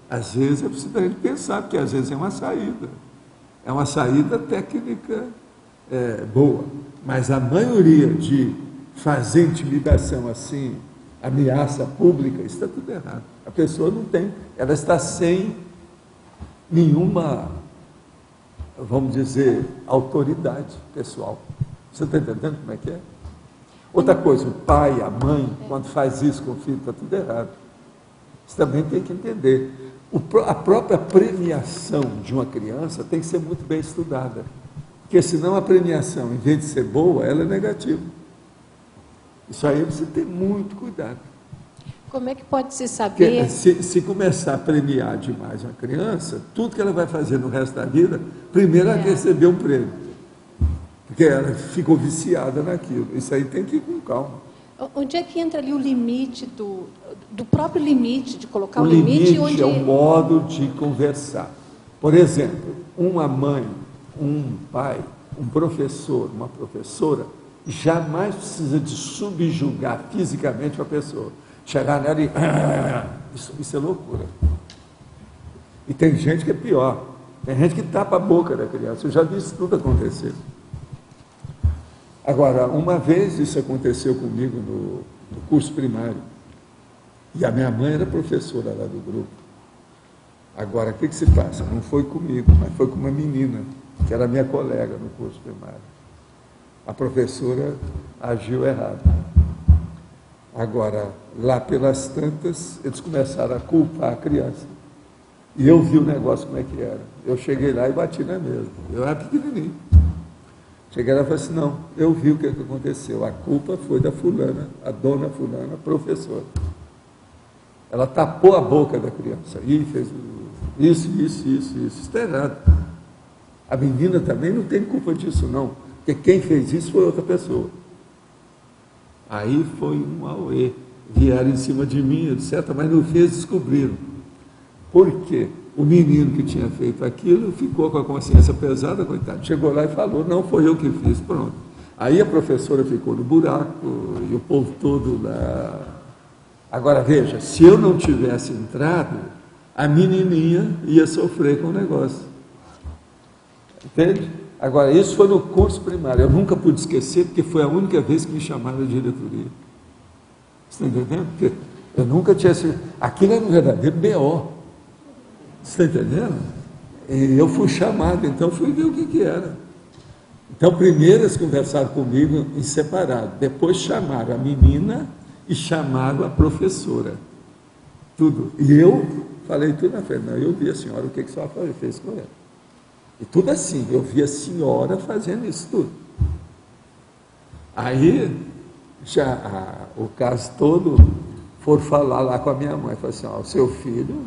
às vezes, é preciso a gente pensar, porque às vezes é uma saída. É uma saída técnica boa. Mas a maioria de fazer intimidação assim, ameaça pública, isso está tudo errado. A pessoa não tem, ela está sem nenhuma, vamos dizer, autoridade pessoal. Você está entendendo como é que é? Outra coisa, o pai, a mãe, quando faz isso com o filho, está tudo errado. Você também tem que entender. A própria premiação de uma criança tem que ser muito bem estudada. Porque senão a premiação, em vez de ser boa, ela é negativa. Isso aí você tem muito cuidado. Como é que pode se saber? Se começar a premiar demais uma criança, tudo que ela vai fazer no resto da vida, primeiro ela receber um prêmio. Porque ela ficou viciada naquilo. Isso aí tem que ir com calma. Onde é que entra ali o limite do próprio limite, de colocar o limite onde... é o modo de conversar. Por exemplo, uma mãe, um pai, um professor, uma professora, jamais precisa de subjugar fisicamente a pessoa. Chegar nela e... Isso é loucura. E tem gente que é pior. Tem gente que tapa a boca da criança. Eu já vi isso tudo acontecer. Agora, uma vez isso aconteceu comigo no curso primário. E a minha mãe era professora lá do grupo. Agora, o que se passa? Não foi comigo, mas foi com uma menina, que era minha colega no curso primário. A professora agiu errado. Agora, lá pelas tantas, eles começaram a culpar a criança. E eu vi o negócio como é que era. Eu cheguei lá e bati na mesa. Eu era pequenininho. Cheguei lá e falei assim, não, eu vi o que aconteceu. A culpa foi da fulana, a dona fulana, professora. Ela tapou a boca da criança. E fez isso. Isso está errado. A menina também não tem culpa disso, não. Porque quem fez isso foi outra pessoa. Aí foi um auê. Vieram em cima de mim, etc., mas no fim eles descobriram. Por quê? O menino que tinha feito aquilo ficou com a consciência pesada, coitado. Chegou lá e falou, não, foi eu que fiz, pronto. Aí a professora ficou no buraco e o povo todo lá. Agora veja, se eu não tivesse entrado, a menininha ia sofrer com o negócio. Entende? Agora, isso foi no curso primário. Eu nunca pude esquecer, porque foi a única vez que me chamaram da diretoria. Você está entendendo? Porque eu nunca tinha sido... Aquilo era um verdadeiro B.O. Você está entendendo? E eu fui chamado, então fui ver o que era. Então, primeiro eles conversaram comigo em separado. Depois chamaram a menina e chamaram a professora. Tudo. E eu falei tudo na frente. Não, eu vi a senhora, o que a senhora fez com ela. E tudo assim, eu vi a senhora fazendo isso tudo. Aí, já o caso todo, foram falar lá com a minha mãe. Falaram assim, o seu filho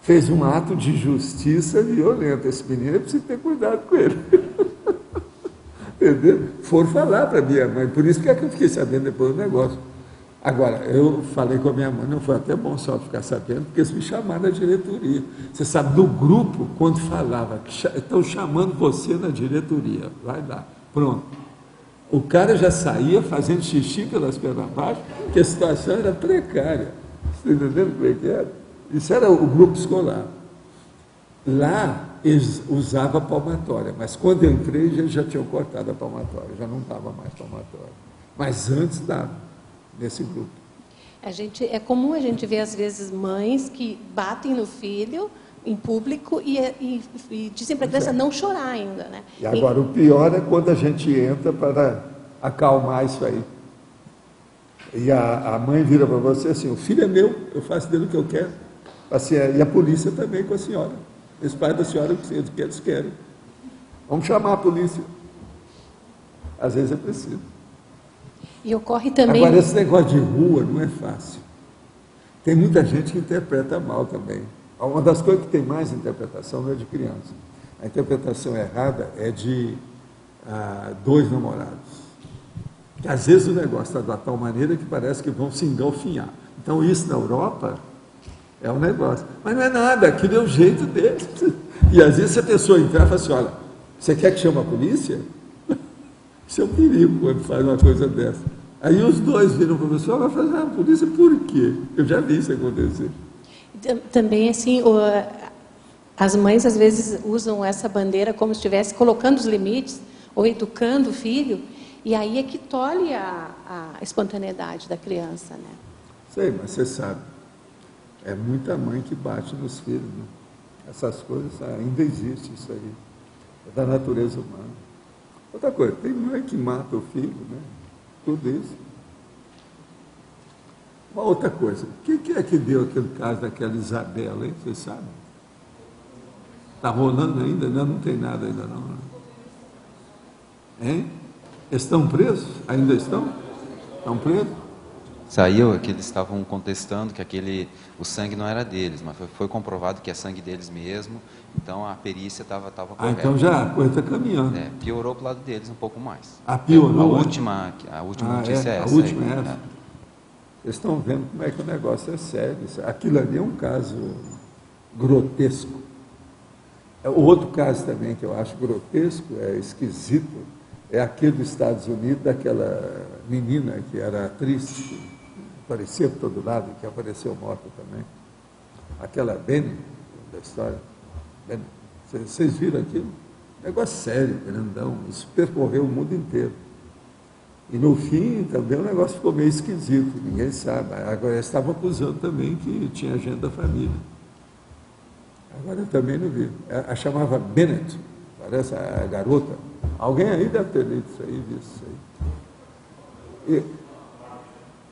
fez um ato de justiça violenta. Esse menino precisa ter cuidado com ele. Entendeu? Foram falar para minha mãe. Por isso que eu fiquei sabendo depois do negócio. Agora, eu falei com a minha mãe, não foi até bom só ficar sabendo, porque eles me chamaram da diretoria. Você sabe, no grupo, quando falava, estão chamando você na diretoria, vai lá, pronto. O cara já saía fazendo xixi pelas pernas abaixo, porque a situação era precária. Você está entendendo como é que era? Isso era o grupo escolar. Lá, eles usavam a palmatória, mas quando eu entrei, eles já tinham cortado a palmatória, já não dava mais palmatória. Mas antes dava. Nesse grupo. É comum a gente ver, às vezes, mães que batem no filho em público e dizem para a criança não chorar ainda, né? E agora, o pior é quando a gente entra para acalmar isso aí. E a mãe vira para você assim, o filho é meu, eu faço dele o que eu quero. Assim, e a polícia também com a senhora. Os pais da senhora, o que eles querem. Vamos chamar a polícia. Às vezes é preciso. E ocorre também... Agora, esse negócio de rua não é fácil. Tem muita gente que interpreta mal também. Uma das coisas que tem mais interpretação não é de criança. A interpretação errada é de dois namorados. Que às vezes o negócio está de tal maneira que parece que vão se engalfinhar. Então, isso na Europa é um negócio. Mas não é nada, aquilo é o jeito deles. E às vezes se a pessoa entrar e fala assim, olha, você quer que chame a polícia? Isso é um perigo quando faz uma coisa dessa. Aí os dois viram para o professor, vai fazer a polícia por quê? Eu já vi isso acontecer. Também, assim, as mães às vezes usam essa bandeira como se estivesse colocando os limites ou educando o filho, E aí é que tolhe a espontaneidade da criança, né? Sei, mas você sabe, é muita mãe que bate nos filhos, né? Essas coisas ainda existem, isso aí. É da natureza humana. Outra coisa, tem mãe que mata o filho, né? Tudo isso. Uma outra coisa, o que é que deu aquele caso daquela Isabela, hein? Vocês sabem? Está rolando ainda? Não tem nada ainda não, né? Hein? Estão presos? Ainda estão? Estão presos? Saiu que eles estavam contestando que o sangue não era deles, mas foi comprovado que é sangue deles mesmo, então a perícia estava correta. Então já a coisa está caminhando. Piorou para o lado deles um pouco mais. Piorou? A última notícia é essa. A última aí, é essa. Vocês estão vendo como é que o negócio é sério. Aquilo ali é um caso grotesco. O outro caso também que eu acho grotesco, esquisito, é aquele dos Estados Unidos, daquela menina que era atriz, que aparecia por todo lado, que apareceu morta também. Aquela Benny, da história. Benny. Vocês viram aquilo? Negócio sério, grandão. Isso percorreu o mundo inteiro. E no fim, também o negócio ficou meio esquisito, ninguém sabe. Agora, eles estavam acusando também que tinha agente da família. Agora eu também não vi. A chamava Bennett, parece a garota. Alguém aí deve ter lido isso aí, visto isso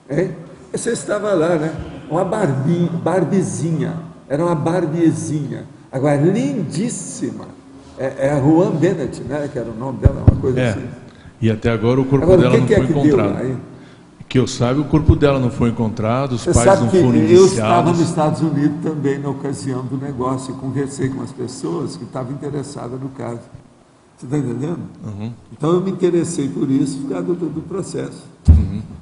aí. Hein? Você estava lá, né? Uma Barbizinha. Era uma Barbiezinha. Agora, lindíssima. É a Juan Bennett, né? Que era o nome dela, uma coisa assim. E até agora o corpo dela não foi encontrado. Que eu saiba, o corpo dela não foi encontrado, os pais não foram indiciados. Eu estava nos Estados Unidos também na ocasião do negócio e conversei com as pessoas que estavam interessadas no caso. Você está entendendo? Uhum. Então eu me interessei por isso por causa do processo.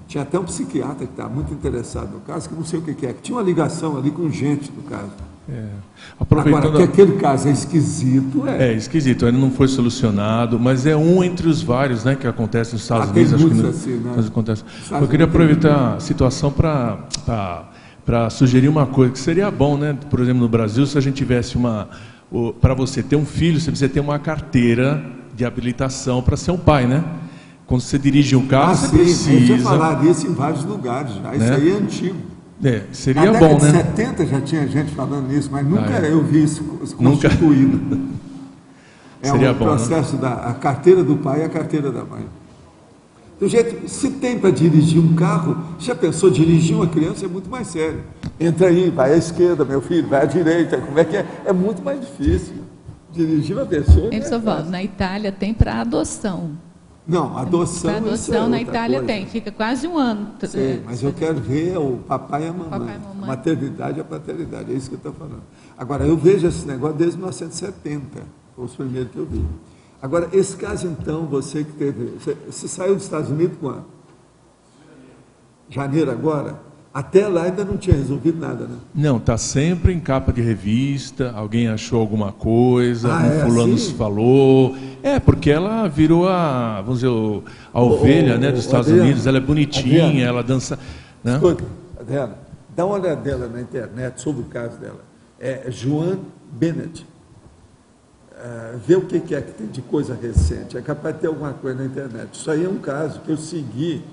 Tinha até um psiquiatra que estava muito interessado no caso, que não sei o que é, que tinha uma ligação ali com gente do caso. Agora, que aquele caso é esquisito, É esquisito, ainda não foi solucionado, mas é um entre os vários, né, que acontece nos Estados Unidos. Tem muitos acho que assim, né? Acontece. Eu queria aproveitar a situação para sugerir uma coisa, que seria bom, né, por exemplo, no Brasil, se a gente tivesse para você ter um filho, você precisa ter uma carteira de habilitação para ser um pai, né? Quando você dirige um carro, você precisa... A gente ia falar disso em vários lugares já, né? Isso aí é antigo. Seria Na bom, década né? de 70 já tinha gente falando nisso, mas nunca eu vi isso constituído. Seria um bom, processo a carteira do pai e a carteira da mãe. Do jeito, se tem para dirigir um carro, já pensou, dirigir uma criança é muito mais sério. Entra aí, vai à esquerda, meu filho, vai à direita, como é que é? É muito mais difícil. Dirigir uma pessoa... Na Itália tem para adoção. Não, adoção... Para adoção na Itália tem, fica quase um ano. Sim, mas eu quero ver o papai e a mamãe. A maternidade e a paternidade, é isso que eu estou falando. Agora, eu vejo esse negócio desde 1970, foi os primeiros que eu vi. Agora, esse caso então, você que teve... Você saiu dos Estados Unidos quando? Janeiro agora? Até lá ainda não tinha resolvido nada, né? Não, está sempre em capa de revista, alguém achou alguma coisa, fulano assim? falou. Porque ela virou vamos dizer, a ovelha né, dos Estados Unidos, ela é bonitinha, Adriana, ela dança... Né? Escuta, Adriana, dá uma olhada dela na internet sobre o caso dela. É Juan Bennett. Vê o que é que tem de coisa recente. É capaz de ter alguma coisa na internet. Isso aí é um caso que eu segui.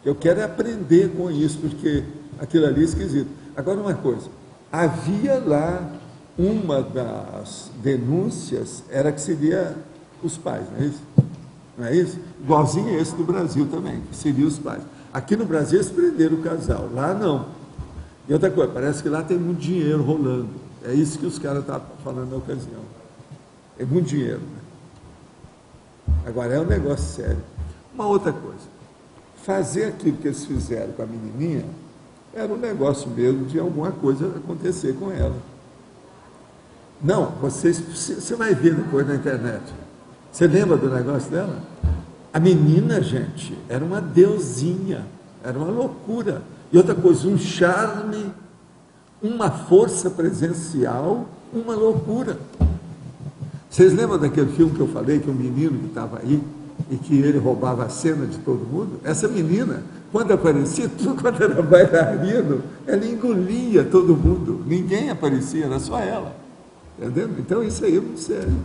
Eu quero aprender com isso, porque aquilo ali é esquisito. Agora, uma coisa, havia lá uma das denúncias, era que seria os pais, não é isso? Não é isso? Igualzinho esse do Brasil também, que seria os pais. Aqui no Brasil eles prenderam o casal, lá não. E outra coisa, parece que lá tem muito dinheiro rolando. É isso que os caras estavam falando na ocasião. É muito dinheiro. Né? Agora, é um negócio sério. Uma outra coisa. Fazer aquilo que eles fizeram com a menininha era um negócio mesmo de alguma coisa acontecer com ela. Não, você vai ver depois na internet. Você lembra do negócio dela? A menina, gente, era uma deusinha, era uma loucura. E outra coisa, um charme, uma força presencial, uma loucura. Vocês lembram daquele filme que eu falei, que o menino que estava aí, e que ele roubava a cena de todo mundo? Essa menina, quando aparecia, tudo quando era bailarino, ela engolia todo mundo. Ninguém aparecia, era só ela. Entendeu? Então isso aí é muito sério.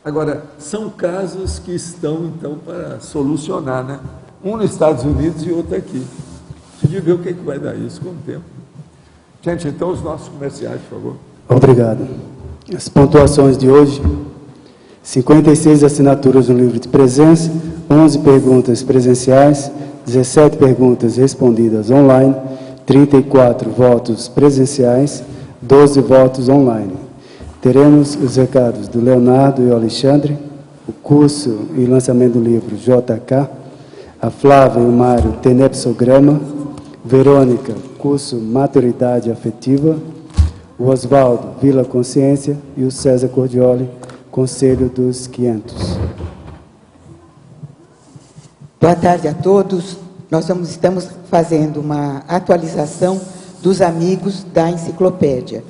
Agora, são casos que estão, então, para solucionar, né? Um nos Estados Unidos e outro aqui. Preciso ver o que vai dar isso com o tempo. Gente, então, os nossos comerciais, por favor. Obrigado. As pontuações de hoje: 56 assinaturas no livro de presença, 11 perguntas presenciais, 17 perguntas respondidas online, 34 votos presenciais, 12 votos online. Teremos os recados do Leonardo e o Alexandre, o curso e lançamento do livro JK, a Flávia e o Mário, Tenepsograma, Verônica, curso Maturidade Afetiva, o Oswaldo, Vila Consciência, e o César Cordioli, Conselho dos 500. Boa tarde a todos. Nós estamos fazendo uma atualização dos amigos da enciclopédia,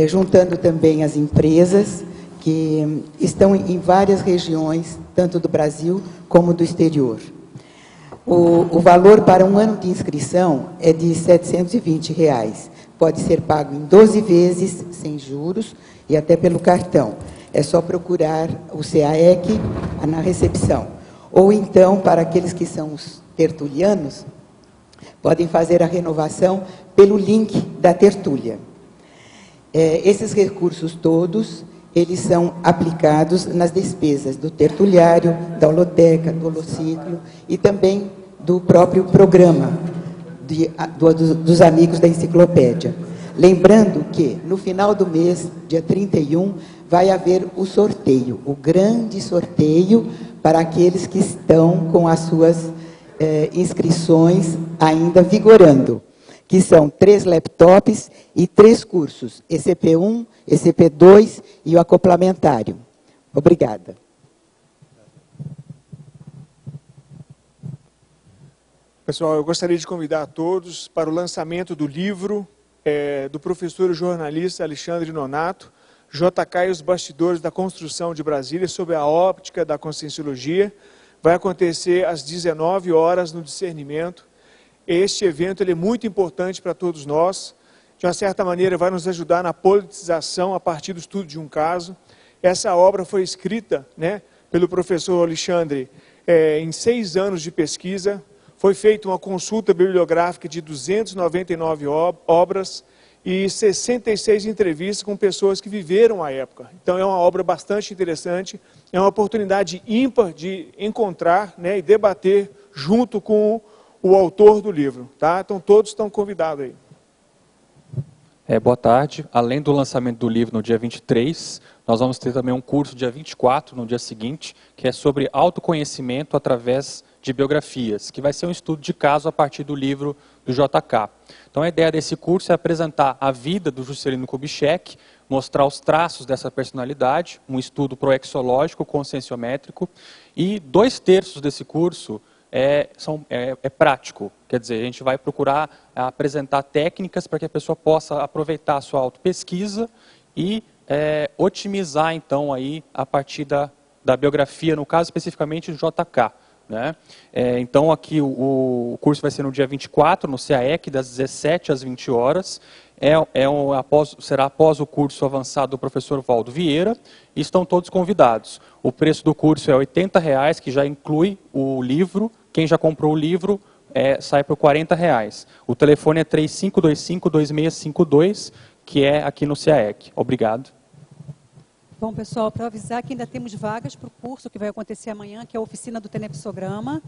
juntando também as empresas que estão em várias regiões, tanto do Brasil como do exterior. O valor para um ano de inscrição é de R$ 720. Pode ser pago em 12 vezes, sem juros, e até pelo cartão. É só procurar o CAEC na recepção. Ou então, para aqueles que são os tertulianos, podem fazer a renovação pelo link da tertúlia. Esses recursos todos, eles são aplicados nas despesas do tertuliário, da holoteca, do holociclo e também do próprio programa dos amigos da enciclopédia. Lembrando que, no final do mês, dia 31, vai haver o sorteio, o grande sorteio para aqueles que estão com as suas inscrições ainda vigorando, que são 3 laptops e 3 cursos, ECP1, ECP2 e o acoplamentário. Obrigada. Pessoal, eu gostaria de convidar a todos para o lançamento do livro do professor e jornalista Alexandre Nonato, JK e os bastidores da construção de Brasília, sob a óptica da Conscienciologia. Vai acontecer às 19 horas no Discernimento. Este evento ele é muito importante para todos nós. De uma certa maneira, vai nos ajudar na politização a partir do estudo de um caso. Essa obra foi escrita, pelo professor Alexandre em 6 anos de pesquisa. Foi feita uma consulta bibliográfica de 299 obras e 66 entrevistas com pessoas que viveram a época. Então, é uma obra bastante interessante, é uma oportunidade ímpar de encontrar e debater junto com o autor do livro. Tá? Então, todos estão convidados aí. Boa tarde. Além do lançamento do livro no dia 23, nós vamos ter também um curso dia 24, no dia seguinte, que é sobre autoconhecimento através de biografias, que vai ser um estudo de caso a partir do livro do JK. Então a ideia desse curso é apresentar a vida do Juscelino Kubitschek, mostrar os traços dessa personalidade, um estudo proexológico, conscienciométrico, e 2/3 desse curso é prático, quer dizer, a gente vai procurar apresentar técnicas para que a pessoa possa aproveitar a sua autopesquisa e otimizar então aí a partir da biografia, no caso especificamente do JK. Então aqui o curso vai ser no dia 24, no CAEC, das 17 às 20 horas. Será após o curso avançado do professor Valdo Vieira, e estão todos convidados. O preço do curso é R$ 80, que já inclui o livro. Quem já comprou o livro sai por R$ 40. O telefone é 3525-2652, que é aqui no CAEC. Obrigado. Bom, pessoal, para avisar que ainda temos vagas para o curso que vai acontecer amanhã, que é a oficina do Tenepsograma,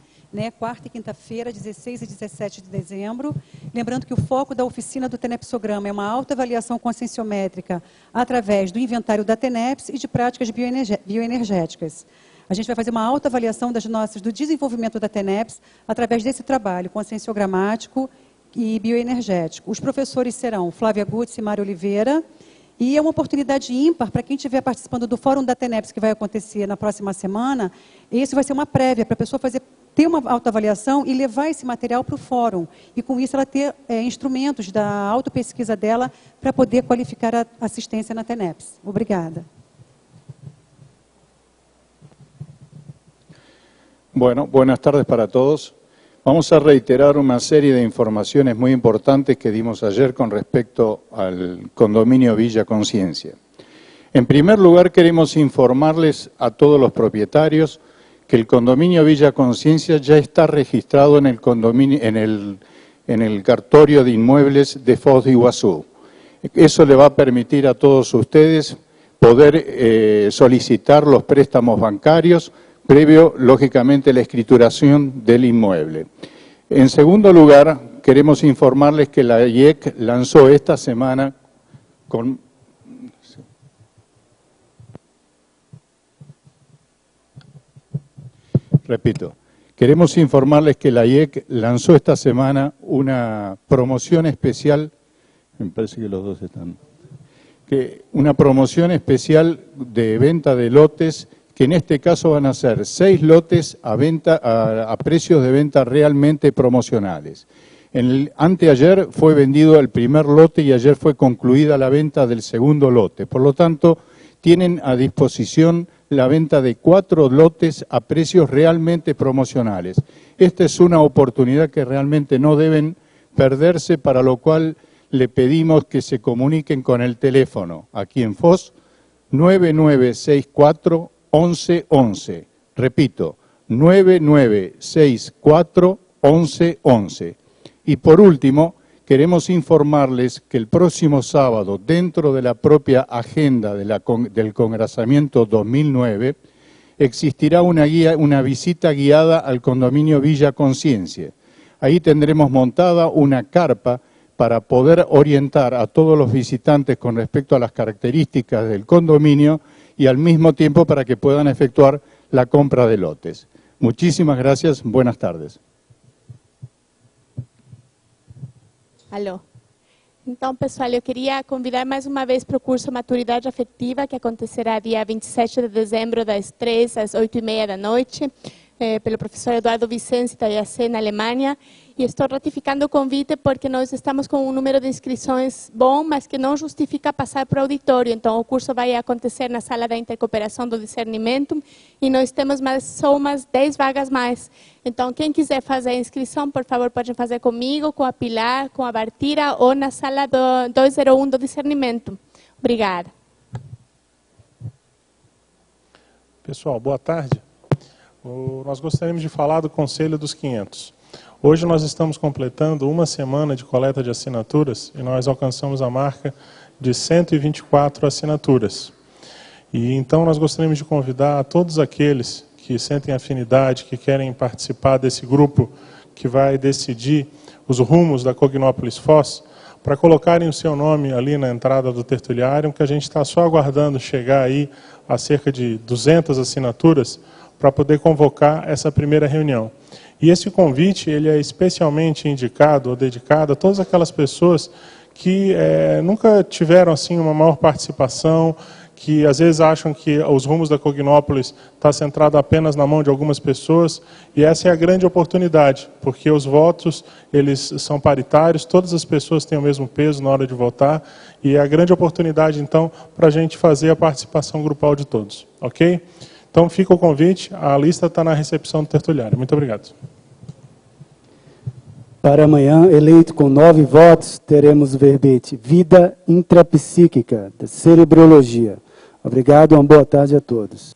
quarta e quinta-feira, 16 e 17 de dezembro. Lembrando que o foco da oficina do Tenepsograma é uma autoavaliação conscienciométrica através do inventário da TENEPS e de práticas bioenergéticas. A gente vai fazer uma autoavaliação do desenvolvimento da TENEPS através desse trabalho conscienciogramático e bioenergético. Os professores serão Flávia Gutz e Mário Oliveira. E é uma oportunidade ímpar para quem estiver participando do Fórum da TENEPS, que vai acontecer na próxima semana. Esse vai ser uma prévia para a pessoa ter uma autoavaliação e levar esse material para o fórum. E com isso ela ter instrumentos da autopesquisa dela para poder qualificar a assistência na TENEPS. Obrigada. Bueno, buenas tardes para todos. Vamos a reiterar una serie de informaciones muy importantes que dimos ayer con respecto al condominio Villa Conciencia. En primer lugar, queremos informarles a todos los propietarios que el condominio Villa Conciencia ya está registrado en el condominio, en el cartorio de inmuebles de Foz do Iguazú. Eso le va a permitir a todos ustedes poder solicitar los préstamos bancarios, previo, lógicamente, la escrituración del inmueble. En segundo lugar, queremos informarles que la IEC lanzó esta semana con... Repito, queremos informarles que la IEC lanzó esta semana una promoción especial, me parece que los dos están, una promoción especial de venta de lotes, que en este caso van a ser 6 lotes a precios de venta realmente promocionales. Anteayer fue vendido el primer lote y ayer fue concluida la venta del segundo lote. Por lo tanto, tienen a disposición la venta de 4 lotes a precios realmente promocionales. Esta es una oportunidad que realmente no deben perderse, para lo cual le pedimos que se comuniquen con el teléfono, aquí en Foz, 9964-1111. Repito, 9964-1111. Y por último, queremos informarles que el próximo sábado, dentro de la propia agenda del Congrasamiento 2009, existirá una visita guiada al condominio Villa Conciencia. Ahí tendremos montada una carpa para poder orientar a todos los visitantes con respecto a las características del condominio y al mismo tiempo para que puedan efectuar la compra de lotes. Muchísimas gracias, buenas tardes. Alô. Então, pessoal, eu queria convidar mais uma vez para o curso Maturidade Afetiva, que acontecerá dia 27 de dezembro, das 3 às 8h30 da noite, pelo professor Eduardo Vicente, da IAC, na Alemanha. E estou ratificando o convite porque nós estamos com um número de inscrições bom, mas que não justifica passar para o auditório. Então, o curso vai acontecer na Sala da Intercooperação do Discernimento e nós temos só umas 10 vagas mais. Então, quem quiser fazer a inscrição, por favor, pode fazer comigo, com a Pilar, com a Bartira ou na Sala do 201 do Discernimento. Obrigada. Pessoal, boa tarde. Nós gostaríamos de falar do Conselho dos 500. Hoje nós estamos completando uma semana de coleta de assinaturas e nós alcançamos a marca de 124 assinaturas. E então nós gostaríamos de convidar a todos aqueles que sentem afinidade, que querem participar desse grupo que vai decidir os rumos da Cognópolis Foz, para colocarem o seu nome ali na entrada do tertuliário, que a gente está só aguardando chegar aí a cerca de 200 assinaturas para poder convocar essa primeira reunião. E esse convite ele é especialmente indicado ou dedicado a todas aquelas pessoas que nunca tiveram assim uma maior participação, que às vezes acham que os rumos da Cognópolis está centrado apenas na mão de algumas pessoas, e essa é a grande oportunidade, porque os votos eles são paritários, todas as pessoas têm o mesmo peso na hora de votar, e é a grande oportunidade então para a gente fazer a participação grupal de todos, ok? Então fica o convite, a lista está na recepção do tertuliário. Muito obrigado. Para amanhã, eleito com 9 votos, teremos o verbete Vida Intrapsíquica, da Cerebrologia. Obrigado, uma boa tarde a todos.